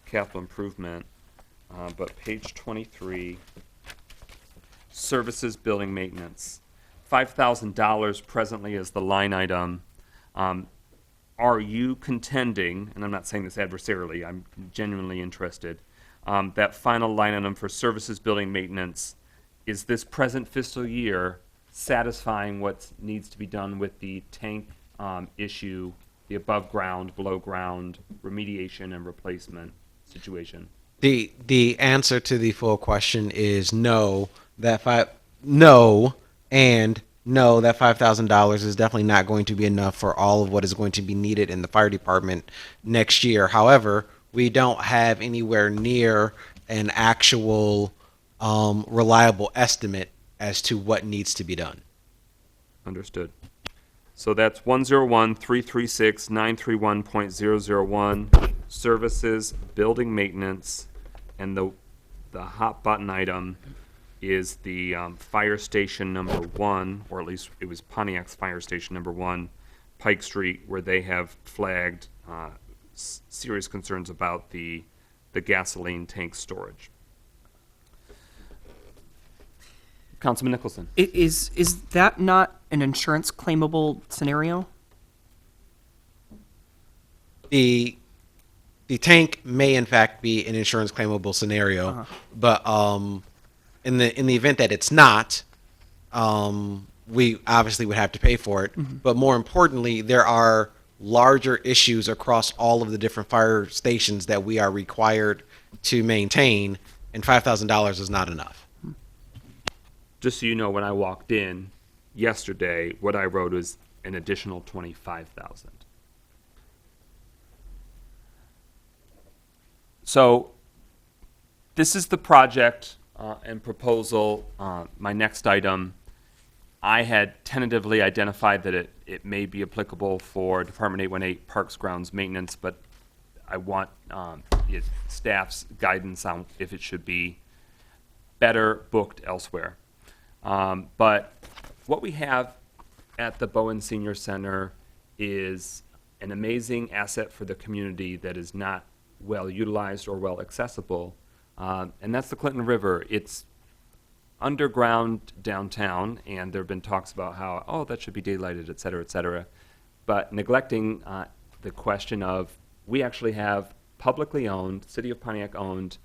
capital improvement. But page 23, services, building maintenance, $5,000 presently is the line item. Are you contending, and I'm not saying this adversarially, I'm genuinely interested, that final line item for services, building maintenance, is this present fiscal year satisfying what needs to be done with the tank issue, the above ground, below ground remediation and replacement situation? The answer to the full question is no. No, And no, that $5,000 is definitely not going to be enough for all of what is going to be needed in the fire department next year. However, we don't have anywhere near an actual reliable estimate as to what needs to be done. Understood. So that's 101-336-931.001, services, building maintenance, and the hot button item is the fire station number 1, or at least it was Pontiac's fire station number 1, Pike Street, where they have flagged serious concerns about the gasoline tank storage. Councilman Nicholson. Is that not an insurance claimable scenario? The tank may in fact be an insurance claimable scenario, but in the event that it's not, we obviously would have to pay for it. But more importantly, there are larger issues across all of the different fire stations that we are required to maintain, and $5,000 is not enough. Just so you know, when I walked in yesterday, what I wrote was an additional 25,000. So this is the project and proposal. My next item, I had tentatively identified that it may be applicable for Department 818 Parks Grounds Maintenance, but I want staff's guidance on if it should be better booked elsewhere. But what we have at the Bowen Senior Center is an amazing asset for the community that is not well utilized or well accessible, and that's the Clinton River. It's underground downtown, and there have been talks about how, oh, that should be daylighted, et cetera, but neglecting the question of we actually have publicly owned, City of Pontiac owned,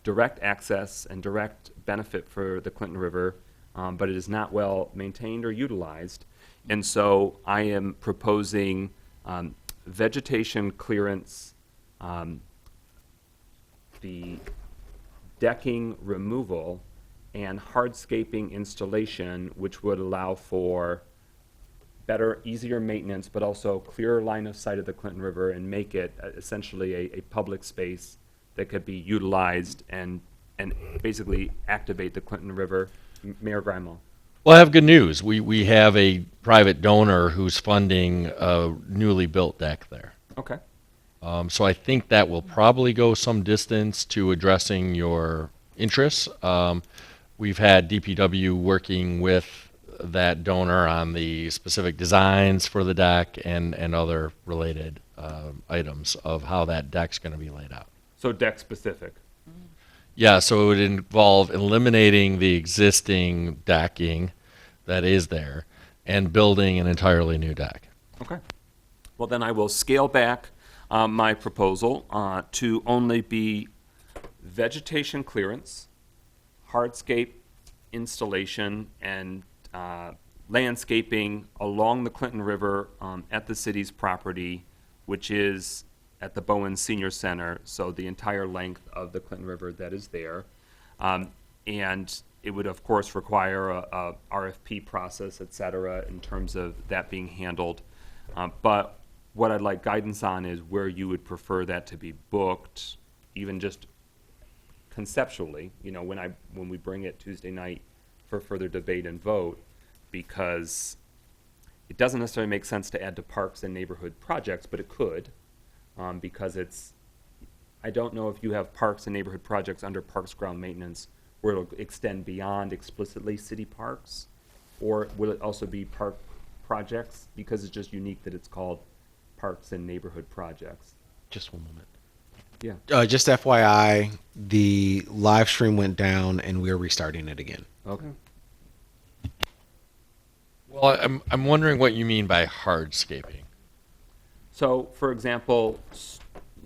direct access and direct benefit for the Clinton River, but it is not well maintained or utilized. And so I am proposing vegetation clearance, the decking removal, and hardscaping installation, which would allow for better, easier maintenance, but also clearer line of sight of the Clinton River and make it essentially a public space that could be utilized and basically activate the Clinton River. Mayor Grimo. Well, I have good news. We have a private donor who's funding a newly built deck there. Okay. So I think that will probably go some distance to addressing your interests. We've had DPW working with that donor on the specific designs for the deck and other related items of how that deck's going to be laid out. So deck specific. Yeah, so it would involve eliminating the existing decking that is there and building an entirely new deck. Okay. Well, then I will scale back my proposal to only be vegetation clearance, hardscape installation, and landscaping along the Clinton River at the city's property, which is at the Bowen Senior Center, so the entire length of the Clinton River that is there. And it would, of course, require a RFP process, et cetera, in terms of that being handled. But what I'd like guidance on is where you would prefer that to be booked, even just conceptually, when we bring it Tuesday night for further debate and vote, because it doesn't necessarily make sense to add to parks and neighborhood projects, but it could. Because I don't know if you have parks and neighborhood projects under parks ground maintenance where it'll extend beyond explicitly city parks, or will it also be park projects, because it's just unique that it's called parks and neighborhood projects. Just one moment. Yeah. Just FYI, the live stream went down and we are restarting it again. Okay. Well, I'm wondering what you mean by hardscaping. So, for example,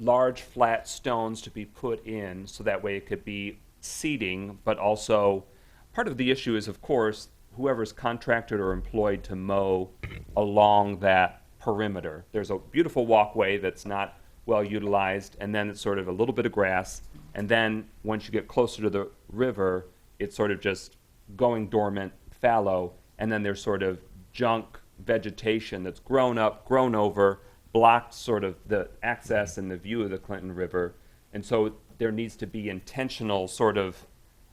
large flat stones to be put in so that way it could be seating, but also part of the issue is, of course, whoever's contracted or employed to mow along that perimeter. There's a beautiful walkway that's not well utilized, and then it's sort of a little bit of grass, and then once you get closer to the river, it's sort of just going dormant, fallow, and then there's sort of junk vegetation that's grown up, grown over, blocked sort of the access and the view of the Clinton River. And so there needs to be intentional sort of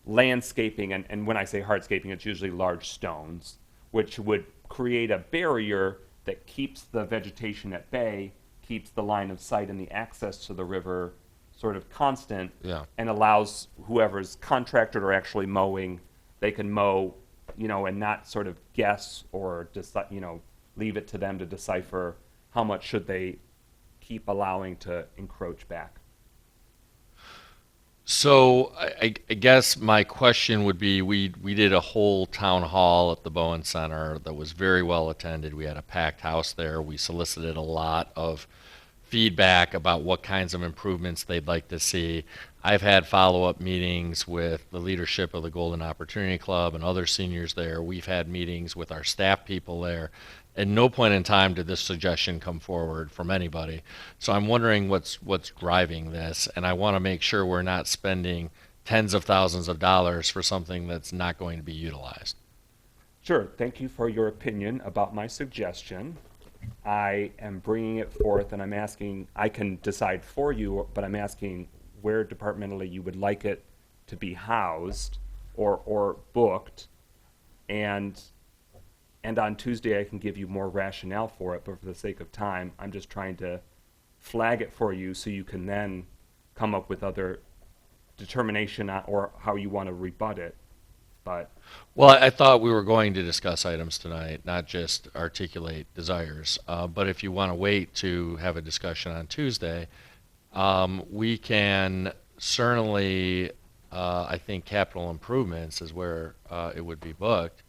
landscaping, and when I say hardscaping, it's usually large stones, which would create a barrier that keeps the vegetation at bay, keeps the line of sight and the access to the river sort of constant, Yeah. and allows whoever's contracted or actually mowing, they can mow, and not sort of guess or leave it to them to decipher how much should they keep allowing to encroach back. So I guess my question would be, we did a whole town hall at the Bowen Center that was very well attended. We had a packed house there. We solicited a lot of feedback about what kinds of improvements they'd like to see. I've had follow-up meetings with the leadership of the Golden Opportunity Club and other seniors there. We've had meetings with our staff people there. At no point in time did this suggestion come forward from anybody. So I'm wondering what's driving this, and I want to make sure we're not spending tens of thousands of dollars for something that's not going to be utilized. Sure, thank you for your opinion about my suggestion. I am bringing it forth, and I'm asking, I can decide for you, but I'm asking where departmentally you would like it to be housed or booked, and on Tuesday I can give you more rationale for it, but for the sake of time, I'm just trying to flag it for you so you can then come up with other determination or how you want to rebut it. But Well, I thought we were going to discuss items tonight, not just articulate desires. But if you want to wait to have a discussion on Tuesday, we can certainly, I think capital improvements is where it would be booked.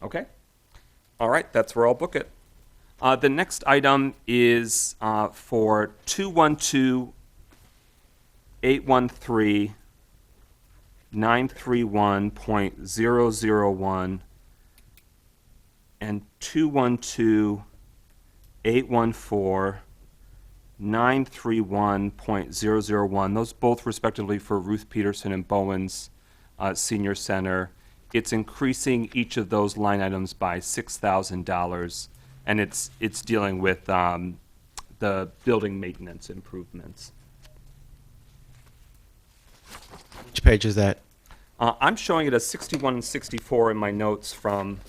okay. All right, that's where I'll book it. The next item is for 212-813 931.001 and 212-814 931.001. Those both respectively for Ruth Peterson and Bowen's Senior Center. It's increasing each of those line items by $6,000, and it's dealing with the building maintenance improvements. Which page is that? I'm showing it as 61 and 64 in my notes from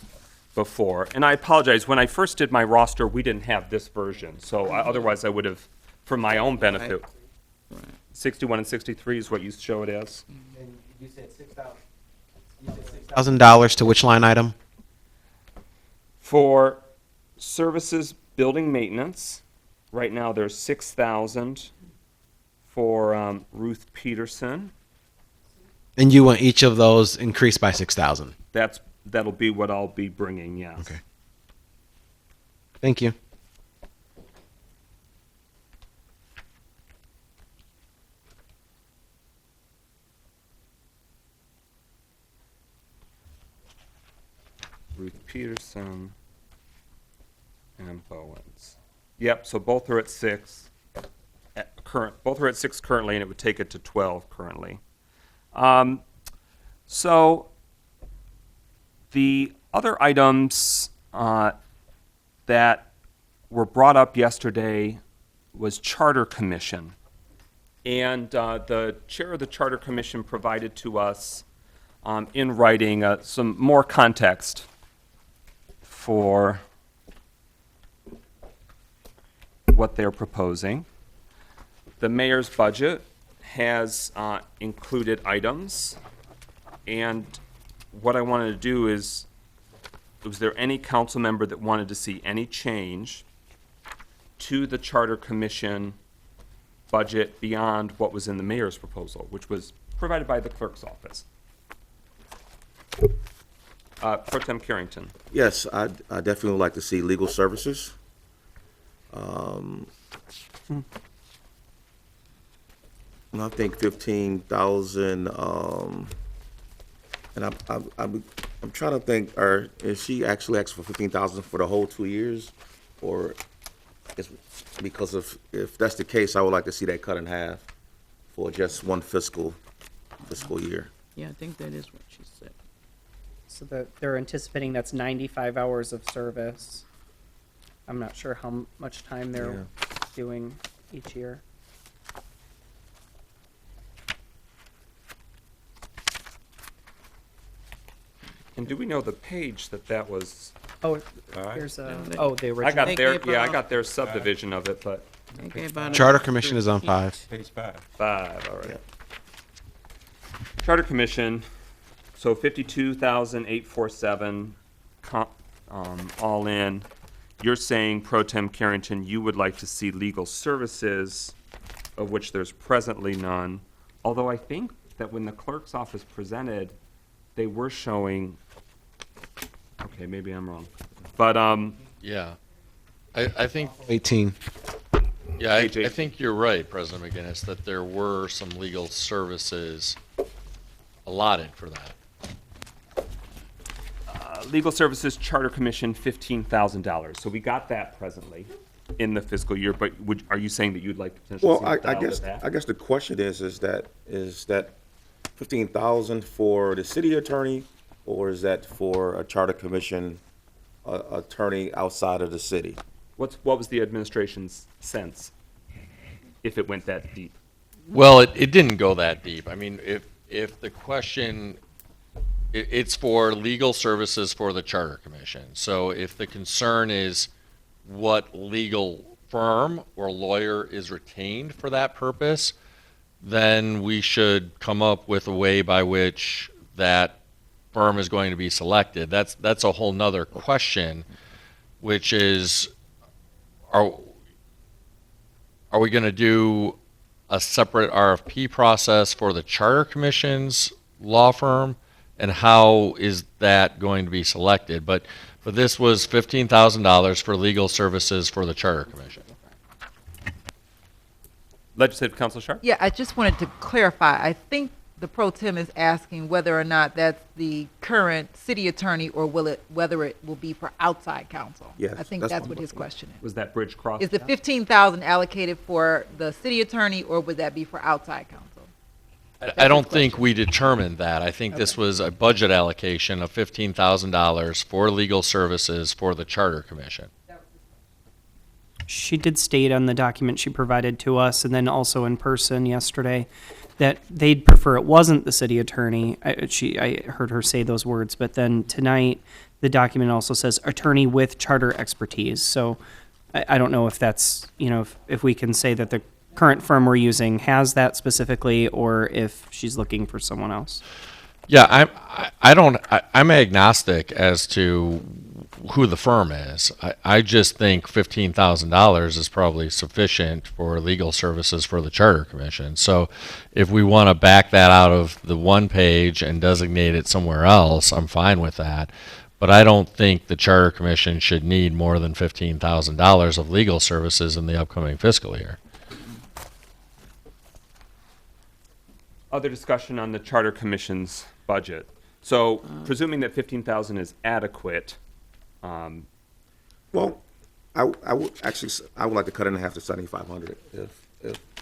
before. And I apologize, when I first did my roster, we didn't have this version. So otherwise I would have, for my own benefit, 61 and 63 is what you show it as. And you said $6,000 to which line item? For services building maintenance, right now there's 6,000 for Ruth Peterson. And you want each of those increased by 6,000. That'll be what I'll be bringing, yes. Okay. Thank you. Ruth Peterson and Bowens. Yep, so both are at 6. Both are at 6 currently, and it would take it to 12 currently. So the other items that were brought up yesterday was Charter Commission. And the chair of the Charter Commission provided to us in writing some more context for what they're proposing. The mayor's budget has included items, and what I wanted to do is, was there any council member that wanted to see any change to the Charter Commission budget beyond what was in the mayor's proposal, which was provided by the clerk's office? Pro Tem Carrington. Yes, I definitely would like to see legal services. I think 15,000. And I'm trying to think. Is she actually asked for 15,000 for the whole 2 years, or is because if that's the case, I would like to see that cut in half for just one fiscal year. Yeah, I think that is what she said. So they're anticipating that's 95 hours of service. I'm not sure how much time they're doing each year. And do we know the page that was? Oh, right. here's a, No, oh, the I original. got They their, gave yeah, I about- got their subdivision of it, but Okay, about Charter Commission is on 5. Page 5. 5, all right. Charter Commission, so 52,847, all in. You're saying, Pro Tem Carrington, you would like to see legal services, of which there's presently none. Although I think that when the clerk's office presented, they were showing, okay, maybe I'm wrong. But, Yeah. I think, 18. yeah, I Page 8. think you're right, President McGinnis, that there were some legal services allotted for that. Legal Services Charter Commission, $15,000. So we got that presently in the fiscal year, but are you saying that you'd like to potentially Well, see I it dialed guess, back? I guess the question is that 15,000 for the city attorney, or is that for a charter commission attorney outside of the city? What was the administration's sense, if it went that deep? Well, it didn't go that deep. I mean, if the question, it's for legal services for the Charter Commission. So if the concern is what legal firm or lawyer is retained for that purpose, then we should come up with a way by which that firm is going to be selected. That's a whole nother question, which is, are we going to do a separate RFP process for the Charter Commission's law firm, and how is that going to be selected? But this was $15,000 for legal services for the Charter Commission. Legislative Counsel Sharp? Yeah, I just wanted to clarify. I think the pro tem is asking whether or not that's the current city attorney or whether it will be for outside counsel. Yes, I think that's that's what what I'm his looking question is. Was that bridge crossed? Is the 15,000 allocated for the city attorney or would that be for outside counsel? I don't think we determined that. I think this was a budget allocation of $15,000 for legal services for the Charter Commission. She did state on the document she provided to us, and then also in person yesterday, that they'd prefer it wasn't the city attorney. I heard her say those words, but then tonight, the document also says attorney with charter expertise. So I don't know if that's, if we can say that the current firm we're using has that specifically, or if she's looking for someone else. Yeah, I'm agnostic as to who the firm is. I just think $15,000 is probably sufficient for legal services for the Charter Commission. So if we want to back that out of the one page and designate it somewhere else, I'm fine with that. But I don't think the Charter Commission should need more than $15,000 of legal services in the upcoming fiscal year. Other discussion on the Charter Commission's budget. So presuming that 15,000 is adequate, Well, I would like to cut it in half to 7,500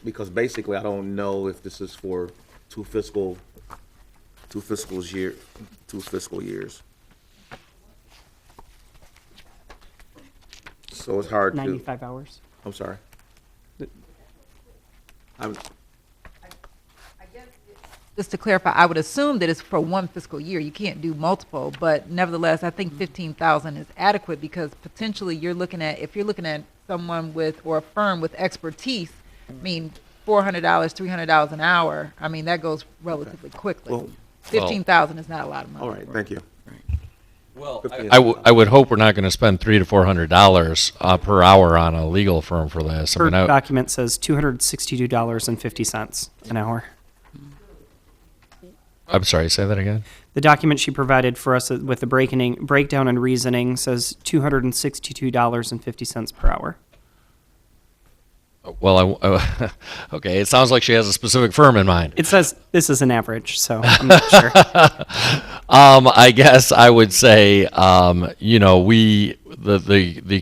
because basically I don't know if this is for two fiscal years. So it's hard to. 95 hours. I'm sorry. I'm, Just to clarify, I would assume that it's for one fiscal year. You can't do multiple, but nevertheless, I think 15,000 is adequate because potentially if you're looking at someone or a firm with expertise, I mean, $400, $300 an hour, I mean, that goes relatively quickly. Well- 15,000 is not a lot of money. all right, thank you. Well, I would hope we're not going to spend $300 to $400 per hour on a legal firm for this. Her document says $262.50 an hour. I'm sorry, say that again. The document she provided for us with the breakdown and reasoning says $262.50 per hour. Well, okay, it sounds like she has a specific firm in mind. It says this is an average, so I'm not sure. I guess I would say, the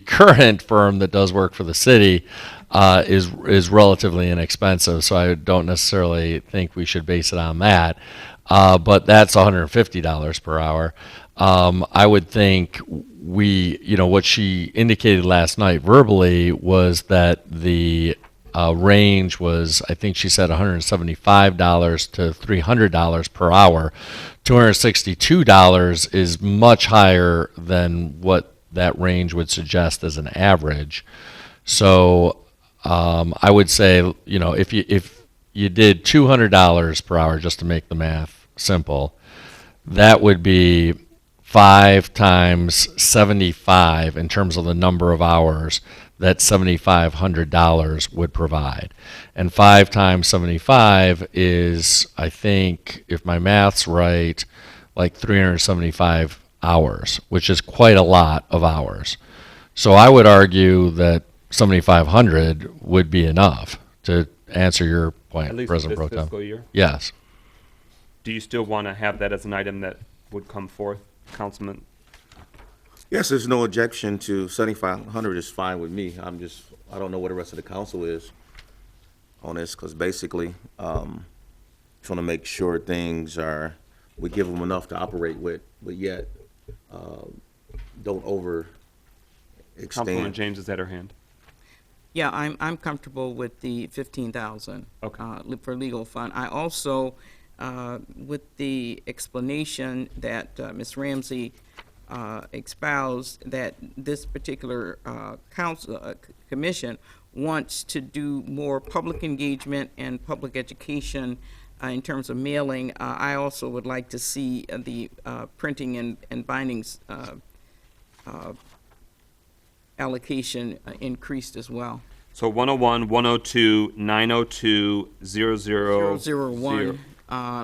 current firm that does work for the city is relatively inexpensive. So I don't necessarily think we should base it on that. But that's $150 per hour. I would think what she indicated last night verbally was that the range was, I think she said $175 to $300 per hour. $262 is much higher than what that range would suggest as an average. So I would say, if you did $200 per hour, just to make the math simple, that would be 5 times 75 in terms of the number of hours that $7,500 would provide. And 5 times 75 is, I think, if my math's right, like 375 hours, which is quite a lot of hours. So I would argue that 7,500 would be enough to answer your point, At least President this Pro Tem. fiscal year? Yes. Do you still want to have that as an item that would come forth, Councilman? Yes, there's no objection to 7,500 is fine with me. I don't know what the rest of the council is on this, because basically, trying to make sure things we give them enough to operate with, but yet, don't overextend. Councilwoman James is at her hand. Yeah, I'm comfortable with the 15,000. Okay. For legal fund. I also, with the explanation that Ms. Ramsey espoused, that this particular commission wants to do more public engagement and public education in terms of mailing. I also would like to see the printing and bindings allocation increased as well. So 101, 102, 902, 00, 001,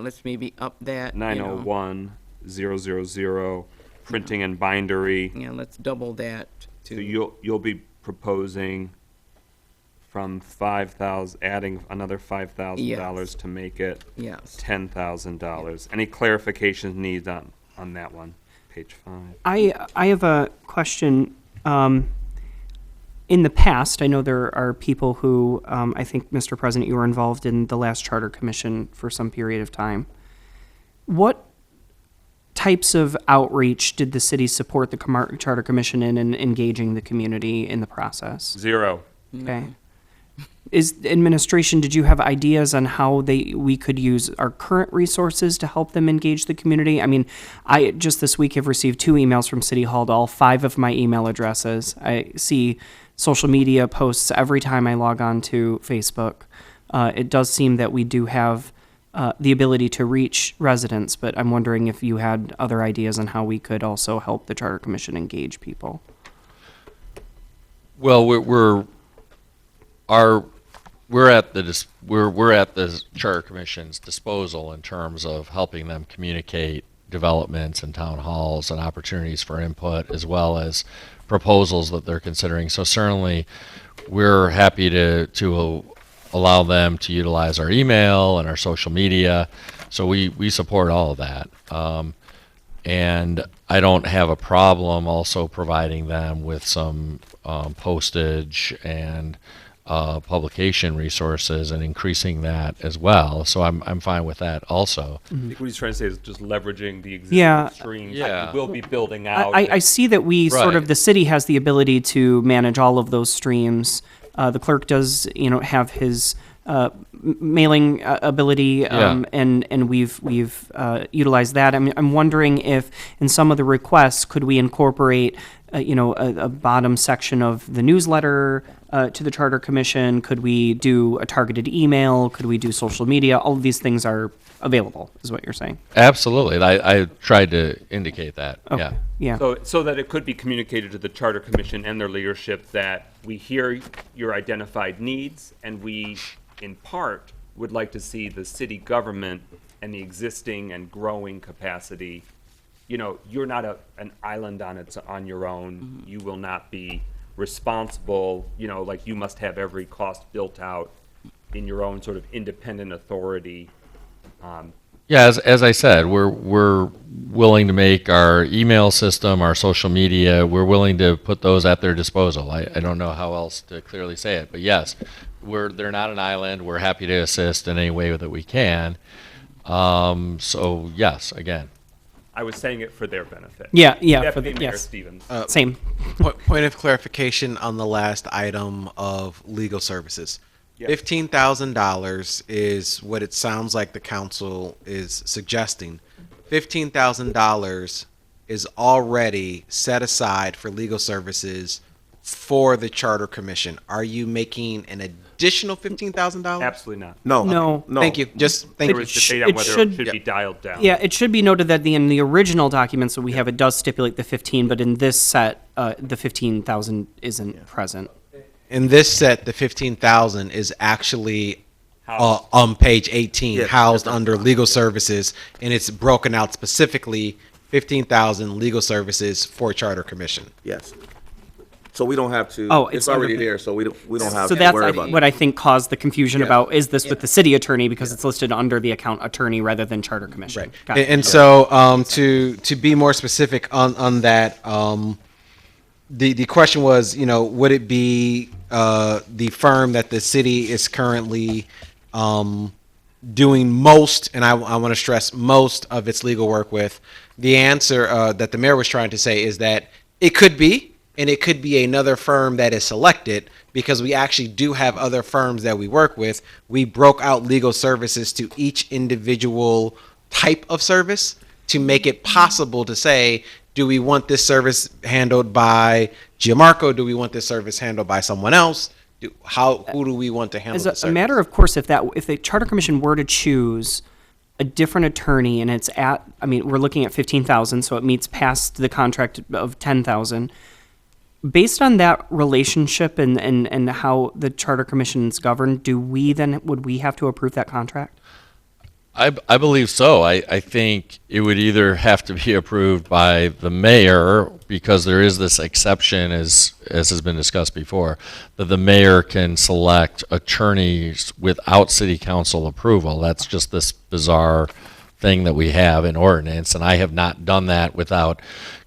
let's maybe up that. 901, 000, printing and bindery. Yeah, let's double that So to, you'll be proposing from 5,000, adding another $5,000 Yes. to make it yes. $10,000. Any clarifications needed on that one? Page 5. I have a question. In the past, I know there are people who, I think, Mr. President, you were involved in the last Charter Commission for some period of time. What types of outreach did the city support the Charter Commission in engaging the community in the process? 0. Okay. Is administration, did you have ideas on how we could use our current resources to help them engage the community? I mean, I just this week have received 2 emails from City Hall to all 5 of my email addresses. I see social media posts every time I log on to Facebook. It does seem that we do have the ability to reach residents, but I'm wondering if you had other ideas on how we could also help the Charter Commission engage people. Well, we're at the Charter Commission's disposal in terms of helping them communicate developments and town halls and opportunities for input, as well as proposals that they're considering. So certainly, we're happy to allow them to utilize our email and our social media. So we support all of that. And I don't have a problem also providing them with some postage and publication resources and increasing that as well. So I'm fine with that also. I think what he's trying to say is just leveraging the existing streams Yeah. that we will be building out. I see that we sort of, Right. the city has the ability to manage all of those streams. The clerk does, have his mailing ability, and we've utilized that. I'm wondering if in some of the requests, could we incorporate, a bottom section of the newsletter to the Charter Commission? Could we do a targeted email? Could we do social media? All of these things are available, is what you're saying. Absolutely. I tried to indicate that. Okay. Yeah. Yeah. So that it could be communicated to the Charter Commission and their leadership that we hear your identified needs, and we, in part, would like to see the city government and the existing and growing capacity. You're not an island on your own. You will not be responsible, like you must have every cost built out in your own sort of independent authority. Yeah, as I said, we're willing to make our email system, our social media, we're willing to put those at their disposal. I don't know how else to clearly say it, but yes, they're not an island. We're happy to assist in any way that we can. So yes, again. I was saying it for their benefit. Yeah, Deputy Mayor yes. Stevens. Same. Point of clarification on the last item of legal services. Yep. $15,000 is what it sounds like the council is suggesting. $15,000 is already set aside for legal services for the Charter Commission. Are you making an additional $15,000? Absolutely not. No. No. Thank you. Just thank There you. was debate on whether it should be dialed down. Yeah, it should be noted that in the original documents that we have, it does stipulate the 15, but in this set, the 15,000 isn't present. In this set, the 15,000 is actually Housed. on page 18, Yes, housed that's under fine. legal services, and it's broken out specifically 15,000 legal services for Charter Commission. Yes. So we don't have to. Oh, It's it's already under- there, so we don't have So to that's worry about what it. I think caused the confusion Yeah. about, is this with the city attorney, because it's listed under the account attorney rather than Charter Commission. Right. Got it. And so to be more specific on that, the question was, would it be the firm that the city is currently doing most, and I want to stress most of its legal work with? The answer that the mayor was trying to say is that it could be, and it could be another firm that is selected, because we actually do have other firms that we work with. We broke out legal services to each individual type of service to make it possible to say, do we want this service handled by Gianmarco? Do we want this service handled by someone else? Who do we want to handle As the a service? matter of course, if the Charter Commission were to choose a different attorney, and it's we're looking at 15,000, so it meets past the contract of 10,000. Based on that relationship and how the Charter Commission is governed, would we have to approve that contract? I believe so. I think it would either have to be approved by the mayor, because there is this exception, as has been discussed before, that the mayor can select attorneys without city council approval. That's just this bizarre thing that we have in ordinance, and I have not done that without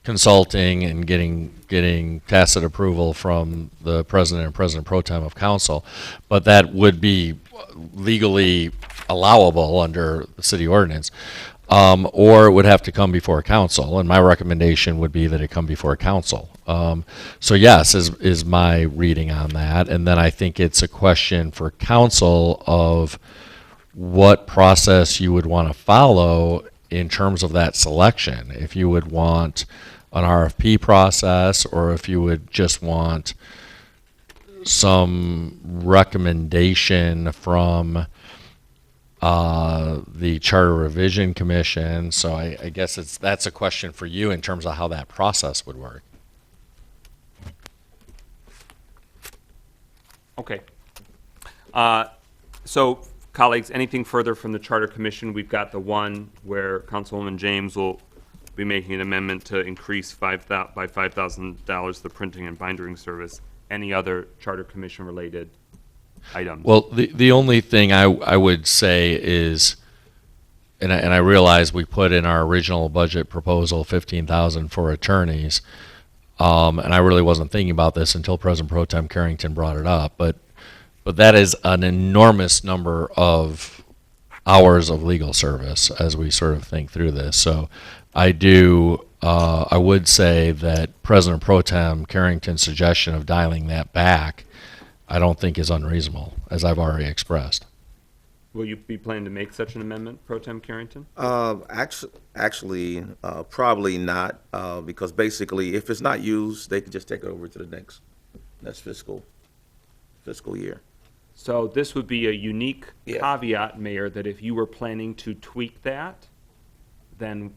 consulting and getting tacit approval from the president and president pro tem of council. But that would be legally allowable under the city ordinance, or it would have to come before council, and my recommendation would be that it come before council. So yes, is my reading on that, and then I think it's a question for council of what process you would want to follow in terms of that selection. If you would want an RFP process, or if you would just want some recommendation from the Charter Revision Commission. So I guess that's a question for you in terms of how that process would work. Okay. So, colleagues, anything further from the Charter Commission? We've got the one where Councilwoman James will be making an amendment to increase by $5,000 the printing and bindering service. Any other Charter Commission related items? Well, the only thing I would say is, and I realize we put in our original budget proposal 15,000 for attorneys, and I really wasn't thinking about this until President Pro Tem Carrington brought it up, but that is an enormous number of hours of legal service as we sort of think through this. So I would say that President Pro Tem Carrington's suggestion of dialing that back, I don't think is unreasonable, as I've already expressed. Will you be planning to make such an amendment, Pro Tem Carrington? Actually, probably not, because basically, if it's not used, they can just take it over to the next fiscal year. So this would be a unique Yeah. caveat, Mayor, that if you were planning to tweak that, then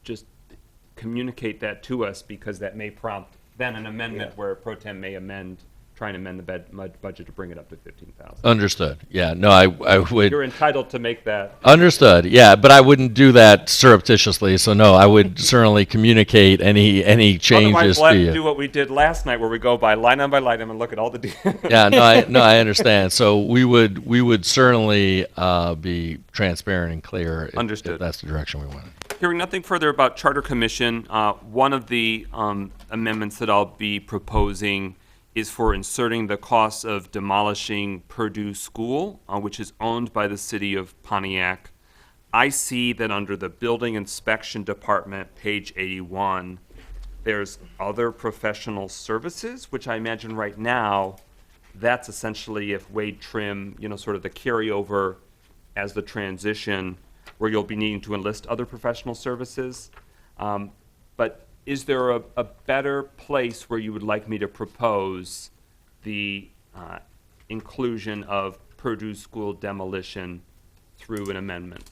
just communicate that to us, because that may prompt then an amendment where Pro Tem may try and amend the budget to bring it up to 15,000. Understood. Yeah, no, I would. You're entitled to make that. Understood. Yeah, but I wouldn't do that surreptitiously. So no, I would certainly communicate any changes Otherwise, to we'll have you. to do what we did last night, where we go by line item and look at all the details. Yeah, no, I understand. So we would certainly be transparent and clear. If Understood. that's the direction we went. Hearing nothing further about Charter Commission, one of the amendments that I'll be proposing is for inserting the cost of demolishing Purdue School, which is owned by the city of Pontiac. I see that under the Building Inspection Department, page 81, there's other professional services, which I imagine right now, that's essentially if Wade Trim, sort of the carryover as the transition, where you'll be needing to enlist other professional services. But is there a better place where you would like me to propose the inclusion of Purdue School demolition through an amendment?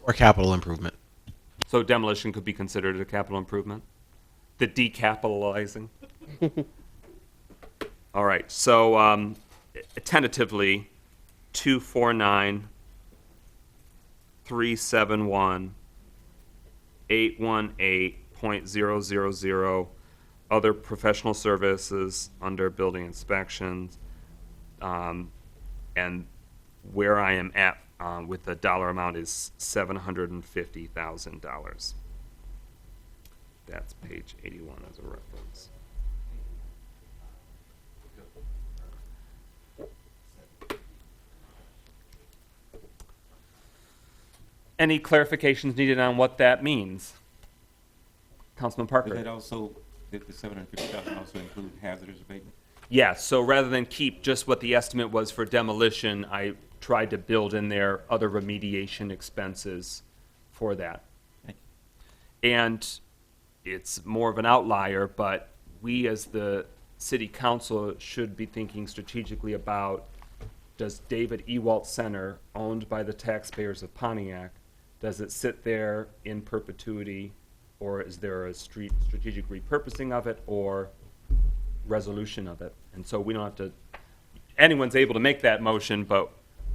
Or capital improvement. So demolition could be considered a capital improvement? The decapitalizing? All right, so tentatively, 249,371,818.000, other professional services under building inspections, and where I am at with the dollar amount is $750,000. That's page 81 as a reference. Any clarifications needed on what that means? Councilman Parker? Does that also, did the 750,000 also include hazardous abatement? Yeah, so rather than keep just what the estimate was for demolition, I tried to build in there other remediation expenses for that. And it's more of an outlier, but we as the city council should be thinking strategically about, does David Ewalt Center, owned by the taxpayers of Pontiac, does it sit there in perpetuity, or is there a strategic repurposing of it or resolution of it? And so we don't have to, anyone's able to make that motion, but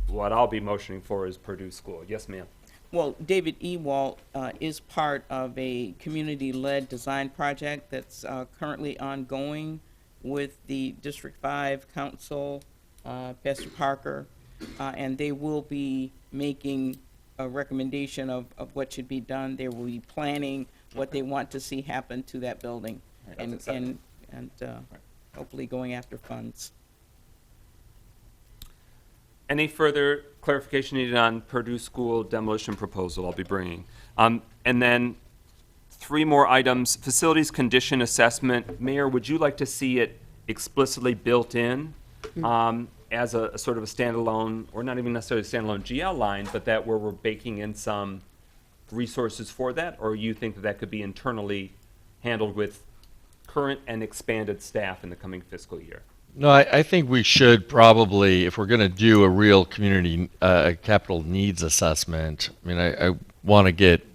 what I'll be motioning for is Purdue School. Yes, ma'am. Well, David Ewalt is part of a community-led design project that's currently ongoing with the District 5 Council, Pastor Parker, and they will be making a recommendation of what should be done. They will be planning what they want to see happen to that building, and hopefully going after funds. Any further clarification needed on Purdue School demolition proposal I'll be bringing? And then 3 more items. Facilities condition assessment. Mayor, would you like to see it explicitly built in as a sort of a standalone, or not even necessarily a standalone GL line, but that where we're baking in some resources for that? Or you think that that could be internally handled with current and expanded staff in the coming fiscal year? No, I think we should probably, if we're going to do a real community capital needs assessment, I mean, I want to get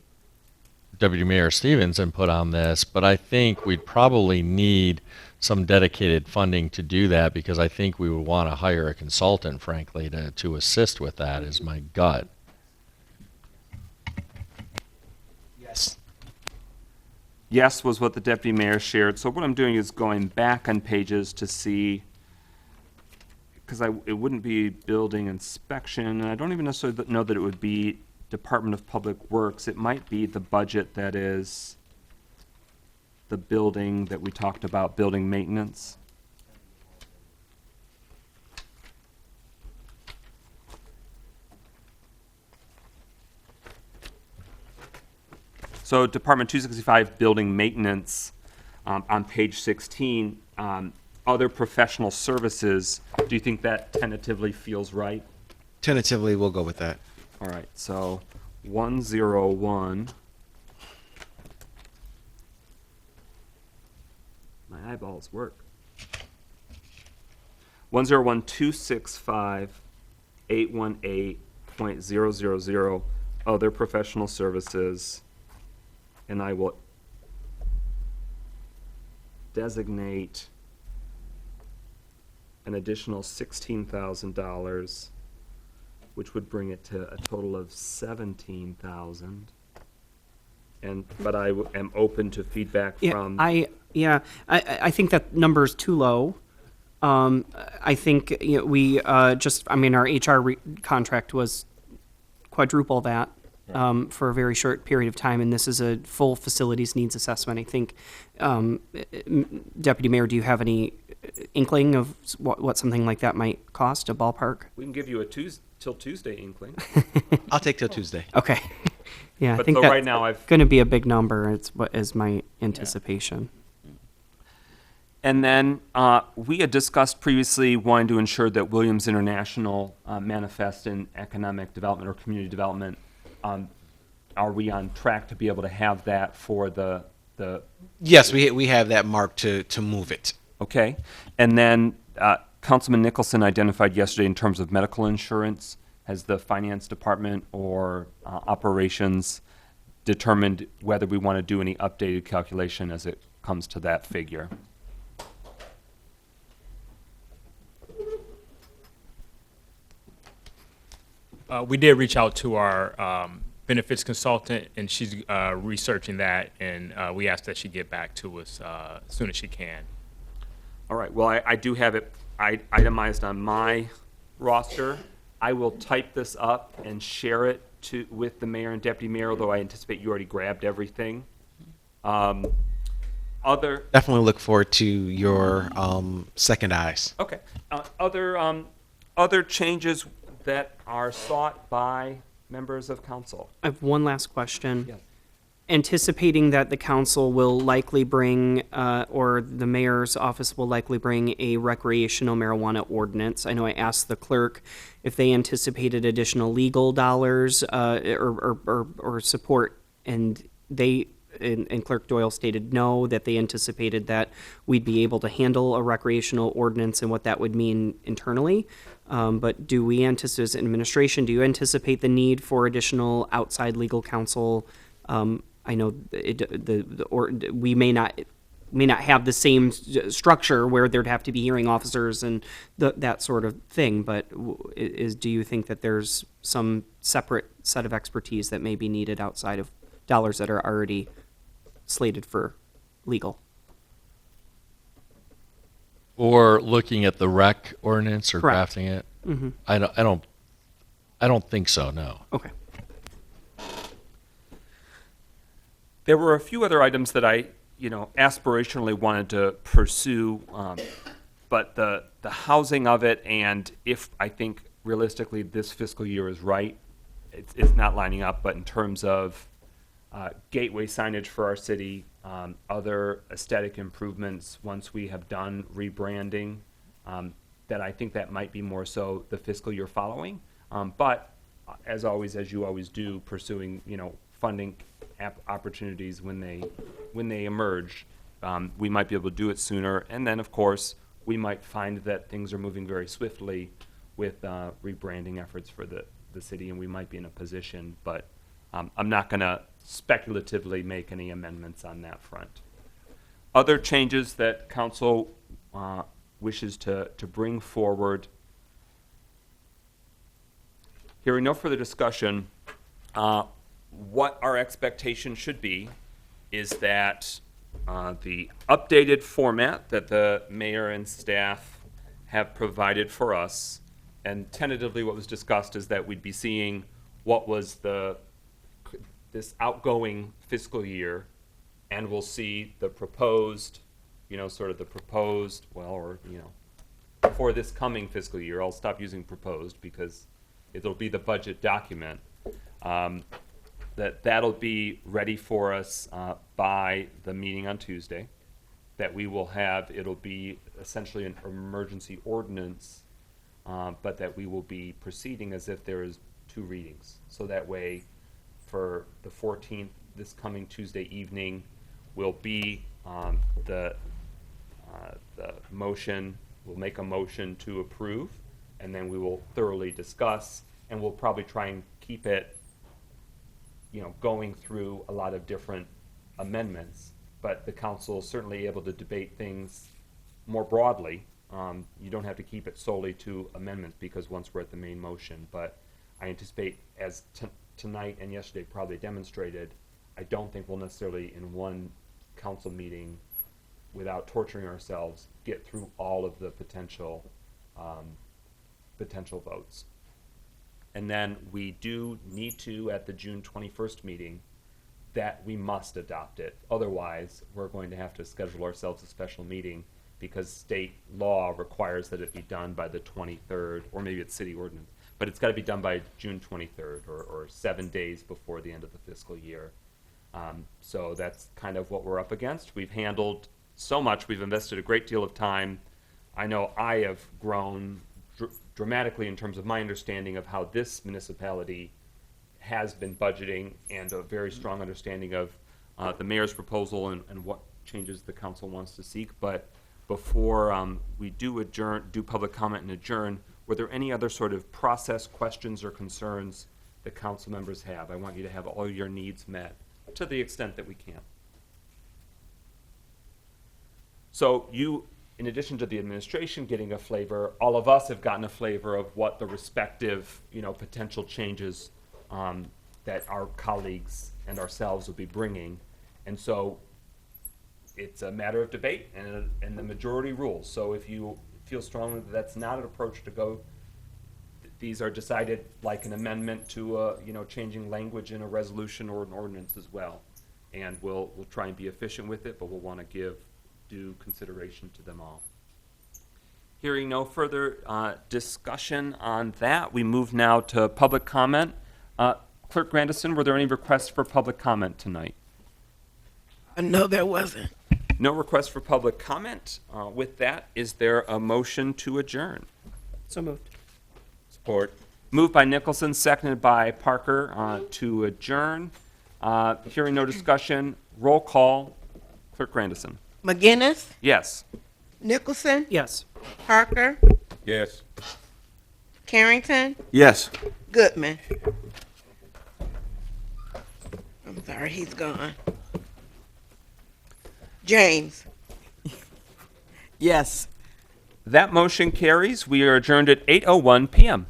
Deputy Mayor Stevens' input on this, but I think we'd probably need some dedicated funding to do that, because I think we would want to hire a consultant, frankly, to assist with that, is my gut. Yes. Yes was what the deputy mayor shared. So what I'm doing is going back on pages to see, because it wouldn't be building inspection, and I don't even necessarily know that it would be Department of Public Works. It might be the budget that is the building that we talked about, building maintenance. So Department 265, building maintenance, on page 16, other professional services, do you think that tentatively feels right? Tentatively, we'll go with that. All right, so 101. My eyeballs work. 101265818.000, other professional services, and I will designate an additional $16,000, which would bring it to a total of $17,000. But I am open to feedback from. I think that number is too low. I think we our HR contract was quadruple that for a very short period of time, and this is a full facilities needs assessment. I think, Deputy Mayor, do you have any inkling of what something like that might cost, a ballpark? We can give you a till Tuesday inkling. I'll take till Tuesday. Okay. Yeah, I But think so that's right now I've- going to be a big number. It's what is my anticipation. And then we had discussed previously wanting to ensure that Williams International manifest in economic development or community development. Are we on track to be able to have that for the? Yes, we have that marked to move it. Okay. And then Councilman Nicholson identified yesterday in terms of medical insurance. Has the finance department or operations determined whether we want to do any updated calculation as it comes to that figure? We did reach out to our benefits consultant, and she's researching that, and we asked that she get back to us as soon as she can. All right. Well, I do have it itemized on my roster. I will type this up and share it with the mayor and deputy mayor, although I anticipate you already grabbed everything. Definitely look forward to your second eyes. Okay. Other changes that are sought by members of council. I have one last question. Yes. Anticipating that the council will likely bring, or the mayor's office will likely bring a recreational marijuana ordinance. I know I asked the clerk if they anticipated additional legal dollars or support, and and Clerk Doyle stated no, that they anticipated that we'd be able to handle a recreational ordinance and what that would mean internally. But do we anticipate, as administration, do you anticipate the need for additional outside legal counsel? I know we may not have the same structure where there'd have to be hearing officers and that sort of thing, but do you think that there's some separate set of expertise that may be needed outside of dollars that are already slated for legal? Or looking at the rec ordinance or Correct. drafting it? Mm-hmm. I don't think so, no. Okay. There were a few other items that I, aspirationally wanted to pursue, but the housing of it, and if I think realistically this fiscal year is right, it's not lining up. But in terms of gateway signage for our city, other aesthetic improvements once we have done rebranding, that I think that might be more so the fiscal year following. But as always, as you always do, pursuing funding opportunities when they emerge, we might be able to do it sooner. And then, of course, we might find that things are moving very swiftly with rebranding efforts for the city, and we might be in a position. But I'm not going to speculatively make any amendments on that front. Other changes that council wishes to bring forward. Hearing no further discussion, what our expectation should be is that the updated format that the mayor and staff have provided for us, and tentatively what was discussed is that we'd be seeing what was this outgoing fiscal year, and we'll see the proposed, for this coming fiscal year. I'll stop using proposed because it'll be the budget document. That'll be ready for us by the meeting on Tuesday. That we will have, it'll be essentially an emergency ordinance, but that we will be proceeding as if there is two readings. So that way, for the 14th, this coming Tuesday evening, will be the motion. We'll make a motion to approve, and then we will thoroughly discuss, and we'll probably try and keep it going through a lot of different amendments, but the council is certainly able to debate things more broadly. You don't have to keep it solely to amendments because once we're at the main motion, but I anticipate, as tonight and yesterday probably demonstrated, I don't think we'll necessarily in one council meeting without torturing ourselves, get through all of the potential votes. And then we do need to, at the June 21st meeting, that we must adopt it. Otherwise, we're going to have to schedule ourselves a special meeting because state law requires that it be done by the 23rd, or maybe it's city ordinance, but it's got to be done by June 23rd, or 7 days before the end of the fiscal year. So that's kind of what we're up against. We've handled so much. We've invested a great deal of time. I know I have grown dramatically in terms of my understanding of how this municipality has been budgeting, and a very strong understanding of the mayor's proposal and what changes the council wants to seek. But before we do public comment and adjourn, were there any other sort of process questions or concerns that council members have? I want you to have all your needs met to the extent that we can. So you, in addition to the administration getting a flavor, all of us have gotten a flavor of what the respective, potential changes that our colleagues and ourselves will be bringing. And so it's a matter of debate and the majority rules. So if you feel strongly that that's not an approach to go, these are decided like an amendment to changing language in a resolution or an ordinance as well. And we'll try and be efficient with it, but we'll want to give due consideration to them all. Hearing no further discussion on that, we move now to public comment. Clerk Grandison, were there any requests for public comment tonight? No, there wasn't. No requests for public comment. With that, is there a motion to adjourn? So moved. Support. Moved by Nicholson, seconded by Parker to adjourn. Hearing no discussion, roll call. Clerk Grandison. McGinnis, Yes. Nicholson, Yes. Parker, Yes. Carrington, Yes. Goodman. I'm sorry, he's gone. James. Yes. That motion carries. We are adjourned at 8:01 p.m.